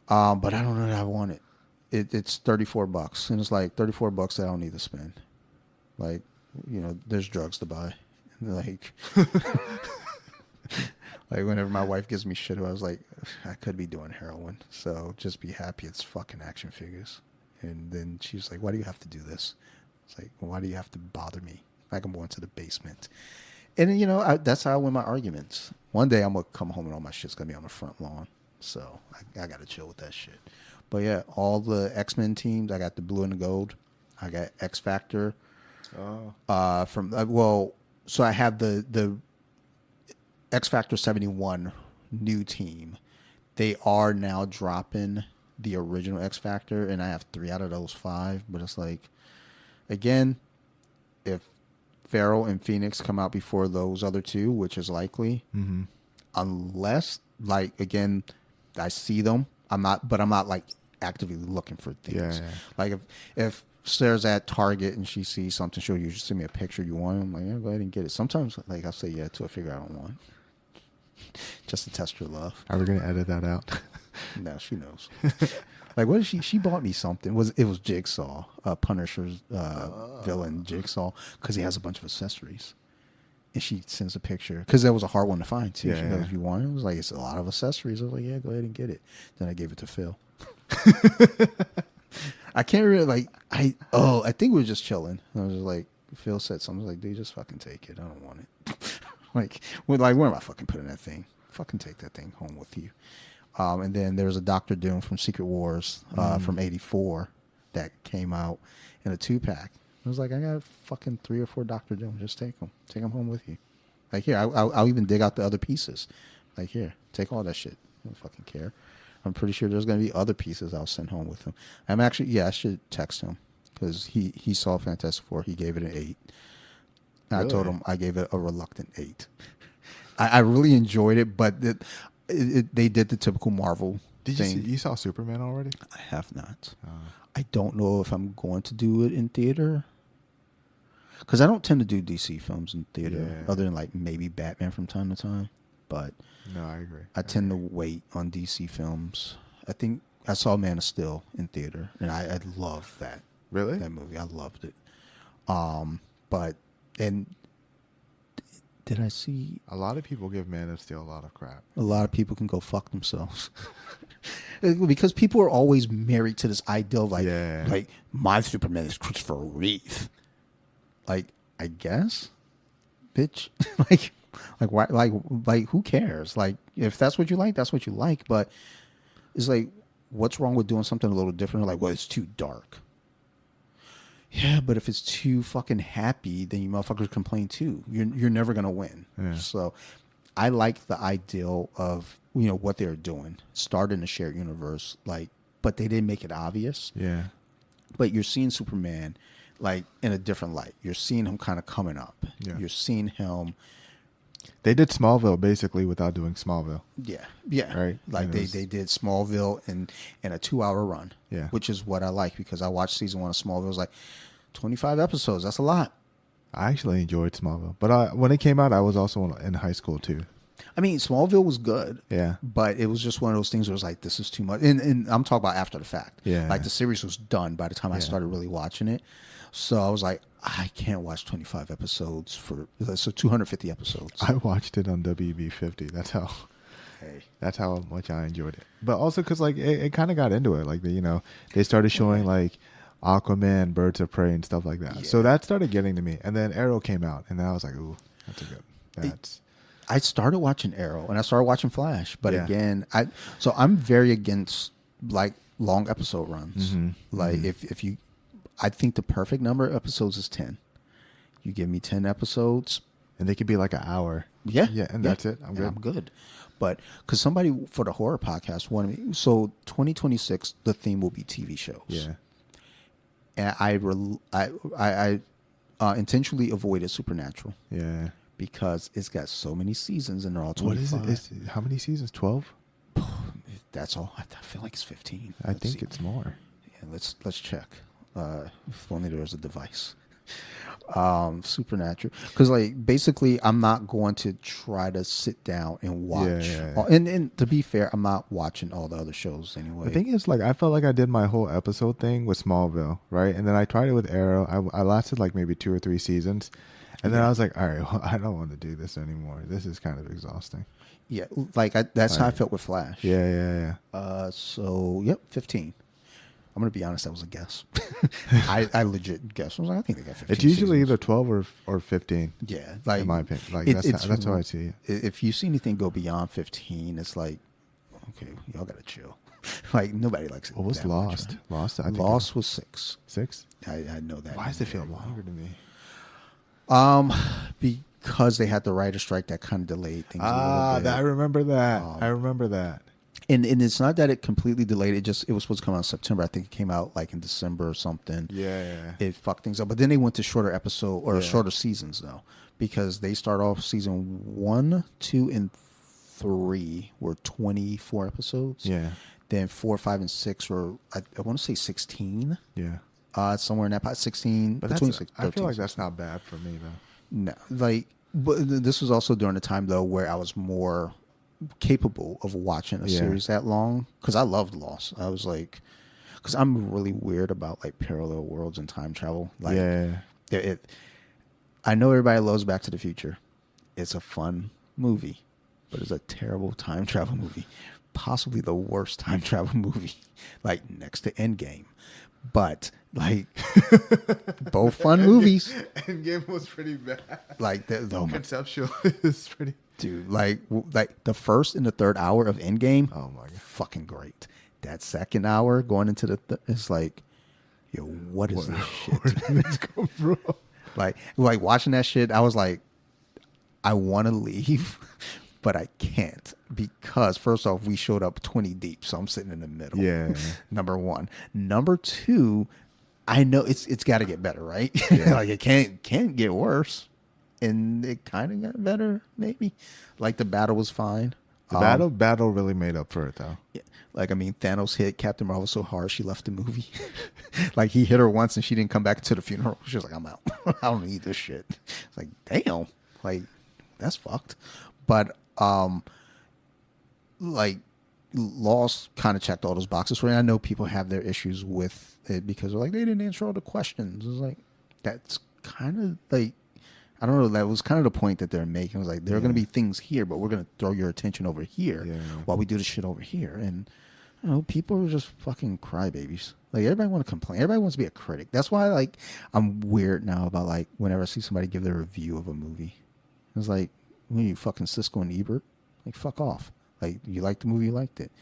But I don't know that I want it. It's $34, and it's like $34 that I don't need to spend. Like, you know, there's drugs to buy. Like, like whenever my wife gives me shit, I was like, I could be doing heroin. So just be happy it's fucking action figures. And then she's like, why do you have to do this? It's like, well, why do you have to bother me? Like I'm going to the basement. And, you know, that's how I win my arguments. One day I'm going to come home and all my shit's going to be on the front lawn. So I got to chill with that shit. But yeah, all the X-Men teams, I got the blue and the gold. I got X-Factor. Oh. So I have the X-Factor 71 new team. They are now dropping the original X-Factor, and I have 3 out of those 5. But it's like, again, if Feral and Phoenix come out before those other 2, which is likely, unless, like, again, I see them, I'm not like actively looking for things. Yeah. Like if Sarah's at Target and she sees something, she'll usually send me a picture. You want it? I'm like, yeah, go ahead and get it. Sometimes, like, I'll say yeah to a figure I don't want, just to test her love. Are we gonna edit that out? No, she knows. Like, what is she bought me something. It was Jigsaw, Punisher's villain Jigsaw, because he has a bunch of accessories. And she sends a picture because that was a hard one to find too. She goes, "You want it?" I was like, "It's a lot of accessories." I was like, "Yeah, go ahead and get it." Then I gave it to Phil. I can't really I think we were just chilling. I was just like, Phil said something. I was like, "Dude, just fucking take it. I don't want it." where am I fucking putting that thing? Fucking take that thing home with you. And then there's a Doctor Doom from Secret Wars from '84 that came out in a 2-pack. I was like, I got fucking 3 or 4 Doctor Doom. Just take them home with you. Like, here, I'll even dig out the other pieces. Like, here, take all that shit. I don't fucking care. I'm pretty sure there's going to be other pieces I'll send home with him. I'm actually, I should text him because he saw Fantastic Four. He gave it an 8. And I told him I gave it a reluctant 8. I really enjoyed it, but they did the typical Marvel thing. You saw Superman already? I have not. I don't know if I'm going to do it in theater. Because I don't tend to do DC films in theater, other than like maybe Batman from time to time. But no, I agree. I tend to wait on DC films. I think I saw Man of Steel in theater, and I loved that. Really? That movie, I loved it. Did I see? A lot of people give Man of Steel a lot of crap. A lot of people can go fuck themselves. Because people are always married to this ideal of like my Superman is Christopher Reeve. Like, I guess, bitch. like why? Like, who cares? Like, if that's what you like, that's what you like. But it's like, what's wrong with doing something a little different? They're like, well, it's too dark. Yeah, but if it's too fucking happy, then you motherfuckers complain too. You're never gonna win. Yeah. So I like the ideal of what they're doing, starting a shared universe, like, but they didn't make it obvious. Yeah. But you're seeing Superman like in a different light. You're seeing him kind of coming up. Yeah. You're seeing him. They did Smallville basically without doing Smallville. Yeah. Right. Like And they did Smallville in a 2-hour run. Yeah. Which is what I like, because I watched season 1 of Smallville. It was like 25 episodes. That's a lot. I actually enjoyed Smallville, but when it came out, I was also in high school too. I mean, Smallville was good. Yeah. But it was just one of those things where it was like, this is too much. And I'm talking about after the fact. Yeah. Like the series was done by the time I started really watching it. So I was like, I can't watch 25 episodes so 250 episodes. I watched it on WB 50. That's how much I enjoyed it. But also because like it kind of got into it. Like they started showing like Aquaman, Birds of Prey, and stuff like that. Yeah. So that started getting to me. And then Arrow came out, and then I was like, ooh, I started watching Arrow and I started watching Flash, but Yeah. again, I'm very against like long episode runs. Mm-hmm. Like if you, I think the perfect number of episodes is 10. You give me 10 episodes, and they could be like an hour. yeah, and that's it. I'm and good. I'm good. But because somebody for the horror podcast wanted me, so 2026 the theme will be TV shows. Yeah. And I intentionally avoided Supernatural Yeah. because it's got so many seasons and they're all What 25. is it? How many seasons? 12? That's all. I feel like it's 15. I think it's more. Yeah, let's check. If only there was a device. Supernatural, because like basically I'm not going to try to sit down and watch. Yeah. And to be fair, I'm not watching all the other shows anyway. The thing is, like, I felt like I did my whole episode thing with Smallville, right? And then I tried it with Arrow. I lasted like maybe 2 or 3 seasons. And then I was like, all right, well, I don't want to do this anymore. This is kind of exhausting. Yeah, like that's how I felt with Flash. Yeah. So, yep, 15. I'm going to be honest, that was a guess. I legit guessed. I was like, I think they got 15 It's usually seasons. either 12 or 15. Yeah, like In my opinion. Like, it's that's how I see it. If you see anything go beyond 15, it's like, okay, y'all got to chill. Like, nobody likes it. What was that much, Lost? right? Lost? I think Lost was 6. 6? I know that. Why does it feel longer to me? Because they had the writer strike that kind of delayed things a little bit. I remember that. I remember that. And it's not that it completely delayed. It was supposed to come out in September. I think it came out like in December or something. Yeah. It fucked things up. But then they went to shorter episode or shorter seasons though, because they start off season 1, 2, and 3 were 24 episodes. Yeah. Then 4, 5, and 6 were I want to say 16. Yeah. Somewhere in that pot, 16. But between 13, I feel like that's not bad for me, though. No, like, but this was also during the time though where I was more capable of watching a series that long, because I loved Lost. I was like, because I'm really weird about like parallel worlds and time travel. Like, I know everybody loves Back to the Future. It's a fun movie, but it's a terrible time travel movie. Possibly the worst time travel movie, like next to Endgame. But like both fun movies. Endgame was pretty bad. Like the Conceptual is pretty. Dude, like the first and the third hour of Endgame. Oh my god, fucking great. That second hour going into it's like, yo, what is this shit? Where did this come from? Like watching that shit, I was like, I want to leave, but I can't, because first off, we showed up 20 deep, so I'm sitting in the middle. Yeah. Number one. Number two, I know it's got to get better, right? Yeah. Like it can't get worse, and it kind of got better, maybe. Like the battle was fine. The battle really made up for it, though. Yeah. Like, I mean, Thanos hit Captain Marvel so hard she left the movie. Like, he hit her once and she didn't come back to the funeral. She was like, I'm out. I don't need this shit. It's like, damn. Like, that's fucked. But, like, Lost kind of checked all those boxes for me. I know people have their issues with it because they're like, they didn't answer all the questions. It's like, that's kind of like, I don't know, that was kind of the point that they're making. It was like, there are going to be things here, but we're going to throw your attention over here while we do the shit over here. And, you know, people are just fucking crybabies. Like, everybody want to complain. Everybody wants to be a critic. That's why, like, I'm weird now about, like, whenever I see somebody give their review of a movie. It's like, when you fucking Siskel and Ebert, like, fuck off. Like, you liked the movie, you liked it.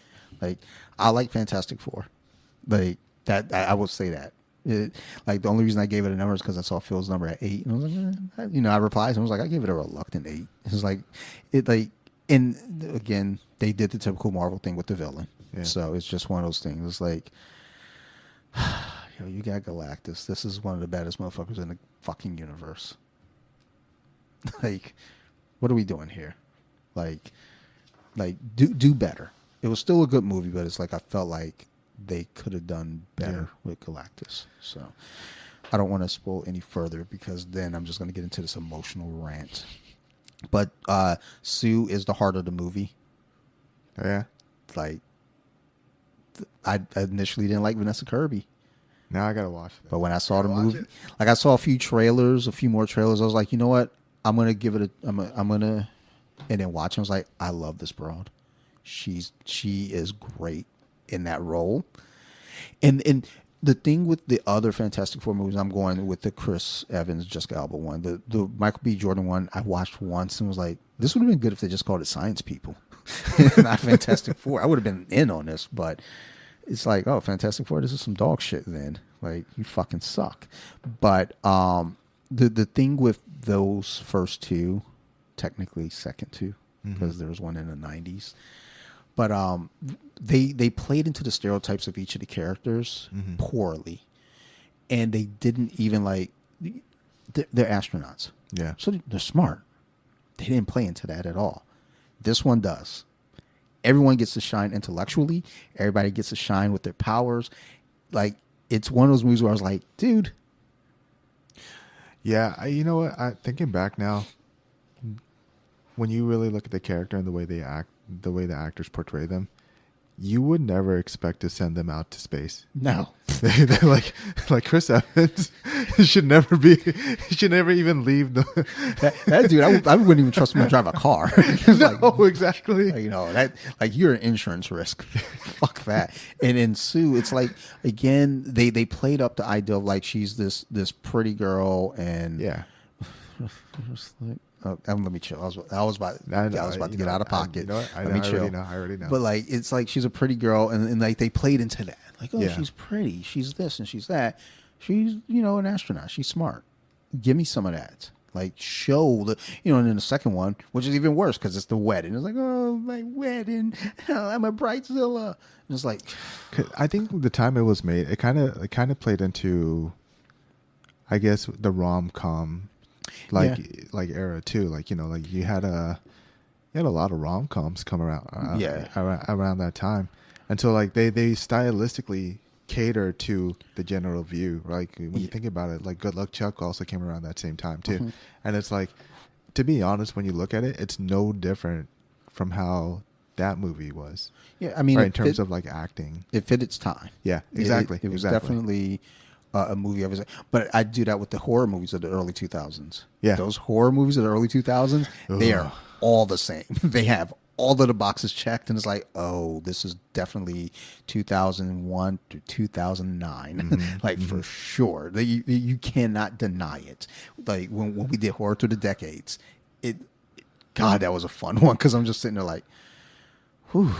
Like, I like Fantastic Four. Like, that, I will say that. Like, the only reason I gave it a number is because I saw Phil's number at 8. And I was like, I replied to him. I was like, I gave it a reluctant 8. It's like, and again, they did the typical Marvel thing with the villain. Yeah. So it's just one of those things. It's like, you got Galactus. This is one of the baddest motherfuckers in the fucking universe. Like, what are we doing here? Like, do better. It was still a good movie, but it's like I felt like they could have done better with Galactus. So I don't want to spoil any further because then I'm just going to get into this emotional rant. But Sue is the heart of the movie. Yeah. Like, I initially didn't like Vanessa Kirby. Now I gotta watch it. But when I saw the movie, like I saw a few more trailers. I was like, you know what? I'm gonna give it I'm gonna, and then watch. I was like, I love this broad. She is great in that role. And the thing with the other Fantastic Four movies, I'm going with the Chris Evans, Jessica Alba one. The Michael B. Jordan one, I watched once and was like, this would have been good if they just called it Science People, not Fantastic Four. I would have been in on this, but it's like, oh, Fantastic Four, this is some dog shit then. Like, you fucking suck. But the thing with those first two, technically second two, because there was one in the 90s, but they played into the stereotypes of each of the characters poorly, and they didn't even like, they're astronauts. Yeah. So they're smart. They didn't play into that at all. This one does. Everyone gets to shine intellectually. Everybody gets to shine with their powers. Like, it's one of those movies where I was like, dude. Yeah, you know what? Thinking back now, when you really look at the character and the way they act, the way the actors portray them, you would never expect to send them out to space. No. They're like Chris Evans should never even leave that dude. I wouldn't even trust him to drive a car. No, exactly. That, like, you're an insurance risk. Fuck that. And in Sue, it's like, again, they played up the idea of like she's this pretty girl, and yeah. Let me chill. I was about to get out of pocket. Let me chill. I already know. But like, it's like she's a pretty girl, and like they played into that. Like, oh, she's pretty. She's this and she's that. She's, an astronaut. She's smart. Give me some of that. Like, show the, and then the second one, which is even worse because it's the wedding. It's like, oh, my wedding. I'm a bridezilla. And it's like, I think the time it was made, it kind of played into, I guess, the rom-com like era too. Like, like you had a lot of rom-coms come around around that time. And so like they stylistically cater to the general view. Like when you think about it, like Good Luck Chuck also came around that same time too. And it's like, to be honest, when you look at it, it's no different from how that movie was. Yeah, I mean, right, in terms of like acting, it fit its time. Yeah, exactly. It was definitely a movie I was, but I do that with the horror movies of the early 2000s. Yeah, those horror movies of the early 2000s, they are all the same. They have all of the boxes checked, and it's like, oh, this is definitely 2001 to 2009, like for sure. You cannot deny it. Like when we did Horror Through the Decades, God, that was a fun one because I'm just sitting there like, whew.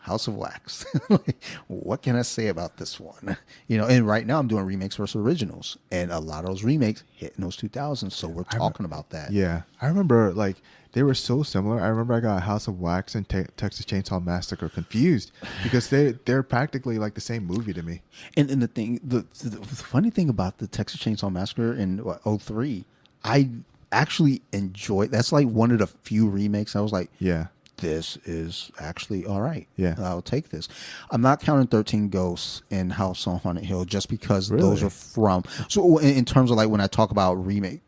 House of Wax. Like, what can I say about this one? And right now I'm doing remakes versus originals, and a lot of those remakes hit in those 2000s. So we're talking about that. Yeah, I remember like they were so similar. I remember I got House of Wax and Texas Chainsaw Massacre confused because they're practically like the same movie to me. And the thing, the funny thing about the Texas Chainsaw Massacre in 2003, I actually enjoyed. That's like one of the few remakes I was like, yeah, this is actually all right. Yeah, I'll take this. I'm not counting 13 Ghosts and House on Haunted Hill just because those are from. So in terms of like when I talk about remake,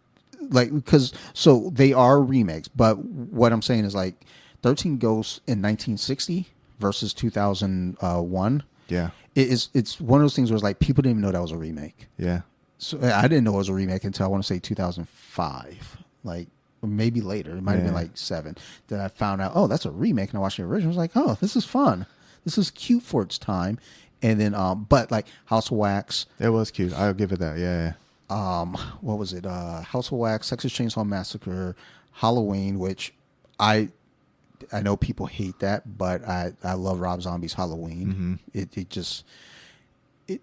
like because so they are remakes, but what I'm saying is like 13 Ghosts in 1960 versus 2001. Yeah, it's one of those things where it's like people didn't even know that was a remake. Yeah, so I didn't know it was a remake until I want to say 2005. Like. Or maybe later, it might have been like 7 that I found out. Oh, that's a remake, and I watched the original. I was like, oh, this is fun. This is cute for its time. And then, but like House of Wax, it was cute. I'll give it that. Yeah. What was it? House of Wax, Texas Chainsaw Massacre, Halloween, which I I know people hate that, but I love Rob Zombie's Halloween.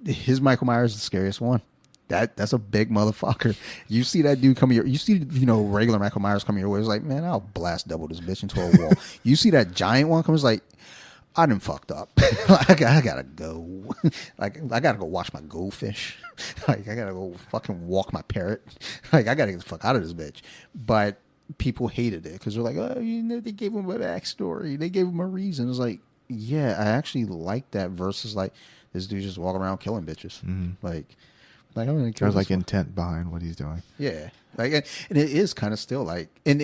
His Michael Myers is the scariest one. That's a big motherfucker. You see that dude come here. You see, regular Michael Myers come your way. It's like, man, I'll blast double this bitch into a wall. You see that giant one comes like, I done fucked up. I gotta go. Like, I gotta go watch my goldfish. Like, I gotta go fucking walk my parrot. Like, I gotta get the fuck out of this bitch. But people hated it because they're like, oh, they gave him a backstory. They gave him a reason. It's like, yeah, I actually like that versus like this dude just walking around killing bitches. Like I'm gonna kill. There's like intent behind what he's doing. Yeah, like, and it is kind of still like, and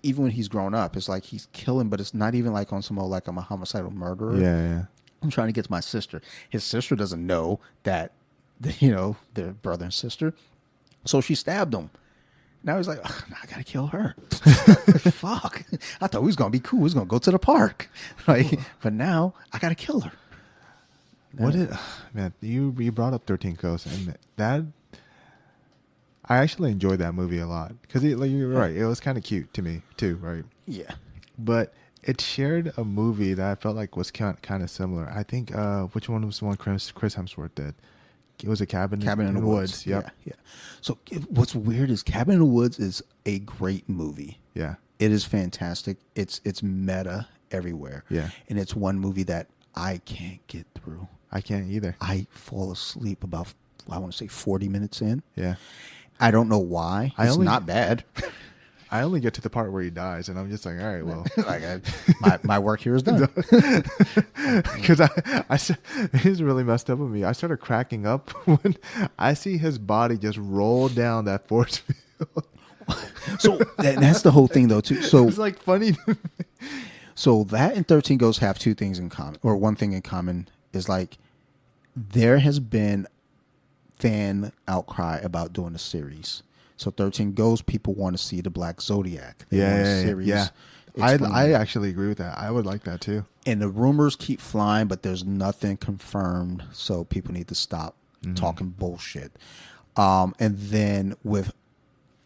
even when he's grown up, it's like he's killing, but it's not even like on some like I'm a homicidal murderer. Yeah. I'm trying to get to my sister. His sister doesn't know that, they're brother and sister, so she stabbed him. Now he's like, oh, now I gotta kill her. Fuck! I thought we was gonna be cool. We was gonna go to the park, like, but now I gotta kill her. Man, you brought up 13 Ghosts, and that I actually enjoyed that movie a lot because like you're right, it was kind of cute to me too, right? Yeah, but it shared a movie that I felt like was kind of similar. I think which one was the one Chris Hemsworth did? It was a Cabin in the Woods. Yep. Yeah. So what's weird is Cabin in the Woods is a great movie. Yeah, it is fantastic. It's meta everywhere. Yeah, and it's one movie that I can't get through. I can't either. I fall asleep about, I want to say 40 minutes in. Yeah. I don't know why. It's not bad. I only get to the part where he dies, and I'm just like, all right, well. my work here is done. Because he's really messed up with me. I started cracking up when I see his body just roll down that force field. So that's the whole thing, though, too. So it's like funny. So that and 13 Ghosts have two things in common, or one thing in common is like there has been fan outcry about doing a series. So 13 Ghosts, people want to see the Black Zodiac. They want a series. Yeah. I actually agree with that. I would like that too. And the rumors keep flying, but there's nothing confirmed. So people need to stop talking bullshit. And then with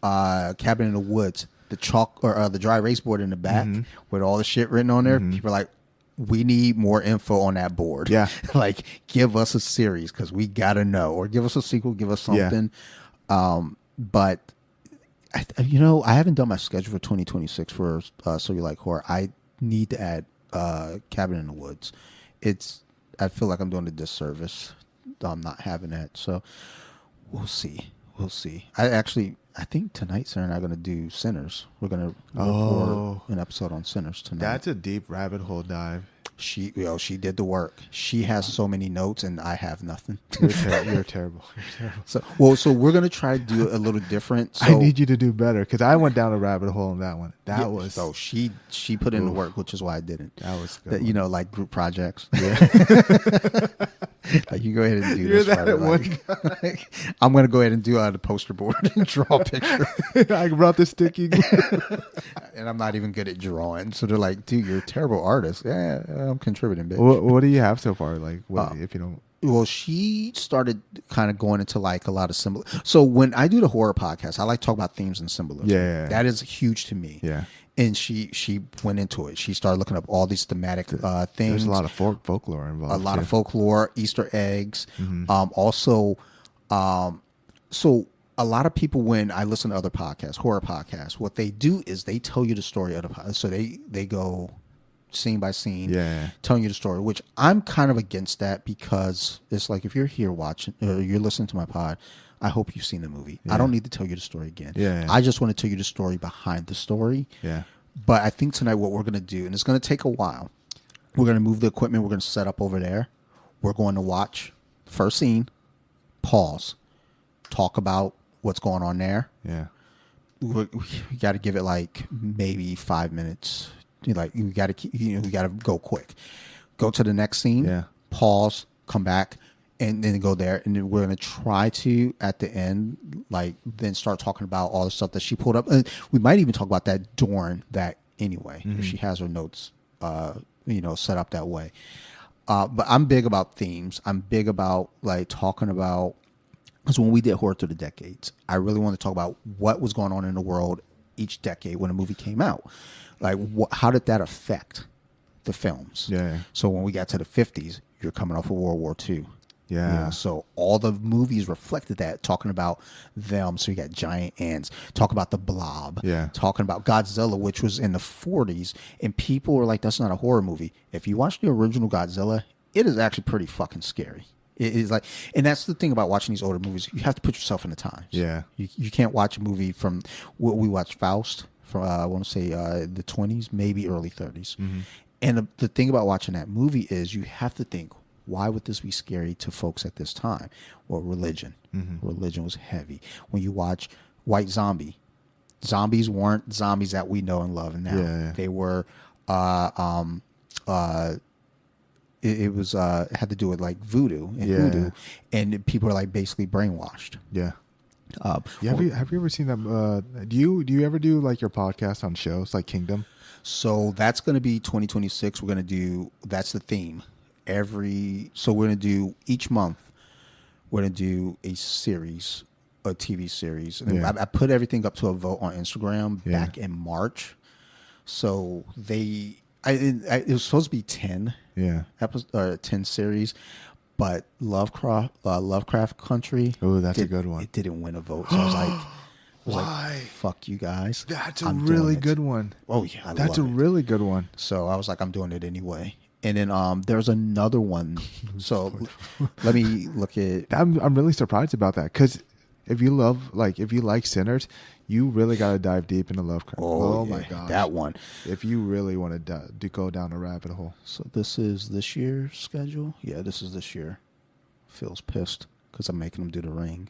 Cabin in the Woods, the chalk or the dry erase board in the back with all the shit written on there, people are like, we need more info on that board. Yeah. Like, give us a series because we got to know. Or give us a sequel, give us something. Yeah. But, I haven't done my schedule for 2026 for So You Like Horror. I need to add Cabin in the Woods. I feel like I'm doing a disservice. I'm not having that. So, we'll see. I think tonight Sarah and I are going to do Sinners. We're going to record an episode on Sinners tonight. That's a deep rabbit hole dive. She did the work. She has so many notes, and I have nothing. You're terrible. So we're going to try to do a little different. So, I need you to do better because I went down a rabbit hole on that one. So she put in the work, which is why I didn't. That was good. Like group projects. Yeah. Like, you go ahead and do You're this. That one guy. I'm going to go ahead and do the poster board and draw a picture. I brought the sticky glue. And I'm not even good at drawing. So they're like, dude, you're a terrible artist. Yeah, I'm contributing, bitch. What do you have so far? Like, if you don't... Well, she started kind of going into like a lot of symbol. So when I do the horror podcast, I like to talk about themes and symbolism. Yeah. That is huge to me. Yeah. And she went into it. She started looking up all these thematic things. There's a lot of folklore involved. A lot of folklore, Easter eggs. So a lot of people, when I listen to other podcasts, horror podcasts, what they do is they tell you the story of the podcast. So they go scene by scene, telling you the story, which I'm kind of against that because it's like, if you're here watching or you're listening to my pod, I hope you've seen the movie. I don't need to tell you the story again. I just want to tell you the story behind the story. But I think tonight what we're going to do, and it's going to take a while, we're going to move the equipment. We're going to set up over there. We're going to watch first scene, pause, talk about what's going on there. We got to give it like maybe 5 minutes. Like, we got to go quick. Go to the next scene. Pause. Come back. And then go there, and then we're gonna try to at the end, like, then start talking about all the stuff that she pulled up, and we might even talk about that during that anyway, if she has her notes, set up that way. But I'm big about themes. I'm big about like talking about, because when we did Horror Through the Decades, I really want to talk about what was going on in the world each decade when a movie came out. Like, how did that affect the films? Yeah. So when we got to the 50s, you're coming off of World War II. Yeah. You know, so all the movies reflected that, talking about them. So you got giant ants, talk about the Blob, Yeah. talking about Godzilla, which was in the 40s, and people were like, "That's not a horror movie." If you watch the original Godzilla, it is actually pretty fucking scary. It is like, and that's the thing about watching these older movies. You have to put yourself in the times. Yeah. You can't watch a movie from what we watched Faust from I want to say the 20s, maybe early 30s. Mm-hmm. And the thing about watching that movie is you have to think, why would this be scary to folks at this time? Well, religion. Mm-hmm. Religion was heavy. When you watch White Zombie, zombies weren't zombies that we know and love now. Yeah. They were, it was had to do with like voodoo and hoodoo, and people are like basically brainwashed. Yeah. Have you ever seen them? Do you ever do like your podcast on shows like Kingdom? So that's going to be 2026. We're going to do, that's the theme. So we're going to do each month, we're going to do a series, a TV series. And I put everything up to a vote on Instagram back in March. So it was supposed to be 10 episodes, or 10 series, but Lovecraft Country. Oh, that's a good one. It didn't win a vote. So I was like, why? Fuck you guys. That's a really good one. Oh yeah, that's a really good one. So I was like, I'm doing it anyway. And then there's another one. So let me look at. I'm really surprised about that, because if you like Sinners, you really got to dive deep into Lovecraft. Oh my gosh, that one. If you really want to go down a rabbit hole. So this is this year's schedule. Yeah, this is this year. Phil's pissed because I'm making him do the Ring.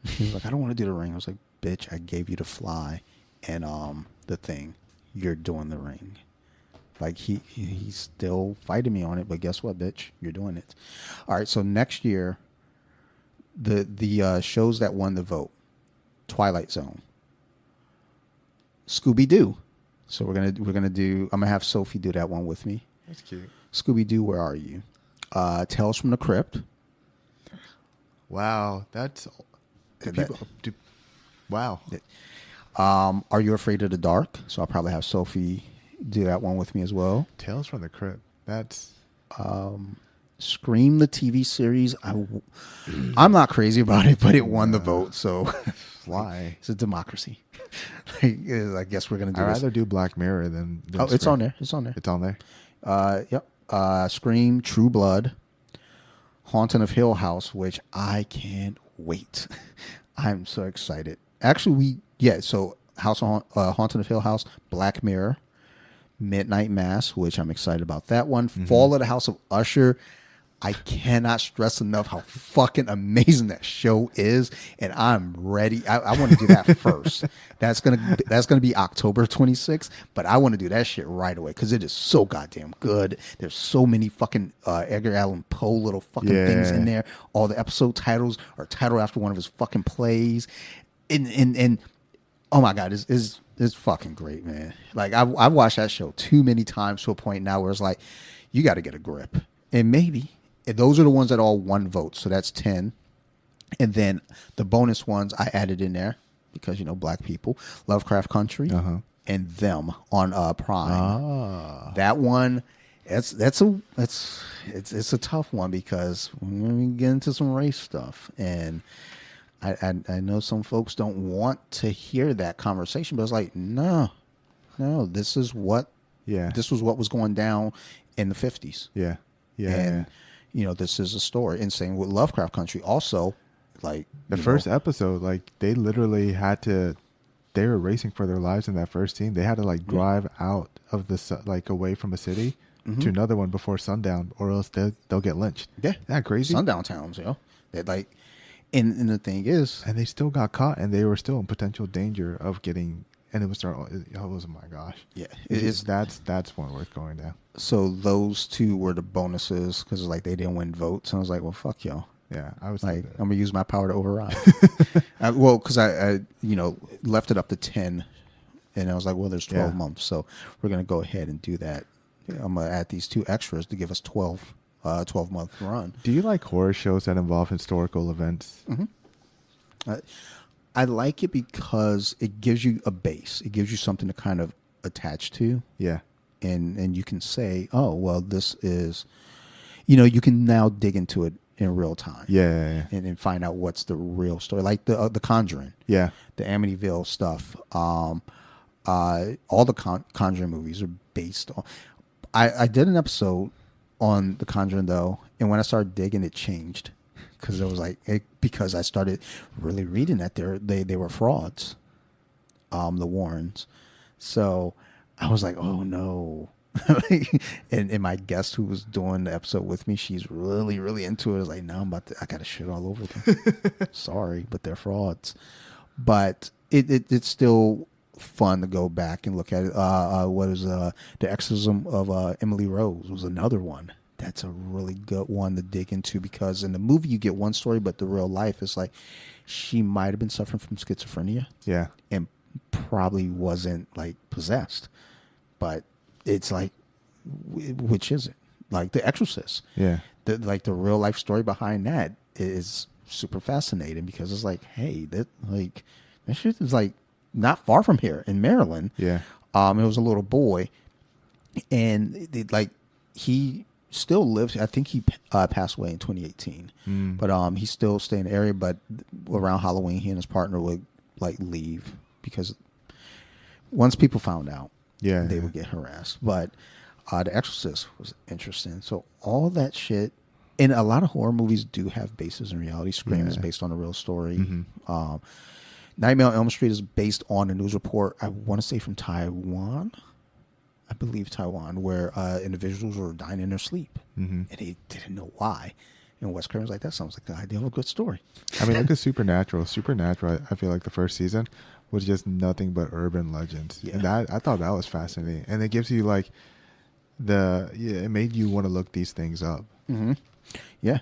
He's like, I don't want to do the Ring. I was like, bitch, I gave you The Fly and the Thing. You're doing the Ring. Like he's still fighting me on it, but guess what, bitch? You're doing it. All right, so next year, the shows that won the vote: Twilight Zone, Scooby-Doo. So we're gonna do. I'm gonna have Sophie do that one with me. That's cute. Scooby-Doo, where are you? Tales from the Crypt. Wow, that's people. Wow. Are You Afraid of the Dark? So I'll probably have Sophie do that one with me as well. Tales from the Crypt. That's Scream, the TV series. I'm not crazy about it, but it won the vote. So why? It's a democracy. I guess we're gonna do. I'd this. rather do Black Mirror than oh, it's on there. It's on there. It's on there. Yep. Scream, True Blood, Haunting of Hill House, which I can't wait. I'm so excited. Actually, so Haunting of Hill House, Black Mirror, Midnight Mass, which I'm excited about that one. Mm-hmm. Fall of the House of Usher. I cannot stress enough how fucking amazing that show is, and I'm ready. I want to do that first. That's gonna be October 26th, but I want to do that shit right away because it is so goddamn good. There's so many fucking Edgar Allan Poe little fucking things in there. All the episode titles are titled after one of his fucking plays, and oh my god, it's fucking great, man. Like I've watched that show too many times to a point now where it's like you got to get a grip, and maybe. Those are the ones that all won votes, so that's 10. And then the bonus ones I added in there because Black people, Lovecraft Country, and Them on Prime. That one, it's a tough one because we get into some race stuff, and I know some folks don't want to hear that conversation, but it's like no, this is what this was what was going down in the 50s. And this is a story. And same with Lovecraft Country. Also, like the first episode, like they literally they were racing for their lives in that first scene. They had to like drive out of away from a city to another one before sundown, or else they'll get lynched. Yeah, isn't that crazy? Sundown towns, That like, and the thing is, and they still got caught, and they were still in potential danger of getting. And it was my gosh. Yeah, that's one worth going down. So those two were the bonuses because like they didn't win votes, and I was like, well, fuck y'all. Yeah, I was like, I'm gonna use my power to override. Because I left it up to 10, and I was like, well, there's 12 months, so we're gonna go ahead and do that. I'm gonna add these 2 extras to give us 12-month run. Do you like horror shows that involve historical events? Mm-hmm. I like it because it gives you a base. It gives you something to kind of attach to. Yeah. And you can say, oh, well, this is, you can now dig into it in real time. Yeah. And find out what's the real story. Like the Conjuring. Yeah. The Amityville stuff. All the Conjuring movies are based on. I did an episode on the Conjuring though, and when I started digging, it changed because it was like because I started really reading that they were frauds, the Warrens. So I was like, oh no. and my guest who was doing the episode with me, she's really, really into it. I was like, no, I got to shit all over them. Sorry, but they're frauds. But it's still fun to go back and look at it. What is The Exorcism of Emily Rose was another one. That's a really good one to dig into because in the movie you get one story, but the real life is like she might have been suffering from schizophrenia. Yeah. And probably wasn't like possessed. But it's like, which is it? Like The Exorcist. Yeah. The real life story behind that is super fascinating because it's like, hey, that shit is like not far from here in Maryland. Yeah. It was a little boy, and he still lives. I think he passed away in 2018. But he still stayed in the area. But around Halloween, he and his partner would like leave because once people found out, they would get harassed. But The Exorcist was interesting. So all that shit, and a lot of horror movies do have bases in reality. Scream is based on a real story. Mm-hmm. Nightmare on Elm Street is based on a news report, I want to say from Taiwan. I believe Taiwan, where individuals were dying in their sleep. Mm-hmm. And they didn't know why. And Wes Craven's like, that sounds like the idea of a good story. I mean, look at Supernatural. Supernatural, I feel like the first season was just nothing but urban legends. Yeah. And I thought that was fascinating. And it gives you like it made you want to look these things up. Mm-hmm. Yeah.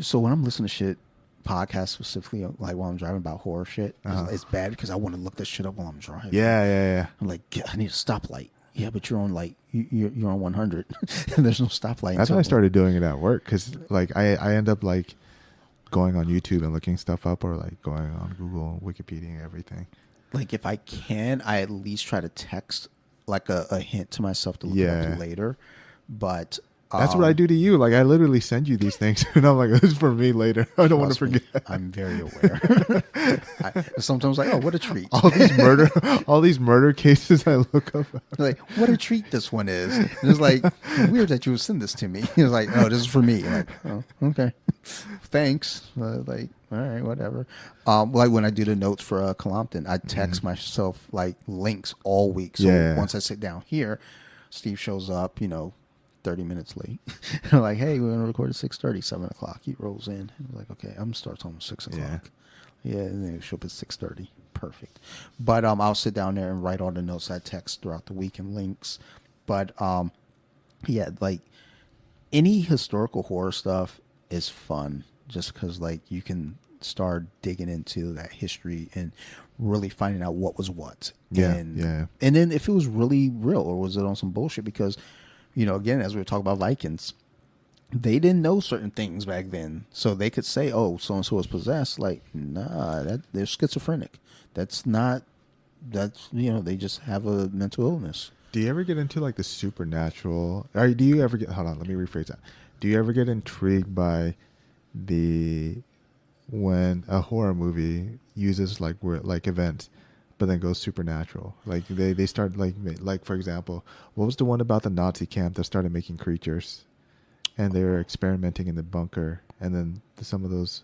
So when I'm listening to shit, podcasts specifically, like while I'm driving about horror shit, it's bad because I want to look this shit up while I'm driving. Yeah. I'm like, I need a stoplight. Yeah, but you're on you're on 100 and there's no stoplight. That's why I started doing it at work because like I end up like going on YouTube and looking stuff up or like going on Google, Wikipedia, and everything. Like if I can, I at least try to text like a hint to myself to look it up later. But that's what I do to you. Like I literally send you these things, and I'm like, "This is for me later. I don't want to forget." I'm very aware. Sometimes like, oh, what a treat! all these murder cases I look up. Like, what a treat this one is. And it's like weird that you would send this to me. It's like, oh, this is for me. Like, oh, okay, thanks. Like, all right, whatever. Like when I do the notes for Colompton, I text myself like links all week. So once I sit down here, Steve shows up. 30 minutes late. Like, hey, we're going to record at 6:30, 7 o'clock. He rolls in. I'm like, okay, I'm going to start home at 6 o'clock. Yeah, and then he'll show up at 6:30. Perfect. But I'll sit down there and write all the notes I text throughout the week and links. But, like, any historical horror stuff is fun just because, like, you can start digging into that history and really finding out what was what. And then if it was really real or was it on some bullshit because again, as we were talking about Vikings, they didn't know certain things back then. So they could say, oh, so-and-so was possessed. Like, nah, they're schizophrenic. They just have a mental illness. Do you ever get into like the supernatural? Or do you ever hold on, let me rephrase that. Do you ever get intrigued by when a horror movie uses like events but then goes supernatural? Like they start like for example, what was the one about the Nazi camp that started making creatures, and they were experimenting in the bunker, and then some of those,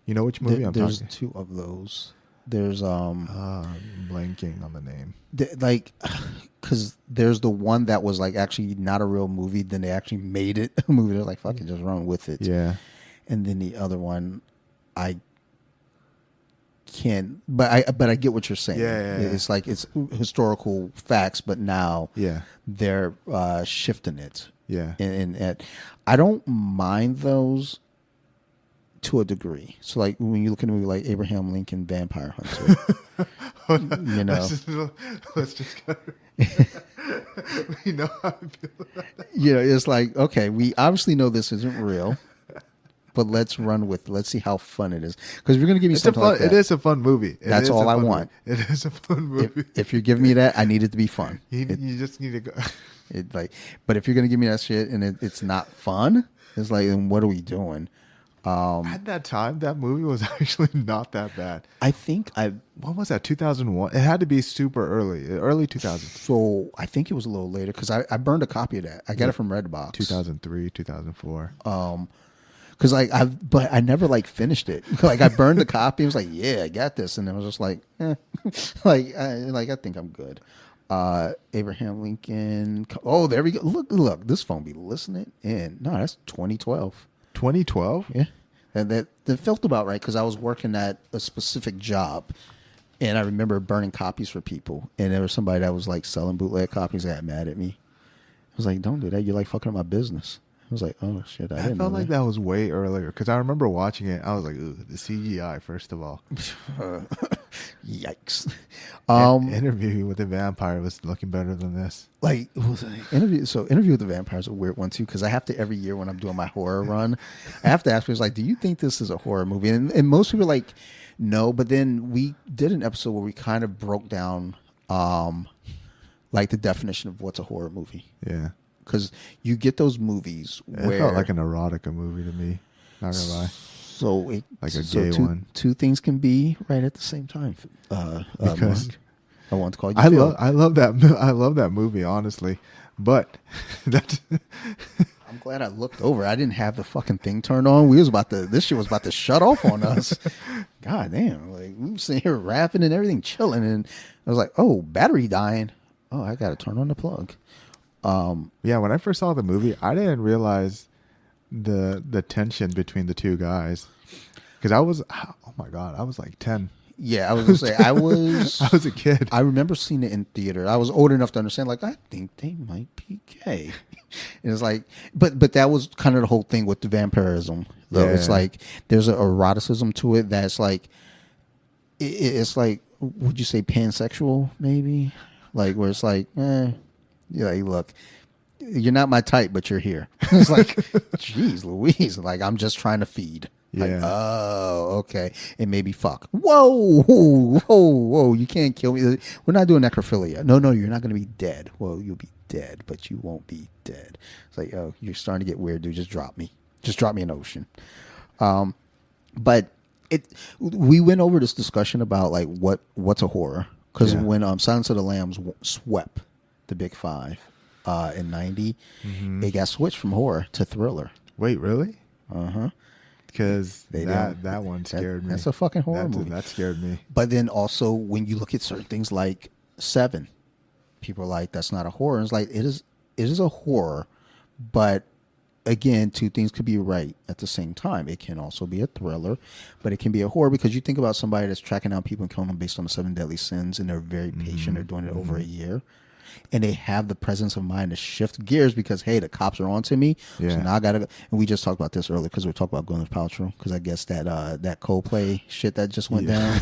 which movie I'm talking? There's two of those. There's I'm blanking on the name. Because there's the one that was like actually not a real movie. Then they actually made it a movie. They're like, fuck it, just run with it. Yeah. And then the other one, I can't, but I get what you're saying. Yeah. It's like it's historical facts, but now they're shifting it. Yeah. And I don't mind those to a degree. So like when you look at a movie like Abraham Lincoln Vampire Hunter, let's just go. We know how I feel about that. It's like, okay, we obviously know this isn't real. but let's run with. Let's see how fun it is. Because if you're gonna give me It's something fun, like that, it is a fun movie. That's all I want. Movie. It is a fun movie. If you're giving me that, I need it to be fun. You just need to go. But if you're gonna give me that shit and it's not fun, it's like, then what are we doing? At that time, that movie was actually not that bad. I think What was that? 2001. It had to be super early 2000s. So I think it was a little later because I burned a copy of that. I got it from Redbox. 2003, 2004. Because but I never like finished it. Like I burned the copy. I was like, yeah, I got this, and then I was just like, I think I'm good. Abraham Lincoln. Oh, there we go. Look, this phone be listening in. No, that's 2012. 2012? Yeah, and that felt about right because I was working at a specific job, and I remember burning copies for people, and there was somebody that was like selling bootleg copies that got mad at me. I was like, "Don't do that. You're like fucking up my business." I was like, "Oh shit, I didn't felt know like that was way earlier because I remember watching it. I was like, "Ooh, the CGI." First of all, Yikes! Interview with the Vampire was looking better than this. Like interview with the Vampire is a weird one too because I have to every year when I'm doing my horror run, I have to ask people like, "Do you think this is a horror movie?" And most people are like, "No," but then we did an episode where we kind of broke down, like the definition of what's a horror movie. Yeah. Because you get those movies where It felt like an erotica movie to me. Not gonna lie. So like a gay one. Two things can be right at the same time. Because Mark. I want to call you. I love that movie, honestly. But that I'm glad I looked over. I didn't have the fucking thing turned on. This shit was about to shut off on us. God damn! Like we were sitting here rapping and everything, chilling, and I was like, "Oh, battery dying. Oh, I got to turn on the plug." Yeah, when I first saw the movie, I didn't realize the tension between the two guys because I was, oh my god, I was like 10. Yeah, I was gonna say I was a kid. I remember seeing it in theater. I was old enough to understand. Like, I think they might be gay. And it's like, but that was kind of the whole thing with the vampirism. Though Yeah. it's like there's an eroticism to it that's like, it's like, would you say pansexual maybe? Like where it's like, yeah, look, you're not my type, but you're here. It's like, geez, Louise. Like, I'm just trying to feed. Yeah. Like, oh, okay. And maybe fuck. Whoa. You can't kill me. We're not doing necrophilia. No, you're not going to be dead. Well, you'll be dead, but you won't be dead. It's like, oh, you're starting to get weird, dude. Just drop me. Just drop me in the ocean. But we went over this discussion about like what's a horror. Because when Silence of the Lambs swept the Big Five in 90, it got switched from horror to thriller. Wait, really? Uh-huh. Because that one scared me. That's a fucking horror movie. That scared me. But then also when you look at certain things like Seven, people are like, that's not a horror. It's like, it is a horror, but again, two things could be right at the same time. It can also be a thriller, but it can be a horror because you think about somebody that's tracking down people and killing them based on the 7 deadly sins, and they're very patient. They're doing it over a year, and they have the presence of mind to shift gears because, hey, the cops are onto me. Yeah. So now I gotta go. And we just talked about this earlier because we were talking about Gwyneth Paltrow because I guess that Coldplay shit that just went down,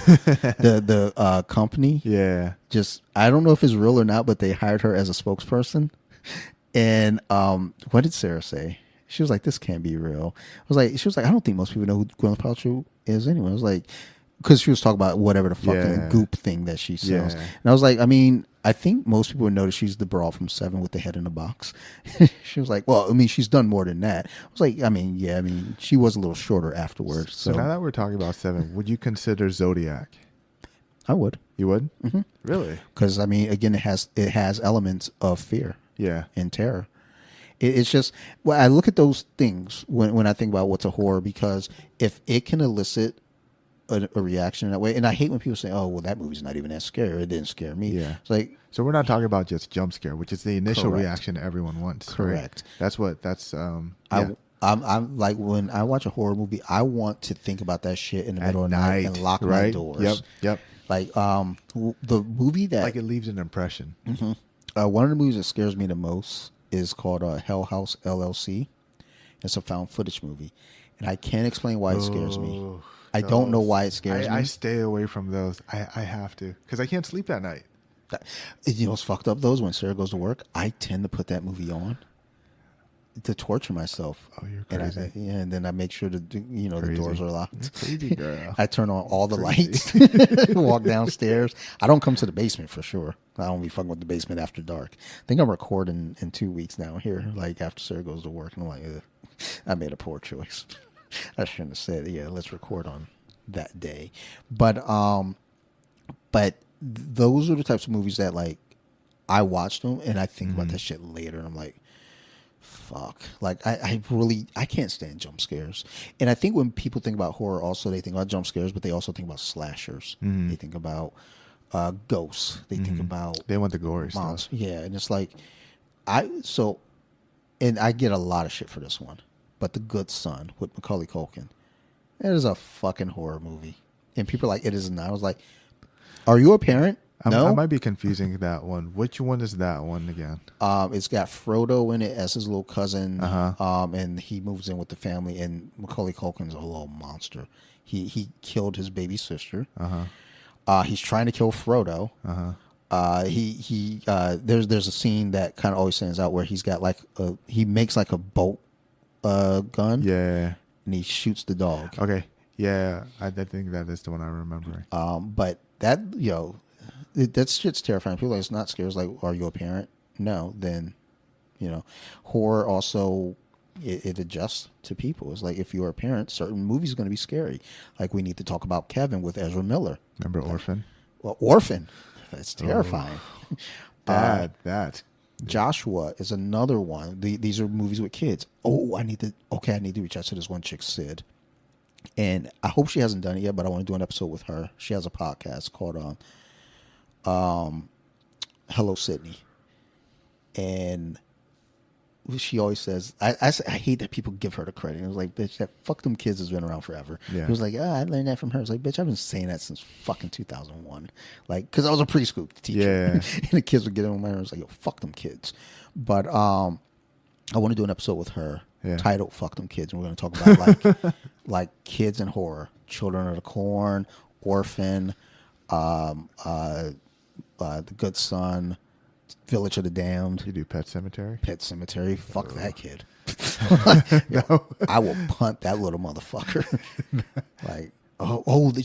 the company, I don't know if it's real or not, but they hired her as a spokesperson. And what did Sarah say? She was like, "This can't be real." She was like, "I don't think most people know who Gwyneth Paltrow is anyway." I was like, because she was talking about whatever the fucking goop thing that she sells, and I was like, I mean, I think most people would notice she's the brawl from Seven with the head in a box. She was like, "Well, I mean, she's done more than that." I was like, I mean, she was a little shorter afterwards. So now that we're talking about Seven, would you consider Zodiac? I would. You would? Mm-hmm. Really? Because I mean, again, it has elements of fear, and terror. It's just, well, I look at those things when I think about what's a horror, because if it can elicit a reaction in that way, and I hate when people say, "Oh, well, that movie's not even that scary. It didn't scare me." Yeah. It's like, so we're not talking about just jump scare, which is the initial Correct. reaction everyone wants. Correct. Right? I'm like, when I watch a horror movie, I want to think about that shit in the middle of the night and lock my doors. Yep. Like the movie that, like, it leaves an impression. Mm-hmm. One of the movies that scares me the most is called Hell House LLC. It's a found footage movie, and I can't explain why it scares me. I don't know why it scares me. I stay away from those. I have to, because I can't sleep at night. You know what's fucked up? Those when Sarah goes to work, I tend to put that movie on. to torture myself. Oh, you're And crazy. and then I make sure the Crazy. doors are locked. Crazy girl. I turn on all the Crazy. lights, walk downstairs. I don't come to the basement for sure. I don't be fucking with the basement after dark. I think I'm recording in 2 weeks now here, like after Sarah goes to work, and I'm like, ugh, I made a poor choice. I shouldn't have said, yeah, let's record on that day. But those are the types of movies that like I watched them and I think about that shit later, and I'm like, fuck. Like I can't stand jump scares. And I think when people think about horror, also they think about jump scares, but they also think about slashers. They think about ghosts. They think about They want the gory monsters. stuff. Yeah, and it's like and I get a lot of shit for this one, but The Good Son with Macaulay Culkin, that is a fucking horror movie, and people are like, it is not. I was like, are you a parent? No, I might be confusing that one. Which one is that one again? It's got Frodo in it as his little cousin, Uh-huh. and he moves in with the family. And Macaulay Culkin's a little monster. He killed his baby sister. He's trying to kill Frodo. There's a scene that kind of always stands out where he's got like he makes like a bolt gun. Yeah. And he shoots the dog. Okay. Yeah, I think that is the one I remember. But that that shit's terrifying. People are like, it's not scary. It's like, are you a parent? No. Then, horror also it adjusts to people. It's like if you're a parent, certain movies are going to be scary. Like we need to talk about Kevin with Ezra Miller. Remember Orphan? Well, Orphan, that's terrifying. That. Joshua is another one. These are movies with kids. Oh, I need to reach out to this one chick, Sid. And I hope she hasn't done it yet, but I want to do an episode with her. She has a podcast called Hello Sydney. And she always says, I hate that people give her the credit. It was like, bitch, that fuck them kids has been around forever. Yeah. It was like, I learned that from her. It's like, bitch, I've been saying that since fucking 2001. Like, because I was a preschool teacher. Yeah. And the kids would get on my nerves. Like, yo, fuck them kids. But I want to do an episode with her titled "Fuck Them Kids," and we're going to talk about like kids in horror, Children of the Corn, Orphan, The Good Son, Village of the Damned. You do Pet Cemetery? Pet Cemetery. Fuck that kid. I will punt that little motherfucker. Like,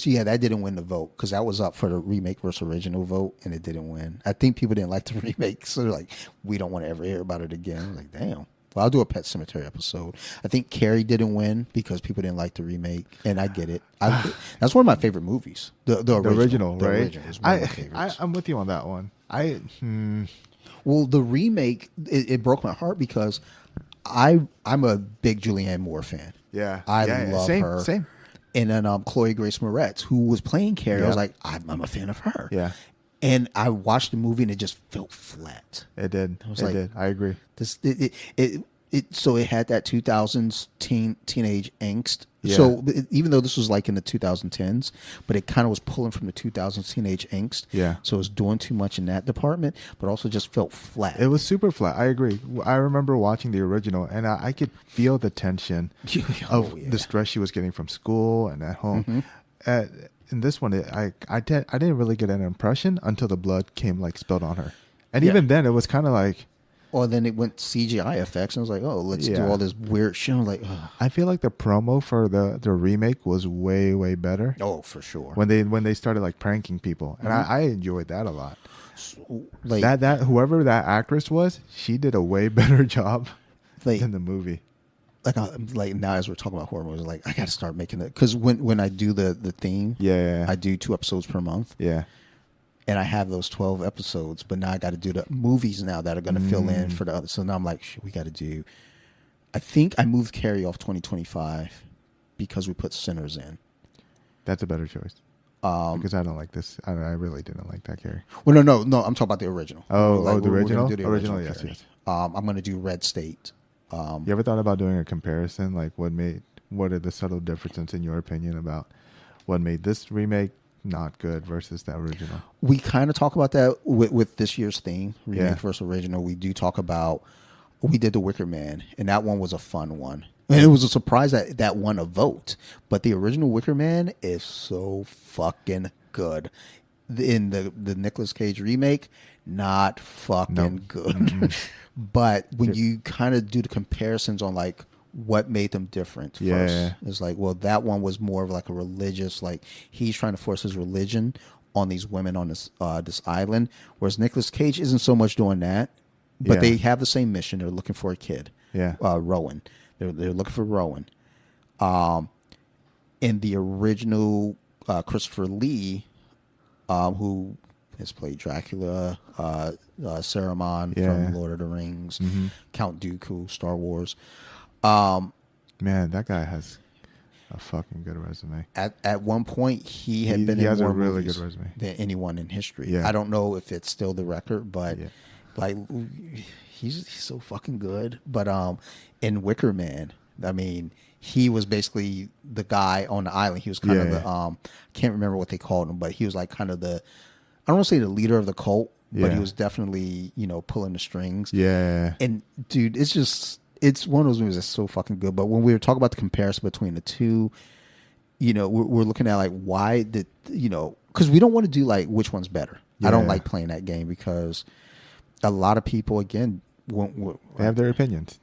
yeah, that didn't win the vote because that was up for the remake versus original vote, and it didn't win. I think people didn't like the remake, so they're like, we don't want to ever hear about it again. I'm like, damn. Well, I'll do a Pet Cemetery episode. I think Carrie didn't win because people didn't like the remake, and I get it. That's one of my favorite movies. The original, right? Original is one of my favorites. I'm with you on that one. Well, the remake, it broke my heart because I'm a big Julianne Moore fan. Yeah. I love her. Same. And then Chloe Grace Moretz, who was playing Carrie, I was Yeah. like, I'm a fan of her. Yeah. And I watched the movie and it just felt flat. It did. I was It like, did. I agree. So it had that 2000s teenage angst. Yeah. So even though this was like in the 2010s, but it kind of was pulling from the 2000s teenage angst. Yeah. So it was doing too much in that department, but also just felt flat. It was super flat. I agree. I remember watching the original, and I could feel the tension of the stress she was getting from school and at home. In this one, I didn't really get an impression until the blood came like spilled on her, and even then, it was kind of like. Or then it went CGI effects, and I was like, oh, let's do all this weird shit. I'm like, ugh. I feel like the promo for the remake was way better. Oh, for sure. When they started like pranking people, and I enjoyed that a lot. So, like that whoever that actress was, she did a way better job than the movie. Like now as we're talking about horror movies, like I got to start making it because when I do the theme, I do 2 episodes per month. Yeah. And I have those 12 episodes, but now I got to do the movies now that are going to fill in for the other. So now I'm like, shit, we got to do. I think I moved Carrie off 2025 because we put Sinners in. That's a better choice. Because I don't like this. I really didn't like that Carrie. Well, no. I'm talking about the original. The original? Do the Original, Carrie. yes. I'm going to do Red State. You ever thought about doing a comparison? Like what are the subtle differences in your opinion about what made this remake not good versus the original? We kind of talk about that with this year's theme, remake versus original. We do talk about, we did The Wicker Man, and that one was a fun one. And it was a surprise that won a vote. But the original Wicker Man is so fucking good. In the Nicolas Cage remake, not fucking No. good. Mm-mm. But when you kind of do the comparisons on like what made them different first, it's like, well, that one was more of like a religious, like he's trying to force his religion on these women on this island, whereas Nicolas Cage isn't so much doing that, but they have the same mission. They're looking for a kid, Rowan. They're looking for Rowan. In the original, Christopher Lee, who has played Dracula, Saruman from Lord of the Rings, Count Dooku, Star Wars. Man, that guy has a fucking good resume. At one point, he had been he in has more a really movies good resume than anyone in history. Yeah. I don't know if it's still the record, but like he's so fucking good. But in Wicker Man, I mean, he was basically the guy on the island. He was kind of the I can't remember what they called him, but he was like kind of the, I don't want to say the leader of the cult, but he was definitely, pulling the strings. Yeah. And dude, it's one of those movies that's so fucking good. But when we were talking about the comparison between the two, we're looking at like why did, because we don't want to do like which one's better. I don't like playing that game because a lot of people, again, they have their opinions.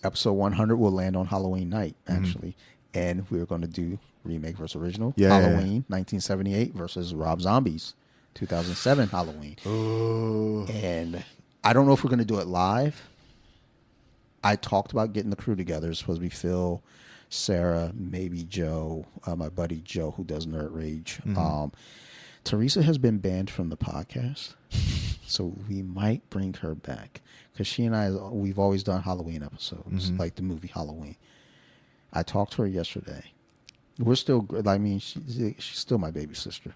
Episode 100 will land on Halloween night, actually. And we're going to do remake versus original. Yeah. Halloween 1978 versus Rob Zombie's 2007 Halloween. Ooh. And I don't know if we're going to do it live. I talked about getting the crew together. It's supposed to be Phil, Sarah, maybe Joe, my buddy Joe, who does Nerd Rage. Teresa has been banned from the podcast, so we might bring her back because she and we've always done Halloween episodes, like the movie Halloween. I talked to her yesterday. We're still good. I mean, she's still my baby sister,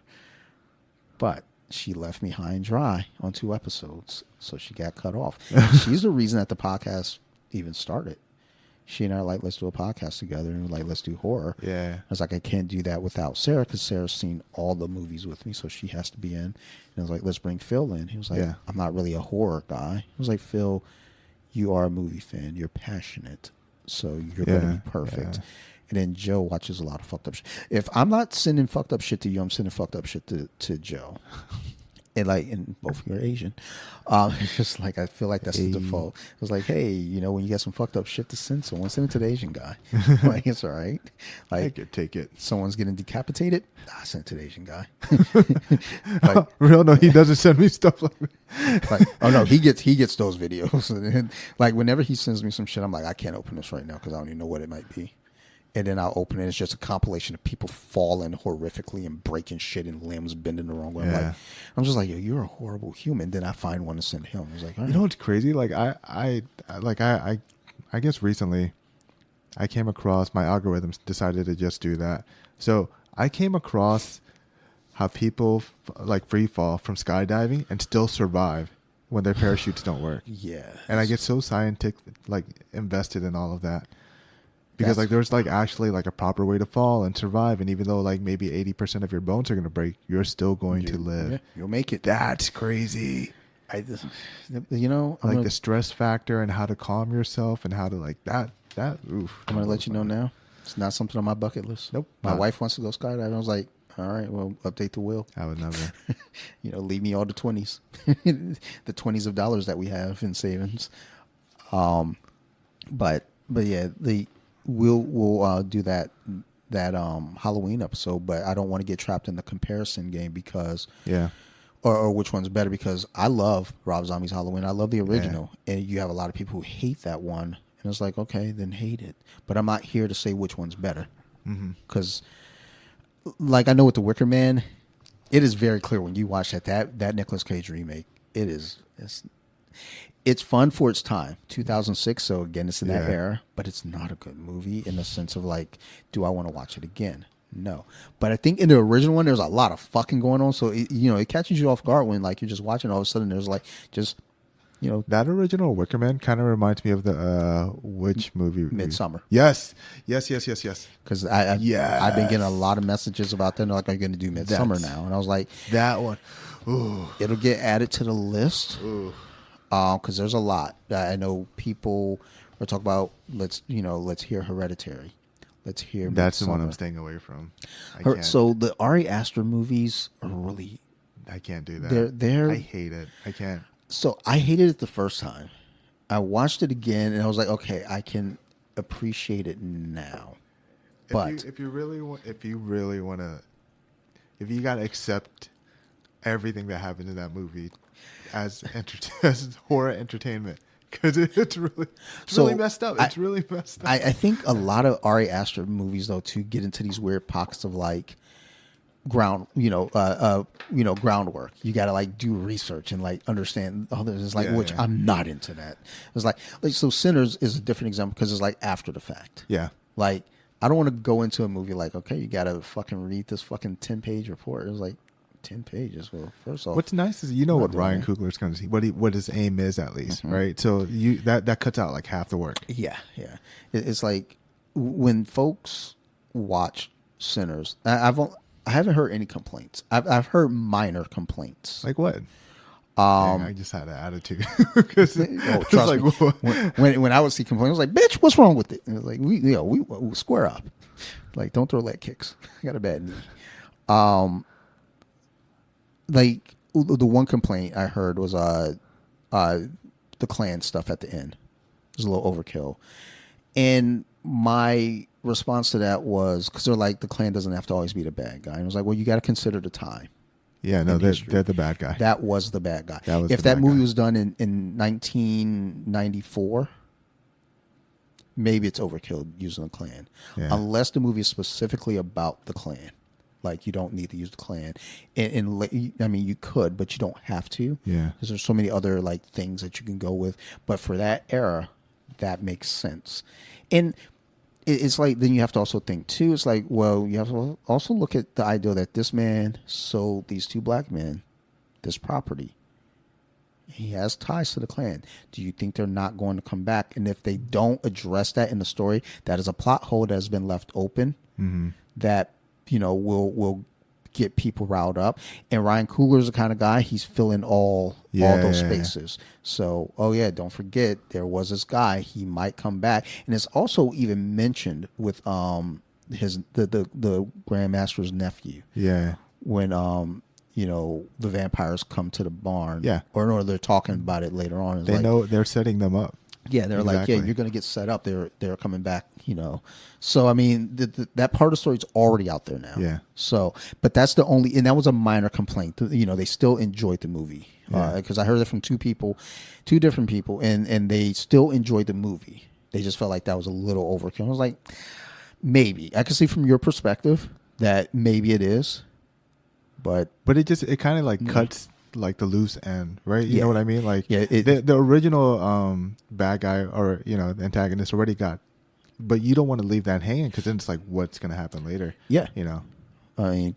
but she left me high and dry on 2 episodes, so she got cut off. She's the reason that the podcast even started. She and I are like, let's do a podcast together, and like, let's do horror. Yeah. I was like, I can't do that without Sarah because Sarah's seen all the movies with me, so she has to be in. And I was like, let's bring Phil in. He was like, I'm not really a horror guy. I was like, Phil, you are a movie fan. You're passionate, so you're going to be perfect. Yeah. And then Joe watches a lot of fucked up shit. If I'm not sending fucked up shit to you, I'm sending fucked up shit to Joe. And both of you are Asian. It's just like, I feel like that's the default. It was like, hey, when you get some fucked up shit to send someone, send it to the Asian guy. Like, it's all right. Like, take it. Someone's getting decapitated, send it to the Asian guy. Like, real no, he doesn't send me stuff like that. Like, oh no, he gets those videos. And like, whenever he sends me some shit, I'm like, I can't open this right now because I don't even know what it might be. And then I'll open it. It's just a compilation of people falling horrifically and breaking shit and limbs bending the wrong way. I'm just like, yo, you're a horrible human. Then I find one to send him. I was like, all right. You know what's crazy? Like I guess recently I came across, my algorithms decided to just do that. So I came across how people like free fall from skydiving and still survive when their parachutes don't work. Yeah. And I get so scientific, like invested in all of that. Because like there's like actually like a proper way to fall and survive, and even though like maybe 80% of your bones are gonna break, you're still going to live. Yeah, you'll make it. That's crazy. Like the stress factor and how to calm yourself and how to like that. Oof. I'm gonna let you know now. It's not something on my bucket list. Nope. My wife wants to go skydiving. I was like, all right, well, update the will. I would never. Leave me all the 20s, the 20s of dollars that we have in savings. But yeah, We'll do that Halloween episode, but I don't want to get trapped in the comparison game because or which one's better, because I love Rob Zombie's Halloween. I love the original, and you have a lot of people who hate that one, and it's like, okay, then hate it. But I'm not here to say which one's better, because like I know with the Wicker Man, it is very clear when you watch that Nicolas Cage remake. It's fun for its time, 2006. So again, it's in that era, but it's not a good movie in the sense of like, do I want to watch it again? No. But I think in the original one, there's a lot of fucking going on. So it catches you off guard when like you're just watching. All of a sudden, there's like that original Wicker Man kind of reminds me of the which movie? Midsummer. Yes. Because I've been getting a lot of messages about that. They're like, are you going to do Midsummer now? And I was like, that one. Ooh. It'll get added to the list. Ooh. Because there's a lot. I know people are talking about. Let's hear Hereditary. Let's hear. That's the one I'm staying away from. So the Ari Aster movies are really can't do that. I hate it. I can't. So I hated it the first time. I watched it again and I was like, okay, I can appreciate it now. But if you really want to, if you gotta accept everything that happened in that movie as as horror entertainment, because it's really messed up. It's really messed up. I think a lot of Ari Aster movies though too get into these weird pockets of like groundwork. You got to like do research and like understand others. Like, which I'm not into that. It's like so Sinners is a different example because it's like after the fact. Yeah. Like I don't want to go into a movie like, okay, you got to fucking read this fucking 10-page report. It was like 10 pages. Well, first off, what's nice is what Ryan Coogler's going to see, what his aim is at least, right? So that cuts out like half the work. Yeah. It's like when folks watch Sinners, I haven't heard any complaints. I've heard minor complaints. Like what? I just had an attitude because trust me. When I would see complaints, I was like, "Bitch, what's wrong with it?" And it was like, we square up. Like, don't throw leg kicks. I got a bad knee. Like the one complaint I heard was the Klan stuff at the end. It was a little overkill, and my response to that was because they're like the Klan doesn't have to always be the bad guy, and I was like, well, you got to consider the time. Yeah, no, they're the bad guy. That was the bad guy. If that movie was done in 1994, maybe it's overkill using the Klan, unless the movie is specifically about the Klan. Like you don't need to use the Klan, and I mean you could, but you don't have to. Yeah, because there's so many other like things that you can go with. But for that era, that makes sense, and it's like then you have to also think too. It's like, well, you have to also look at the idea that this man sold these two black men this property. He has ties to the Klan. Do you think they're not going to come back? And if they don't address that in the story, that is a plot hole that has been left open. That will get people riled up. And Ryan Coogler's the kind of guy, he's filling all those spaces. So, don't forget there was this guy, he might come back. And it's also even mentioned with the Grandmaster's nephew. Yeah. When the vampires come to the barn. Yeah. Or they're talking about it later on. They know they're setting them up. Yeah, they're like, you're going to get set up. They're coming back, So, I mean, that part of the story is already out there now. Yeah. So, but that's the only, and that was a minor complaint. They still enjoyed the movie. Because I heard it from two different people, and they still enjoyed the movie. They just felt like that was a little overkill. I was like, maybe. I can see from your perspective that maybe it is, but it kind of like cuts like the loose end, right? You know what I mean? Like the original bad guy or the antagonist already got, but you don't want to leave that hanging because then it's like what's going to happen later. I mean,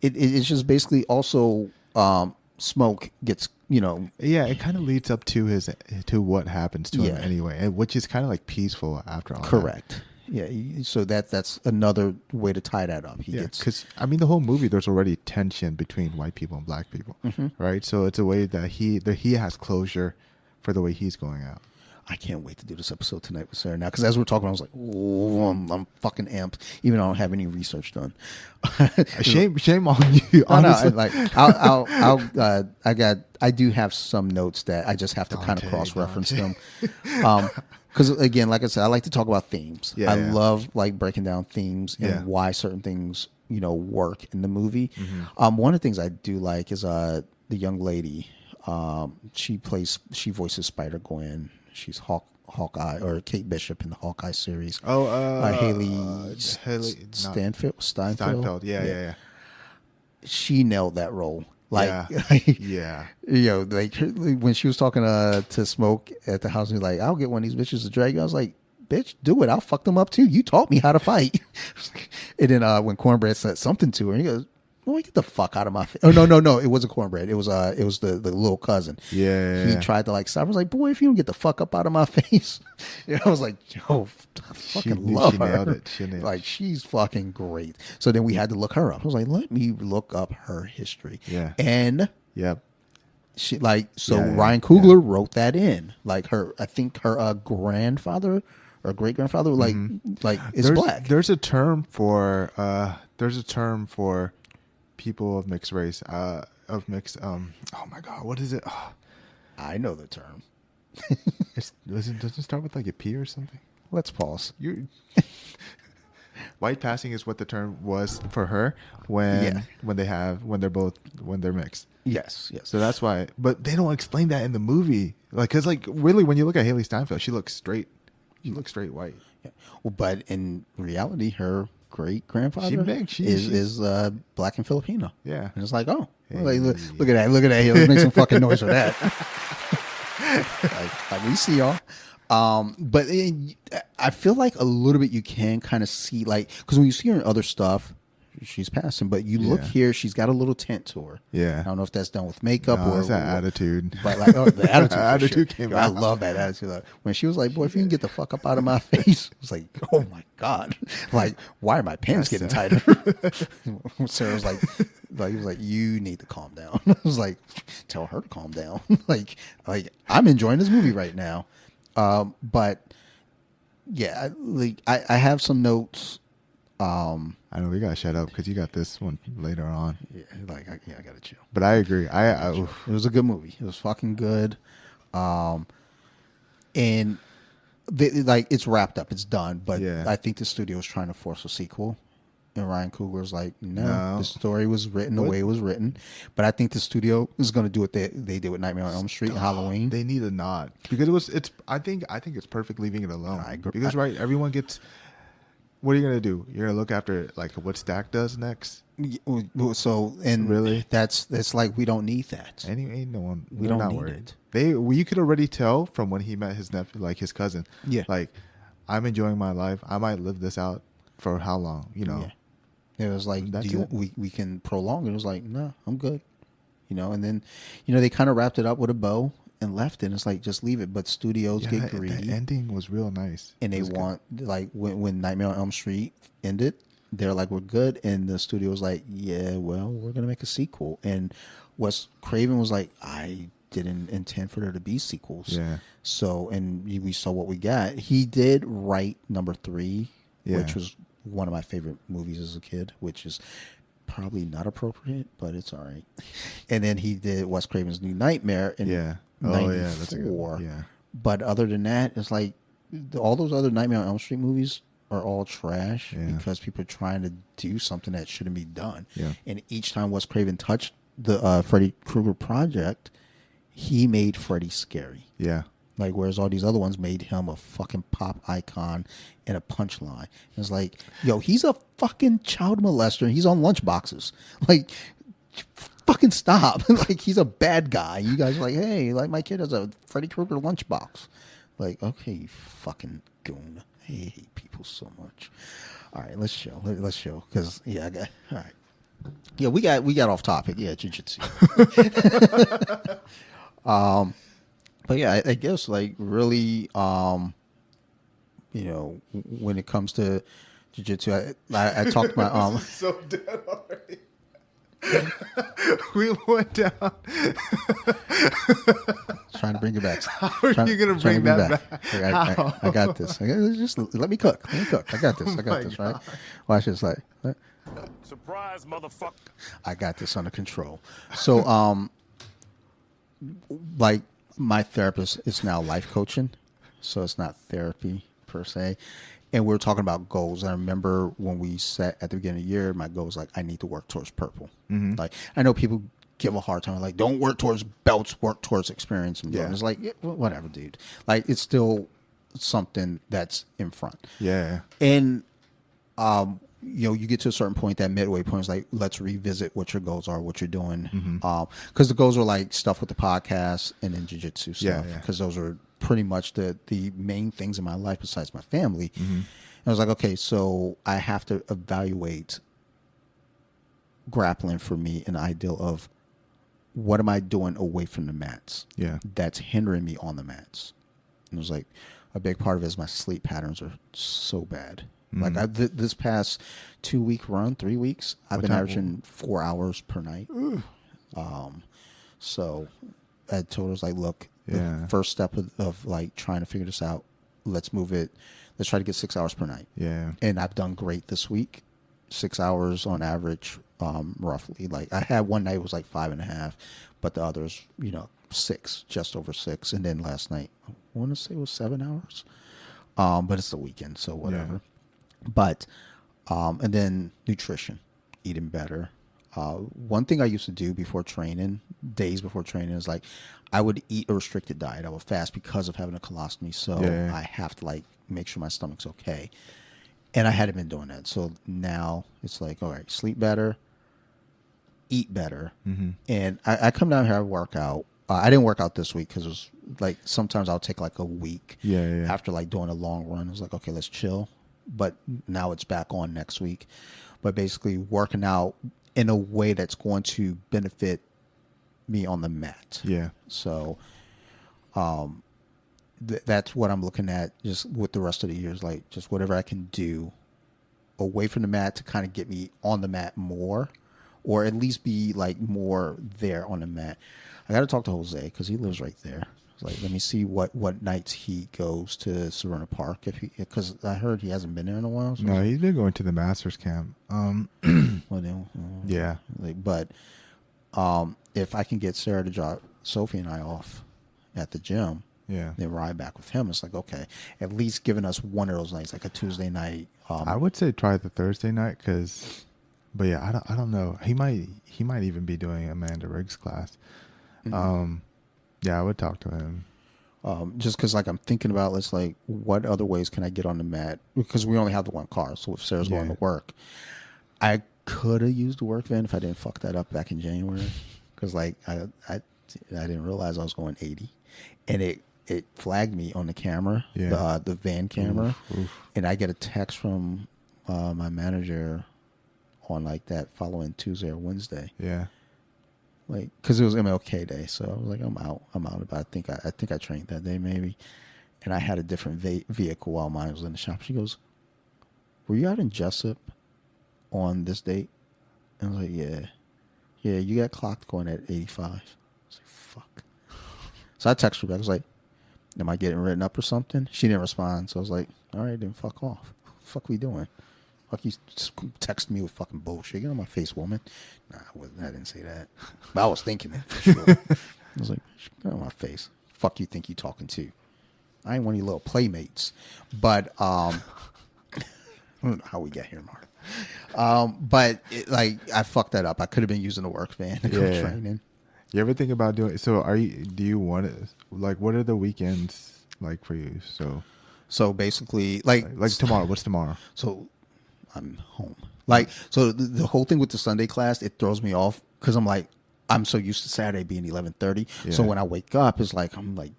it's just basically also Smoke gets it kind of leads up to what happens to him anyway, which is kind of like peaceful after all. Correct. Yeah, so that's another way to tie that up. Because I mean, the whole movie, there's already tension between white people and black people, right? So it's a way that he has closure for the way he's going out. I can't wait to do this episode tonight with Sarah now, because as we're talking, I was like, oh, I'm fucking amped, even though I don't have any research done. Shame on you. Honestly. No, I do have some notes that I just have to kind of cross-reference them. Because again, like I said, I like to talk about themes. I love like breaking down themes and why certain things work in the movie. One of the things I do like is the young lady. She voices Spider-Gwen. She's Hawkeye or Kate Bishop in the Hawkeye series. Haley Steinfeld. Yeah. She nailed that role. Like, yeah. Like when she was talking to Smoke at the house, he was like, "I'll get one of these bitches to drag you." I was like, "Bitch, do it. I'll fuck them up too. You taught me how to fight." And then when Cornbread said something to her, he goes, "Oh, get the fuck out of my face!" Oh no, it wasn't Cornbread. It was the little cousin. Yeah. He tried to like stop. I was like, "Boy, if you don't get the fuck up out of my face," I was like, "Yo, I fucking love her." Nailed it. She nailed it. Like she's fucking great. So then we had to look her up. I was like, "Let me look up her history." Yeah. And yep. She Ryan Coogler wrote that in. Like I think her grandfather or great grandfather is black. There's a term for people of mixed race. of mixed. Oh my god, what is it? I know the term. Doesn't it start with like a P or something? Let's pause. White passing is what the term was for her when they're mixed. Yes. So that's why, but they don't explain that in the movie. Like, cause like really, when you look at Haley Steinfeld, she looks straight. She looks straight white. Yeah. Well, but in reality, her great grandfather she's is black and Filipino. Yeah, and it's like, oh, hey. like, look at that. Let's make some fucking noise for that. like we see y'all. But I feel like a little bit you can kind of see, like, because when you see her in other stuff, she's passing, but you look here, she's got a little tint to her. Yeah, I don't know if that's done with makeup or it's that attitude. But like, the attitude, attitude came out. I love that attitude. Like, when she was like, "Boy, if you can get the fuck up out of my face," I was like, "Oh my god!" Like, why are my pants getting tighter? Sarah was like, he was like, "You need to calm down." I was like, "Tell her to calm down." like I'm enjoying this movie right now. But yeah, like I have some notes. I know we gotta shut up because you got this one later on. Yeah, I gotta chill. But I agree. It was a good movie. It was fucking good. And it's wrapped up. It's done. But I think the studio was trying to force a sequel. And Ryan Coogler's like, no, the story was written the way it was written. But I think the studio is going to do what they did with Nightmare on Elm Street and Halloween. They need a nod because I think it's perfect leaving it alone. I agree. Because everyone gets. What are you gonna do? You're gonna look after like what Stack does next. So and really, it's like we don't need that. Ain't no one. We don't need it. You could already tell from when he met his nephew, like his cousin. Yeah. Like, I'm enjoying my life. I might live this out for how long? You know. Yeah. It was like, we can prolong it. It was like, no, I'm good. You know, and then, they kind of wrapped it up with a bow and left it. And it's like, just leave it. But studios get greedy. The ending was real nice. And they want, like, when Nightmare on Elm Street ended, they're like, we're good. And the studio was like, yeah, well, we're going to make a sequel. And Wes Craven was like, I didn't intend for there to be sequels. Yeah. So, and we saw what we got. He did write number 3, which was one of my favorite movies as a kid, which is probably not appropriate, but it's all right. And then he did Wes Craven's New Nightmare in 94. That's a good, But other than that, it's like all those other Nightmare on Elm Street movies are all trash because people are trying to do something that shouldn't be done. Yeah. And each time Wes Craven touched the Freddy Krueger project, he made Freddy scary. Yeah. Like, whereas all these other ones made him a fucking pop icon and a punchline. It's like, yo, he's a fucking child molester and he's on lunchboxes. Like, fucking stop. Like, he's a bad guy. You guys are like, hey, like, my kid has a Freddy Krueger lunchbox. Like, okay, you fucking goon. I hate people so much. All right, let's chill. Let's chill. Because, all right. Yeah, we got off topic. Yeah, jiu-jitsu. But yeah, I guess like really, when it comes to jiu-jitsu, I talked to my so dead already. We went down. trying to bring it back. How are you gonna bring that back? I got this. Just let me cook. I got this. Right? Watch this. Like, surprise, motherfucker! I got this under control. So, like. My therapist is now life coaching, so it's not therapy per se. And we were talking about goals. I remember when we set at the beginning of the year, my goal was like, I need to work towards purple. Mm-hmm. Like, I know people give a hard time, like, don't work towards belts, work towards experience. And it's like, whatever, dude. Like, it's still something that's in front. Yeah. And, you get to a certain point, that midway point is like, let's revisit what your goals are, what you're doing. Because the goals are like stuff with the podcast and then jiu-jitsu stuff. Because those are pretty much the main things in my life besides my family. And I was like, okay, so I have to evaluate grappling for me an ideal of what am I doing away from the mats that's hindering me on the mats. And it was like, a big part of it is my sleep patterns are so bad. Like this past 2-week run, 3 weeks, I've been averaging 4 hours per night. So I told us, like, look, the first step of like trying to figure this out, let's move it. Let's try to get 6 hours per night. Yeah. And I've done great this week. 6 hours on average roughly. Like I had one night it was like 5.5, but the others, 6, just over 6. And then last night, I want to say it was 7 hours. But it's the weekend, so whatever. Yeah. But, and then nutrition, eating better. One thing I used to do before training, days before training, is like I would eat a restricted diet. I would fast because of having a colostomy. So I have to like make sure my stomach's okay. And I hadn't been doing that. So now it's like, all right, sleep better, eat better. Mm-hmm. And I come down here, I work out. I didn't work out this week because it was like sometimes I'll take like a week after like doing a long run. I was like, okay, let's chill. But now it's back on next week. But basically working out in a way that's going to benefit me on the mat. Yeah. So that's what I'm looking at just with the rest of the years. Like just whatever I can do away from the mat to kind of get me on the mat more, or at least be like more there on the mat. I got to talk to Jose because he lives right there. Like, let me see what nights he goes to Serena Park because I heard he hasn't been there in a while. So no, he's been going to the Masters camp. Yeah. Like, but if I can get Sarah to drop Sophie and I off at the gym, then ride back with him, it's like, okay, at least giving us one of those nights, like a Tuesday night. I would say try the Thursday night but yeah, I don't know. He might even be doing Amanda Riggs' class. Mm-hmm. Yeah, I would talk to him. Just because, like, I'm thinking about, let's like, what other ways can I get on the mat? Because we only have the one car, so if Sarah's going to work, I could have used the work van if I didn't fuck that up back in January. Because, like, I didn't realize I was going 80, and it flagged me on the camera, the van camera, and I get a text from my manager on like that following Tuesday or Wednesday. Yeah. Like, because it was MLK Day, so I was like, I'm out. But I think I trained that day maybe, and I had a different vehicle while mine was in the shop. She goes, "Were you out in Jessup on this date?" And I was like, "Yeah, you got clocked going at 85." I was like, "Fuck." So I texted her back. I was like, "Am I getting written up or something?" She didn't respond, so I was like, "All right, then fuck off. What the fuck we doing?" Fuck, you text me with fucking bullshit. Get on my face, woman. Nah, I didn't say that. But I was thinking it for sure. I was like, get on my face. Fuck you think you talking to? I ain't one of your little playmates. But I don't know how we got here, Mark. But I fucked that up. I could have been using the work van to go training. You ever think about doing? So do you want to? Like, what are the weekends like for you? So basically, like tomorrow. What's tomorrow? So I'm home. Like, so the whole thing with the Sunday class, it throws me off because I'm like, I'm so used to Saturday being 11:30. Yeah. So when I wake up, it's like, I'm like,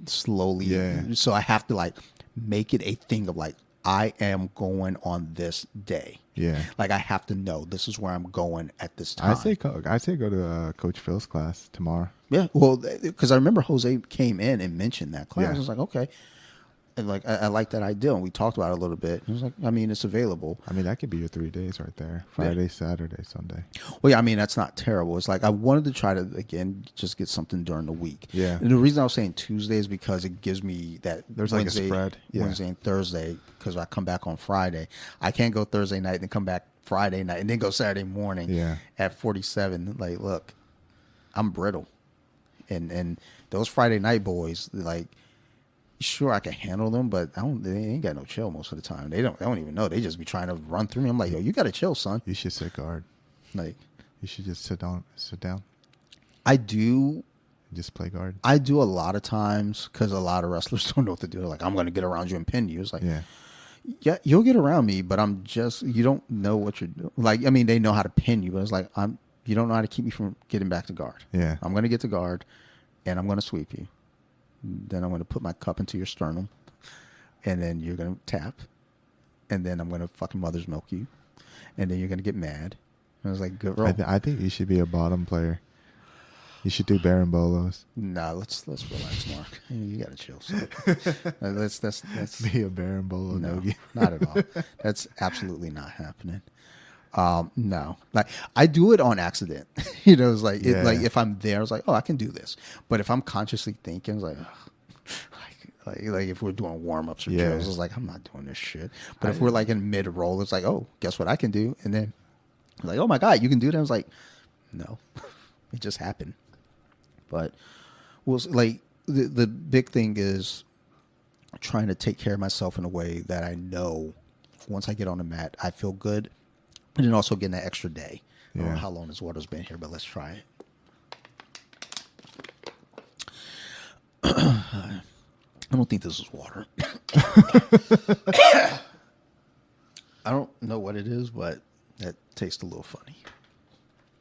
slowly. Yeah. So I have to like make it a thing of like, I am going on this day. Yeah. Like I have to know this is where I'm going at this time. I say go to Coach Phil's class tomorrow. Yeah. Well, because I remember Jose came in and mentioned that class. I was like, okay. And like I like that idea, and we talked about it a little bit. I was like, I mean, it's available. I mean, that could be your 3 days right there: Friday, Saturday, Sunday. Well, yeah, I mean, that's not terrible. It's like I wanted to try to again just get something during the week. Yeah. And the reason I was saying Tuesday is because it gives me that there's Wednesday, like a spread. Wednesday and Thursday because I come back on Friday. I can't go Thursday night and come back Friday night and then go Saturday morning. Yeah. At 47, like, look, I'm brittle, and those Friday night boys, like. Sure, I can handle them, but they ain't got no chill most of the time. They don't even know. They just be trying to run through me. I'm like, yo, you got to chill, son. You should sit guard. Like, you should just sit down. I do. Just play guard. I do a lot of times because a lot of wrestlers don't know what to do. They're like, I'm going to get around you and pin you. It's like, yeah, you'll get around me, but you don't know what you're doing. Like, I mean, they know how to pin you, but it's like, you don't know how to keep me from getting back to guard. Yeah. I'm going to get to guard, and I'm going to sweep you. Then I'm going to put my cup into your sternum, and then you're going to tap, and then I'm going to fucking mother's milk you, and then you're going to get mad. And I was like, good roll. I think you should be a bottom player. You should do Barambolos. Nah, let's relax, Mark. You got to chill. So. Let's be a Barambolo. No, not at all. That's absolutely not happening. No, like I do it on accident. It's like, like if I'm there, it's like, oh, I can do this. But if I'm consciously thinking, it's like, like if we're doing warm ups or drills, it's like I'm not doing this shit. But if we're like in mid roll, it's like, oh, guess what I can do, and then Like, oh my God, you can do that. I was like, no, it just happened. But like the big thing is trying to take care of myself in a way that I know once I get on the mat, I feel good. And then also getting that extra day. I don't know how long this water's been here, but let's try it. I don't think this is water. I don't know what it is, but that tastes a little funny.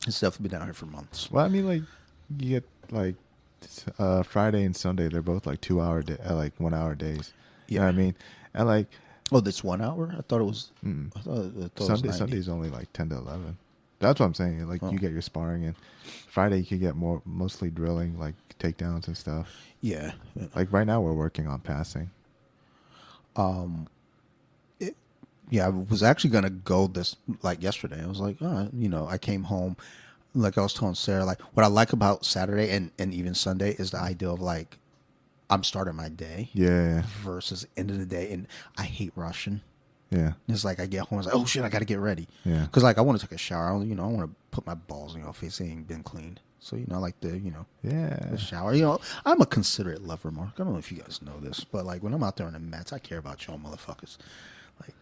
It's definitely been down here for months. Well, I mean, like, you get, like, Friday and Sunday, they're both, like, 2 hour, like, 1 hour days. You know what I mean? And, like... Oh, that's 1 hour? I thought it was... I thought Sunday's only, like, 10 to 11. That's what I'm saying. Like, you get your sparring, and Friday you can get mostly drilling, like, takedowns and stuff. Yeah. Like, right now we're working on passing. Yeah, I was actually going to go this, like, yesterday. I was like, I came home, like I was telling Sarah, like, what I like about Saturday and even Sunday is the idea of, like, I'm starting my day. Yeah. Versus end of the day. And I hate rushing. Yeah. It's like I get home, it's like, oh, shit, I got to get ready. Yeah. Because, like, I want to take a shower. I want to put my balls in your face. They ain't been cleaned. So, I like the, the shower. I'm a considerate lover, Mark. I don't know if you guys know this, but, like, when I'm out there on the mats, I care about y'all motherfuckers. Like,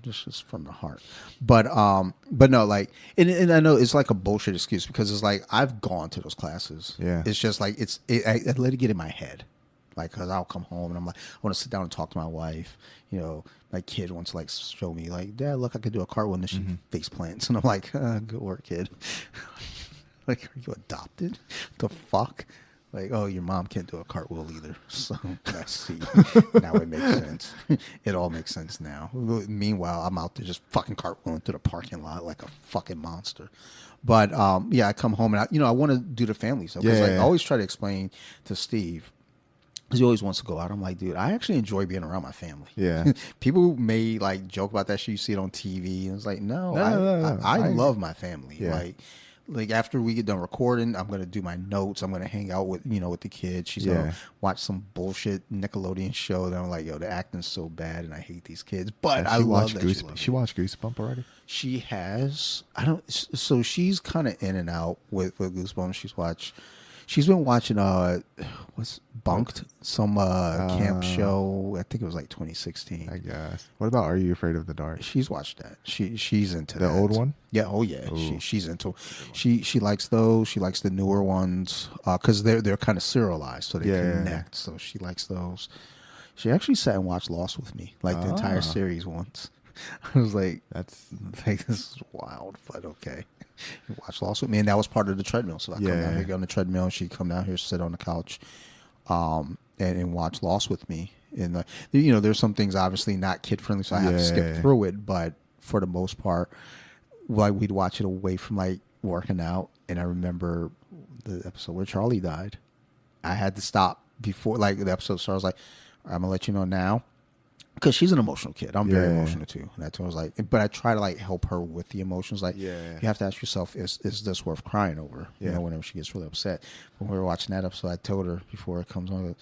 just from the heart. But no, like, and I know it's like a bullshit excuse because it's like I've gone to those classes. Yeah. It's just like I let it get in my head. Like, because I'll come home and I'm like, I want to sit down and talk to my wife. My kid wants to, like, show me, like, Dad, look, I could do a cartwheel, and then she face plants. And I'm like, good work, kid. Like, are you adopted? The fuck? Like, oh, your mom can't do a cartwheel either. So, I see. Now it makes sense. It all makes sense now. Meanwhile, I'm out there just fucking cartwheeling through the parking lot like a fucking monster. But, I come home and, I want to do the family stuff. Because I always try to explain to Steve, because he always wants to go out. I'm like, dude, I actually enjoy being around my family. Yeah. People may, like, joke about that shit. You see it on TV. And it's like, no. I love my family. Yeah. Like after we get done recording, I'm going to do my notes. I'm going to hang out with, with the kids. She's going to watch some bullshit Nickelodeon show. Then I'm like, yo, the acting's so bad and I hate these kids. But I love that she watched Goosebump already? She has. So she's kind of in and out with Goosebumps. She's been watching what's Bunked, some camp show. I think it was like 2016. I guess. What about Are You Afraid of the Dark? She's watched that. She's into the old one. Yeah. Oh yeah. She's into. She likes those. She likes the newer ones because they're kind of serialized, so they connect. So she likes those. She actually sat and watched Lost with me, like the entire series once. I was like, this is wild, but okay. You watch Lost with me, and that was part of the treadmill. So I come down here, get on the treadmill, and she'd come down here, sit on the couch, and watch Lost with me. And there's some things obviously not kid friendly, so I have to skip through it. But for the most part, like we'd watch it away from like working out. And I remember the episode where Charlie died. I had to stop before like the episode started. I was like, I'm gonna let you know now. Because she's an emotional kid. I'm very emotional too. And that's what I was like, but I try to like help her with the emotions. Like, you have to ask yourself, is this worth crying over? Whenever she gets really upset. When we were watching that episode, I told her before it comes on,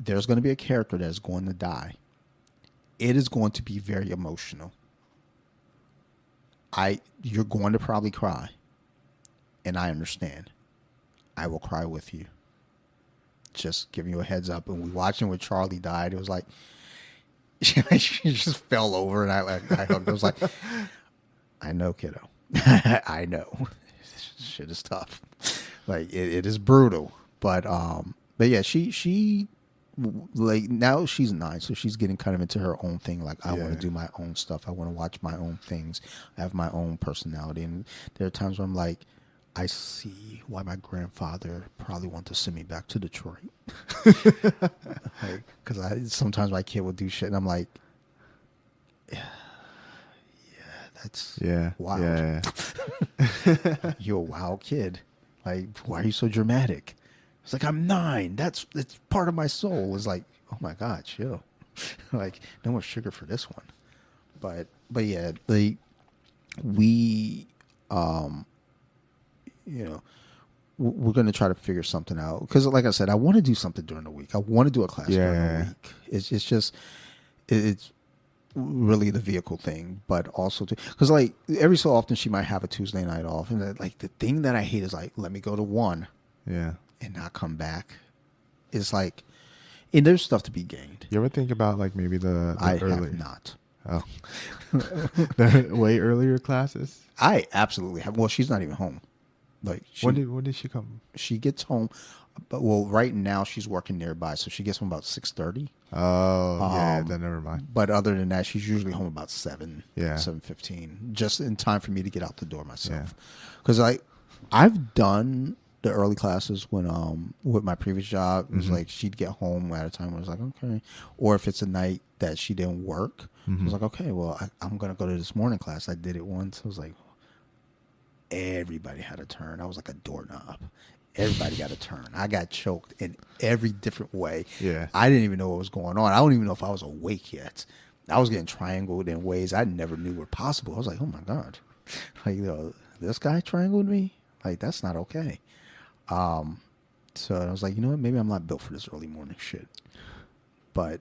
there's going to be a character that's going to die. It is going to be very emotional. You're going to probably cry. And I understand. I will cry with you. Just giving you a heads up. And we watching when Charlie died, it was like, she just fell over and I hugged her. I was like, I know, kiddo. I know. Shit is tough. Like it is brutal. But yeah, she like now she's 9, so she's getting kind of into her own thing. Like I want to do my own stuff. I want to watch my own things. I have my own personality. And there are times where I'm like, I see why my grandfather probably wanted to send me back to Detroit. Because sometimes my kid will do shit, and I'm like, that's wild. Yeah. You're a wild kid. Like, why are you so dramatic? It's like, I'm 9. It's part of my soul. It's like, oh my God, chill. Like, no more sugar for this one. But yeah, we're going to try to figure something out. Because like I said, I want to do something during the week. I want to do a class during the week. It's just really the vehicle thing, but also because like every so often she might have a Tuesday night off, and like the thing that I hate is like let me go to one, Yeah. and not come back. It's like, and there's stuff to be gained. You ever think about like maybe the I early? have not. Oh, the way earlier classes. I absolutely have. Well, she's not even home. Like When did she come? she gets home, but well, right now she's working nearby, so she gets home about 6:30. Oh, yeah. Then never mind. But other than that, she's usually home about 7, Yeah. 7:15, just in time for me to get out the door Yeah. myself. Because I've done the early classes when with my previous job. It was like she'd get home at a time where I was like, okay, or if it's a night that she didn't work, I was like, okay, well, I'm gonna go to this morning class. I did it once. I was like, everybody had a turn. I was like a doorknob. Everybody got a turn. I got choked in every different way. Yeah. I didn't even know what was going on. I don't even know if I was awake yet. I was getting triangled in ways I never knew were possible. I was like, oh my God. Like, this guy triangled me? Like, that's not okay. So I was like, you know what? Maybe I'm not built for this early morning shit. But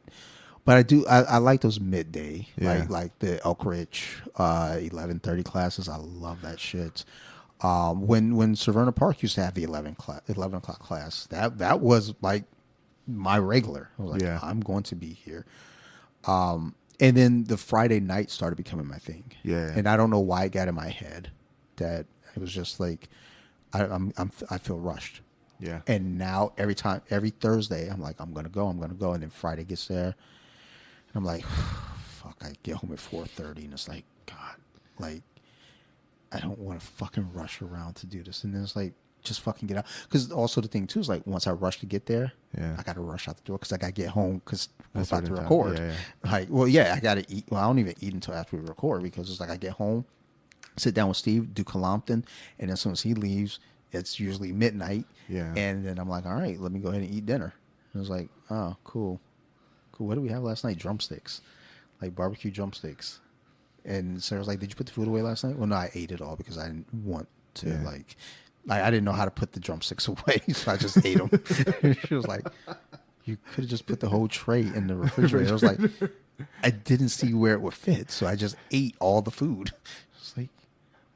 I like those midday, Yeah. like the Elk Ridge 11:30 classes. I love that shit. When Severna Park used to have the 11 o'clock class, that was like my regular. I was like, Yeah. I'm going to be here. And then the Friday night started becoming my thing. Yeah. And I don't know why it got in my head that it was just like I feel rushed. Yeah. And now every Thursday, I'm like, I'm gonna go. And then Friday gets there, and I'm like, fuck. I get home at 4:30, and it's like, God, like, I don't want to fucking rush around to do this. And then it's like, just fucking get out. Because also the thing too is like, once I rush to get there, Yeah. I gotta rush out the door because I gotta get home because we're That's about to certain time. record. Yeah. Like, well, yeah, I gotta eat. Well, I don't even eat until after we record because it's like I get home, sit down with Steve, do Colompton, and as soon as he leaves, it's usually midnight. Yeah. And then I'm like, all right, let me go ahead and eat dinner. And I was like, oh, cool. What did we have last night? Drumsticks, like barbecue drumsticks. And Sarah's like, did you put the food away last night? Well, no, I ate it all because I didn't want to I didn't know how to put the drumsticks away, so I just ate them. She was like, you could have just put the whole tray in the refrigerator. I was like, I didn't see where it would fit, so I just ate all the food. It's like,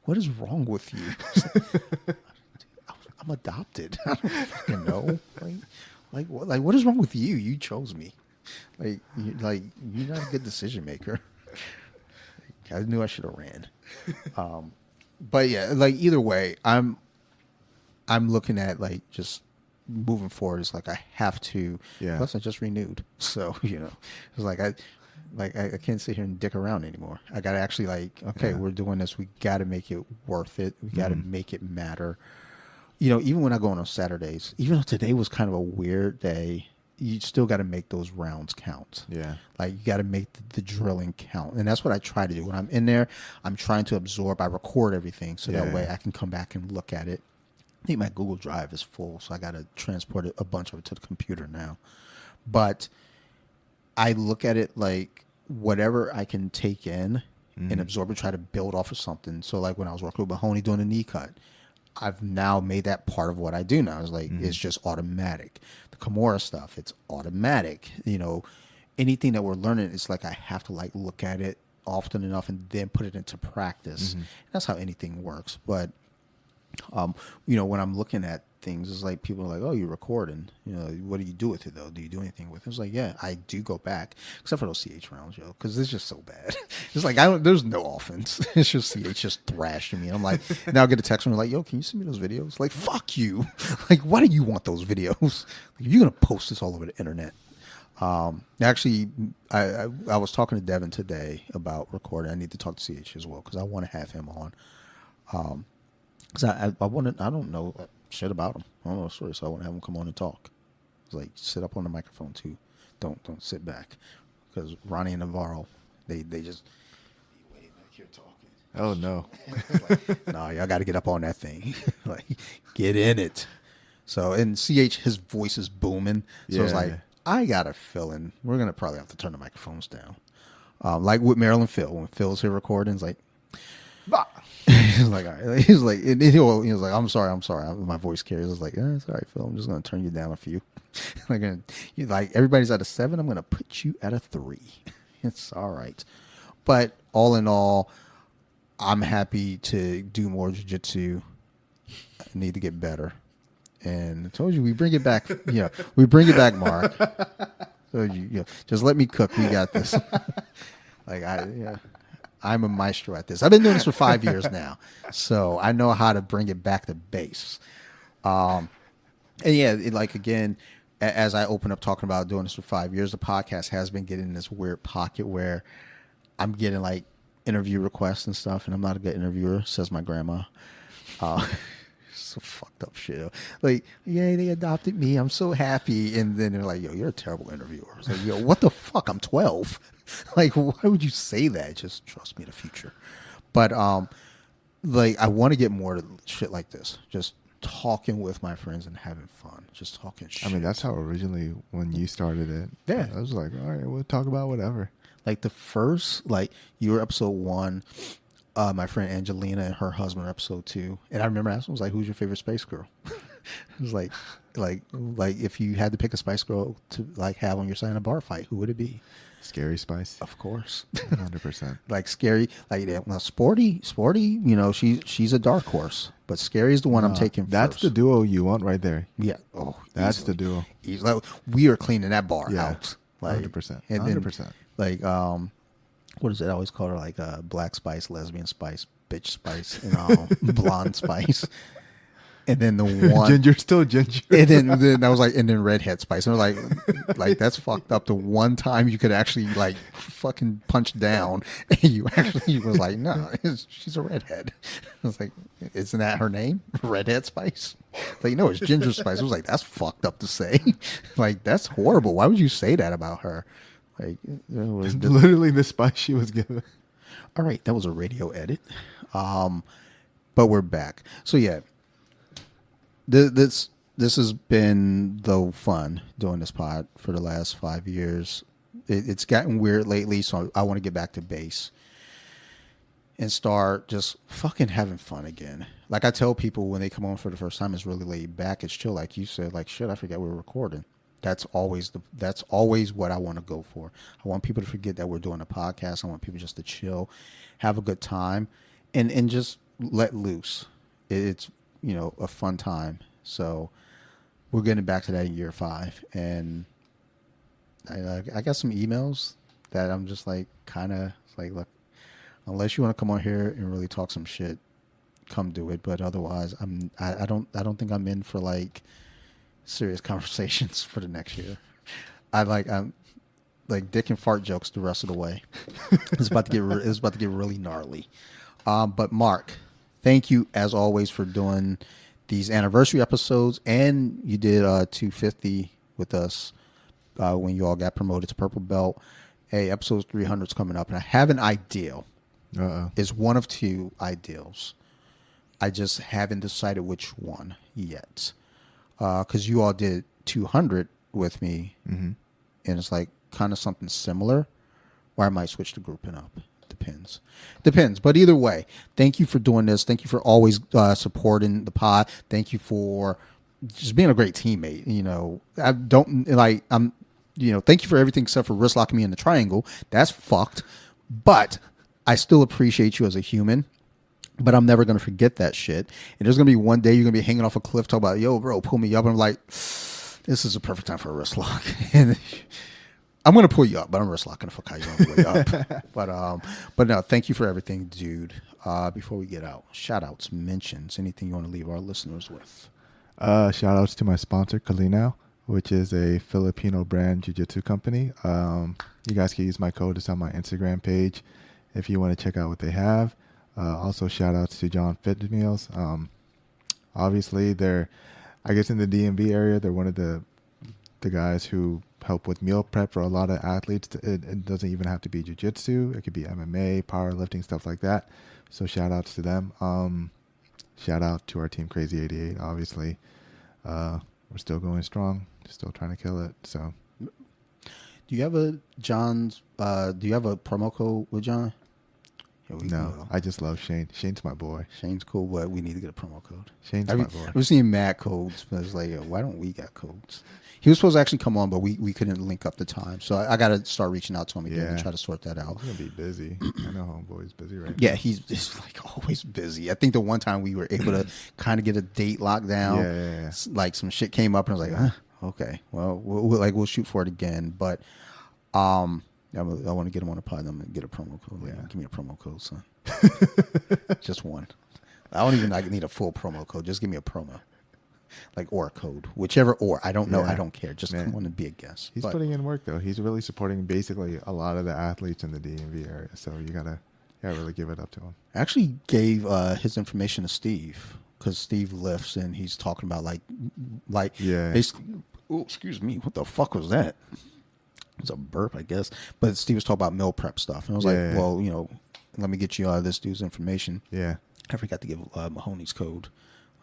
what is wrong with you? I'm adopted. I don't fucking know. What is wrong with you? You chose me. You're not a good decision maker. I knew I should have ran. But yeah, like either way, I'm looking at like just moving forward. It's like I have to. Yeah. Plus, I just renewed, so it's like I can't sit here and dick around anymore. I got to actually we're doing this. We got to make it worth it. We got to make it matter. Even when I go on Saturdays, even though today was kind of a weird day, you still got to make those rounds count. Yeah. Like you got to make the drilling count. And that's what I try to do. When I'm in there, I'm trying to absorb. I record everything so that way I can come back and look at it. I think my Google Drive is full, so I got to transport a bunch of it to the computer now. But I look at it like whatever I can take in and absorb and try to build off of something. So like when I was working with Mahoney doing a knee cut, I've now made that part of what I do now. It's like it's just automatic. The Kimura stuff, it's automatic. Anything that we're learning, it's like I have to like look at it often enough and then put it into practice. That's how anything works. But when I'm looking at things, it's like people are like, "Oh, you're recording. What do you do with it though? Do you do anything with it?" It's like, yeah, I do go back, except for those CH rounds, because it's just so bad. It's like there's no offense. It's just CH just thrashing me. And I'm like, now I get a text from her like, "Yo, can you send me those videos?" Like, fuck you. Like, why do you want those videos? Like, you're gonna post this all over the internet. Actually, I was talking to Devin today about recording. I need to talk to CH as well because I want to have him on. Because I don't know shit about him. I don't know the story, so I want to have him come on and talk. It's like, sit up on the microphone too. Don't sit back. Because Ronnie and Navarro, they just be way back here talking. Oh no. Like, no, y'all got to get up on that thing. Like, get in it. So, and CH, his voice is booming. So it's like, I got a feeling we're gonna probably have to turn the microphones down. Like with Maryland Phil, when Phil's here recording, it's like, bah. He's like, all right. He's like, he was like, I'm sorry. My voice carries. I was like, it's all right, Phil. I'm just gonna turn you down a few. Like everybody's at a 7. I'm gonna put you at a 3. It's all right. But all in all, I'm happy to do more jiu-jitsu. I need to get better. And I told you, we bring it back. Yeah, we bring it back, Mark. So just let me cook. We got this. I'm a maestro at this. I've been doing this for 5 years now, so I know how to bring it back to base. And yeah, again, as I open up talking about doing this for 5 years, the podcast has been getting in this weird pocket where I'm getting like interview requests and stuff, and I'm not a good interviewer, says my grandma. So fucked up shit. Like, yay, they adopted me. I'm so happy. And then they're like, yo, you're a terrible interviewer. I was like, yo, what the fuck? I'm 12. Like, why would you say that? Just trust me in the future. But I want to get more to shit like this. Just talking with my friends and having fun. Just talking shit. I mean, that's how originally when you started it. Yeah. I was like, all right, we'll talk about whatever. Like the first, you were episode 1. My friend Angelina and her husband were episode 2. And I remember asking, I was like, who's your favorite Spice Girl? It was like if you had to pick a Spice Girl to have on your side in a bar fight, who would it be? Scary Spice. Of course. 100%. Scary, Sporty, she's a dark horse, but Scary is the one I'm taking That's first. the duo you want right there. Yeah. Oh, that's easily. the duo. We are cleaning that bar out. 100%. And 100%. then, what is it? I always call her Black Spice, Lesbian Spice, Bitch Spice, and Blonde Spice. And then the one Ginger, still ginger. And then I was like, and then Redhead Spice. And I was like that's fucked up. The one time you could actually fucking punch down, and you actually was like, no, she's a redhead. I was like, isn't that her name? Redhead Spice? Like, no, it's Ginger Spice. I was like, that's fucked up to say. That's horrible. Why would you say that about her? Literally the spice she was given. All right, that was a radio edit. But we're back. So yeah, this has been the fun doing this pod for the last 5 years. It's gotten weird lately, so I want to get back to base and start just fucking having fun again. Like I tell people when they come on for the first time, it's really laid back. It's chill, like you said. Like, shit, I forgot we were recording. That's always what I want to go for. I want people to forget that we're doing a podcast. I want people just to chill, have a good time, and just let loose. It's a fun time. So we're getting back to that in year 5, and I got some emails that I'm just look, unless you want to come on here and really talk some shit, come do it. But otherwise, I don't think I'm in for serious conversations for the next year. I'm dick and fart jokes the rest of the way. It's about to get really gnarly. But Mark, thank you as always for doing these anniversary episodes, and you did 250 with us when you all got promoted to purple belt. Hey, episode 300 is coming up, and I have an ideal. It's one of 2 ideals. I just haven't decided which one yet. Because you all did 200 with me, and it's kind of something similar, or I might switch the grouping up. Depends. But either way, thank you for doing this. Thank you for always supporting the pod. Thank you for just being a great teammate. Thank you for everything except for wrist locking me in the triangle. That's fucked. But I still appreciate you as a human. But I'm never going to forget that shit. And there's going to be one day you're going to be hanging off a cliff talking about, yo, bro, pull me up. And I'm like, this is a perfect time for a wrist lock. And I'm going to pull you up, but I'm wrist locking the fuck out you on the way up. But no, thank you for everything, dude. Before we get out, shout outs, mentions, anything you want to leave our listeners with? Shout outs to my sponsor, Kalina, which is a Filipino brand jiu-jitsu company. You guys can use my code. It's on my Instagram page if you want to check out what they have. Also, shout outs to John Fit Meals. Obviously, they're, I guess, in the DMV area. They're one of the guys who help with meal prep for a lot of athletes. It doesn't even have to be jiu-jitsu. It could be MMA, powerlifting, stuff like that. So shout outs to them. Shout out to our team Crazy 88. Obviously, we're still going strong. Still trying to kill it. So, do you have a promo code with John? No, I just love Shane. Shane's my boy. Shane's cool, but we need to get a promo code. Shane's my boy. I've seen mad codes, but it's like, why don't we got codes? He was supposed to actually come on, but we couldn't link up the time. So I got to start reaching out to him again and try to sort that out. He's going to be busy. I know homeboy's busy right now. Yeah, he's like always busy. I think the one time we were able to kind of get a date locked down, like some shit came up and I was like, okay, well, we'll shoot for it again. But I want to get him on the pod and get a promo code. Like, give me a promo code, son. Just one. I don't even need a full promo code. Just give me a promo. Like, or a code, whichever, or I don't know. I don't care. Just come on and be a guest. He's putting in work though. He's really supporting basically a lot of the athletes in the DMV area. So you gotta really give it up to him. I actually gave his information to Steve because Steve lifts and he's talking about like oh, excuse me, what the fuck was that? It was a burp, I guess. But Steve was talking about meal prep stuff, and I was well, let me get you this dude's information. Yeah, I forgot to give Mahoney's code.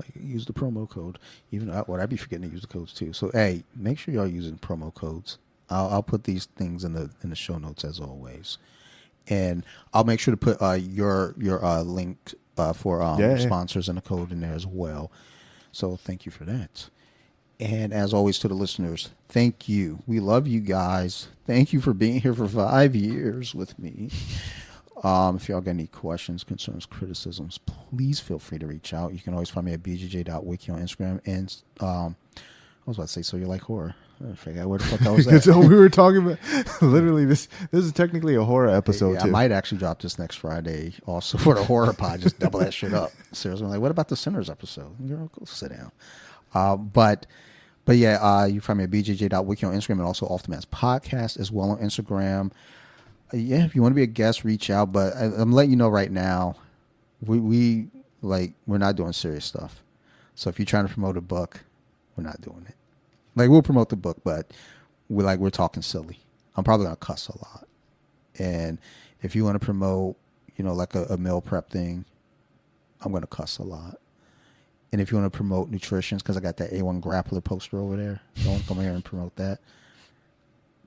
Like, use the promo code. Even I'd be forgetting to use the codes too. So hey, make sure y'all using promo codes. I'll put these things in the show notes as always, and I'll make sure to put your link for sponsors and the code in there as well. So thank you for that. And as always to the listeners, thank you. We love you guys. Thank you for being here for 5 years with me. If y'all got any questions, concerns, criticisms, please feel free to reach out. You can always find me at bjj.wiki on Instagram. And I was about to say, so you like horror? I forgot where the fuck I was at. So we were talking about, literally, this is technically a horror episode, too. I might actually drop this next Friday also for the horror pod. Just double that shit up. Seriously, I'm like, what about the Sinners episode? Girl, go sit down. But yeah, you find me at bjj.wiki on Instagram and also Off the Mats Podcast as well on Instagram. If you want to be a guest, reach out. But I'm letting you know right now, we're not doing serious stuff. So if you're trying to promote a book, we're not doing it. Like, we'll promote the book, but we're talking silly. I'm probably gonna cuss a lot. And if you want to promote, like a meal prep thing, I'm gonna cuss a lot. And if you want to promote nutrition, because I got that A1 Grappler poster over there, don't come here and promote that.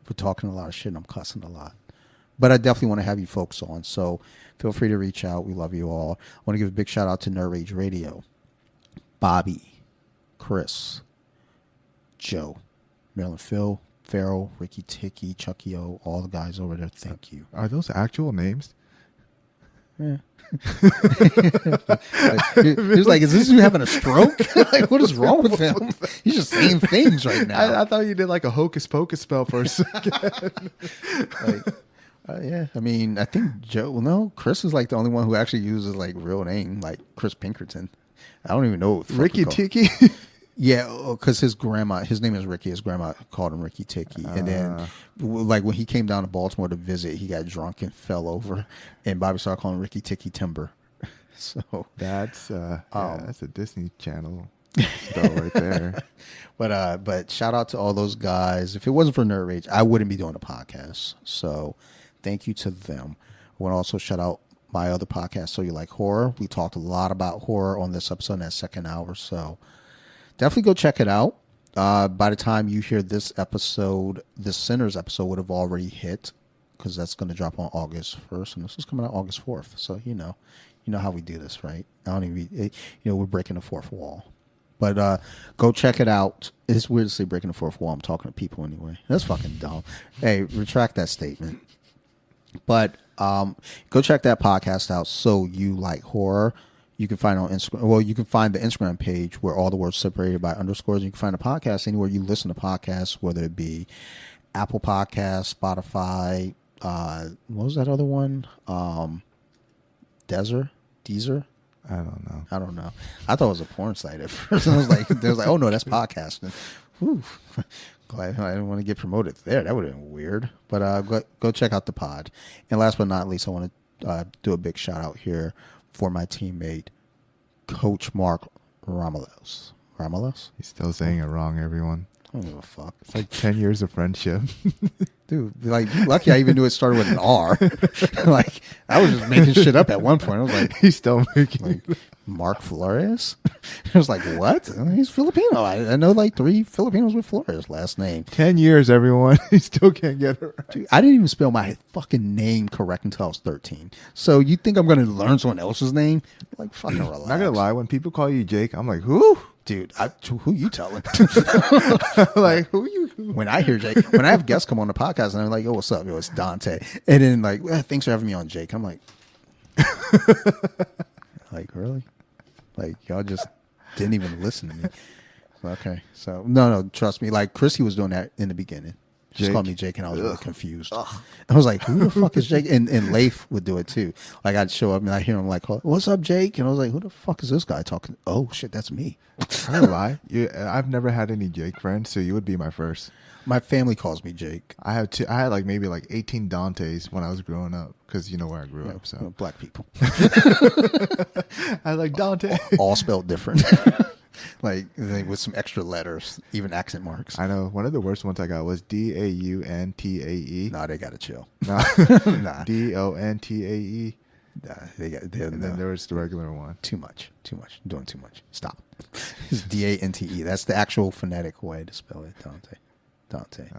We're talking a lot of shit and I'm cussing a lot. But I definitely want to have you folks on. So feel free to reach out. We love you all. I want to give a big shout out to Nerd Rage Radio, Bobby, Chris, Joe, Marilyn Phil, Farrell, Ricky Ticky, Chucky O, all the guys over there. Thank you. Are those actual names? Yeah. He was like, is this you having a stroke? Like, what is wrong with him? He's just saying things right now. I thought you did like a hocus pocus spell for a second. Yeah, I mean, I think Chris is like the only one who actually uses like real name, like Chris Pinkerton. I don't even know what Ricky Tiki. Yeah, because his name is Ricky. His grandma called him Ricky Tiki. And then, like, when he came down to Baltimore to visit, he got drunk and fell over. And Bobby started calling him Ricky Tiki Timber. So that's a Disney Channel spell right there. But shout out to all those guys. If it wasn't for Nerd Rage, I wouldn't be doing a podcast. So thank you to them. I want to also shout out my other podcast, So You Like Horror. We talked a lot about horror on this episode in that second hour. So definitely go check it out. By the time you hear this episode, this Sinners episode would have already hit, because that's going to drop on August 1st, and this is coming out August 4th. So you know how we do this, right? We're breaking the fourth wall. But go check it out. It's weird to say breaking the fourth wall. I'm talking to people anyway. That's fucking dumb. Hey, retract that statement. But go check that podcast out. So You Like Horror. You can find it on Instagram. Well, you can find the Instagram page where all the words separated by underscores. You can find a podcast anywhere you listen to podcasts, whether it be Apple Podcasts, Spotify. What was that other one? Deezer? I don't know. I thought it was a porn site at first. I was like, oh no, that's podcasting. Whew. Glad I didn't want to get promoted there. That would have been weird. But go check out the pod. And last but not least, I want to do a big shout out here for my teammate, Coach Mark Rollamas. He's still saying it wrong, everyone. I don't give a fuck. It's like 10 years of friendship. Dude, like, lucky I even knew it started with an R. Like, I was just making shit up at one point. I was like, He's still making like Mark Flores? I was like, what? He's Filipino. I know like 3 Filipinos with Flores last name. 10 years, everyone. He still can't get it right. Dude, I didn't even spell my fucking name correct until I was 13. So you think I'm going to learn someone else's name? Like, fucking relax. Not gonna lie, when people call you Jake, I'm like, who? Dude, who you telling? Like, who you? When I hear Jake, when I have guests come on the podcast and I'm like, yo, what's up? Yo, it's Dante. And then like, well, thanks for having me on, Jake. I'm like, like, really? Like, y'all just didn't even listen to me. Okay. So, no, trust me. Like, Chrissy was doing that in the beginning. Just Jake? called me Jake, and I was really confused. I was like, who the fuck is Jake? And Leif would do it too. Like, I'd show up and I'd hear him like, what's up, Jake? And I was like, who the fuck is this guy talking? Oh, shit, that's me. I'm gonna lie. I've never had any Jake friends, so you would be my first. My family calls me Jake. I had like maybe like 18 Dantes when I was growing up, because you know where I grew up. So Black people. I like Dante. All spelled different. like with some extra letters, even accent marks. I know. One of the worst ones I got was Dauntae. Nah, they gotta chill. Nah. Nah. Dontae. Nah, they And then there was the regular one. too much. Doing too much. Stop. It's Dante. That's the actual phonetic way to spell it. Dante.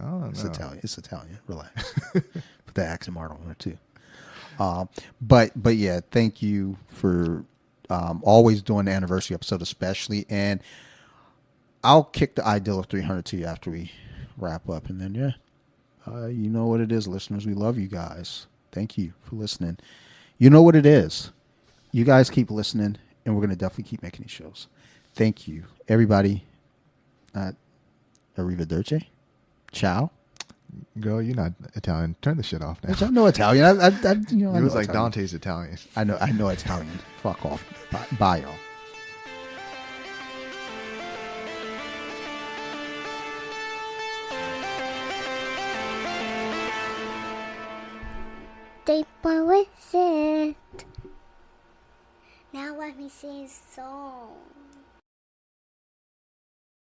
Oh, It's no. Italian. It's Italian. Relax. Put that accent mark on there too. But yeah, thank you for always doing the anniversary episode, especially. And I'll kick the ideal of 300 to you after we wrap up, and then you know what it is, listeners. We love you guys. Thank you for listening. You know what it is. You guys keep listening, and we're gonna definitely keep making these shows. Thank you, everybody. Arrivederci. Ciao. Girl, you're not Italian. Turn the shit off now. I know Italian. I It know was like Italian. Dante's Italian. I know Italian. Fuck off. Bye, y'all. They were with it. Now let me sing a song.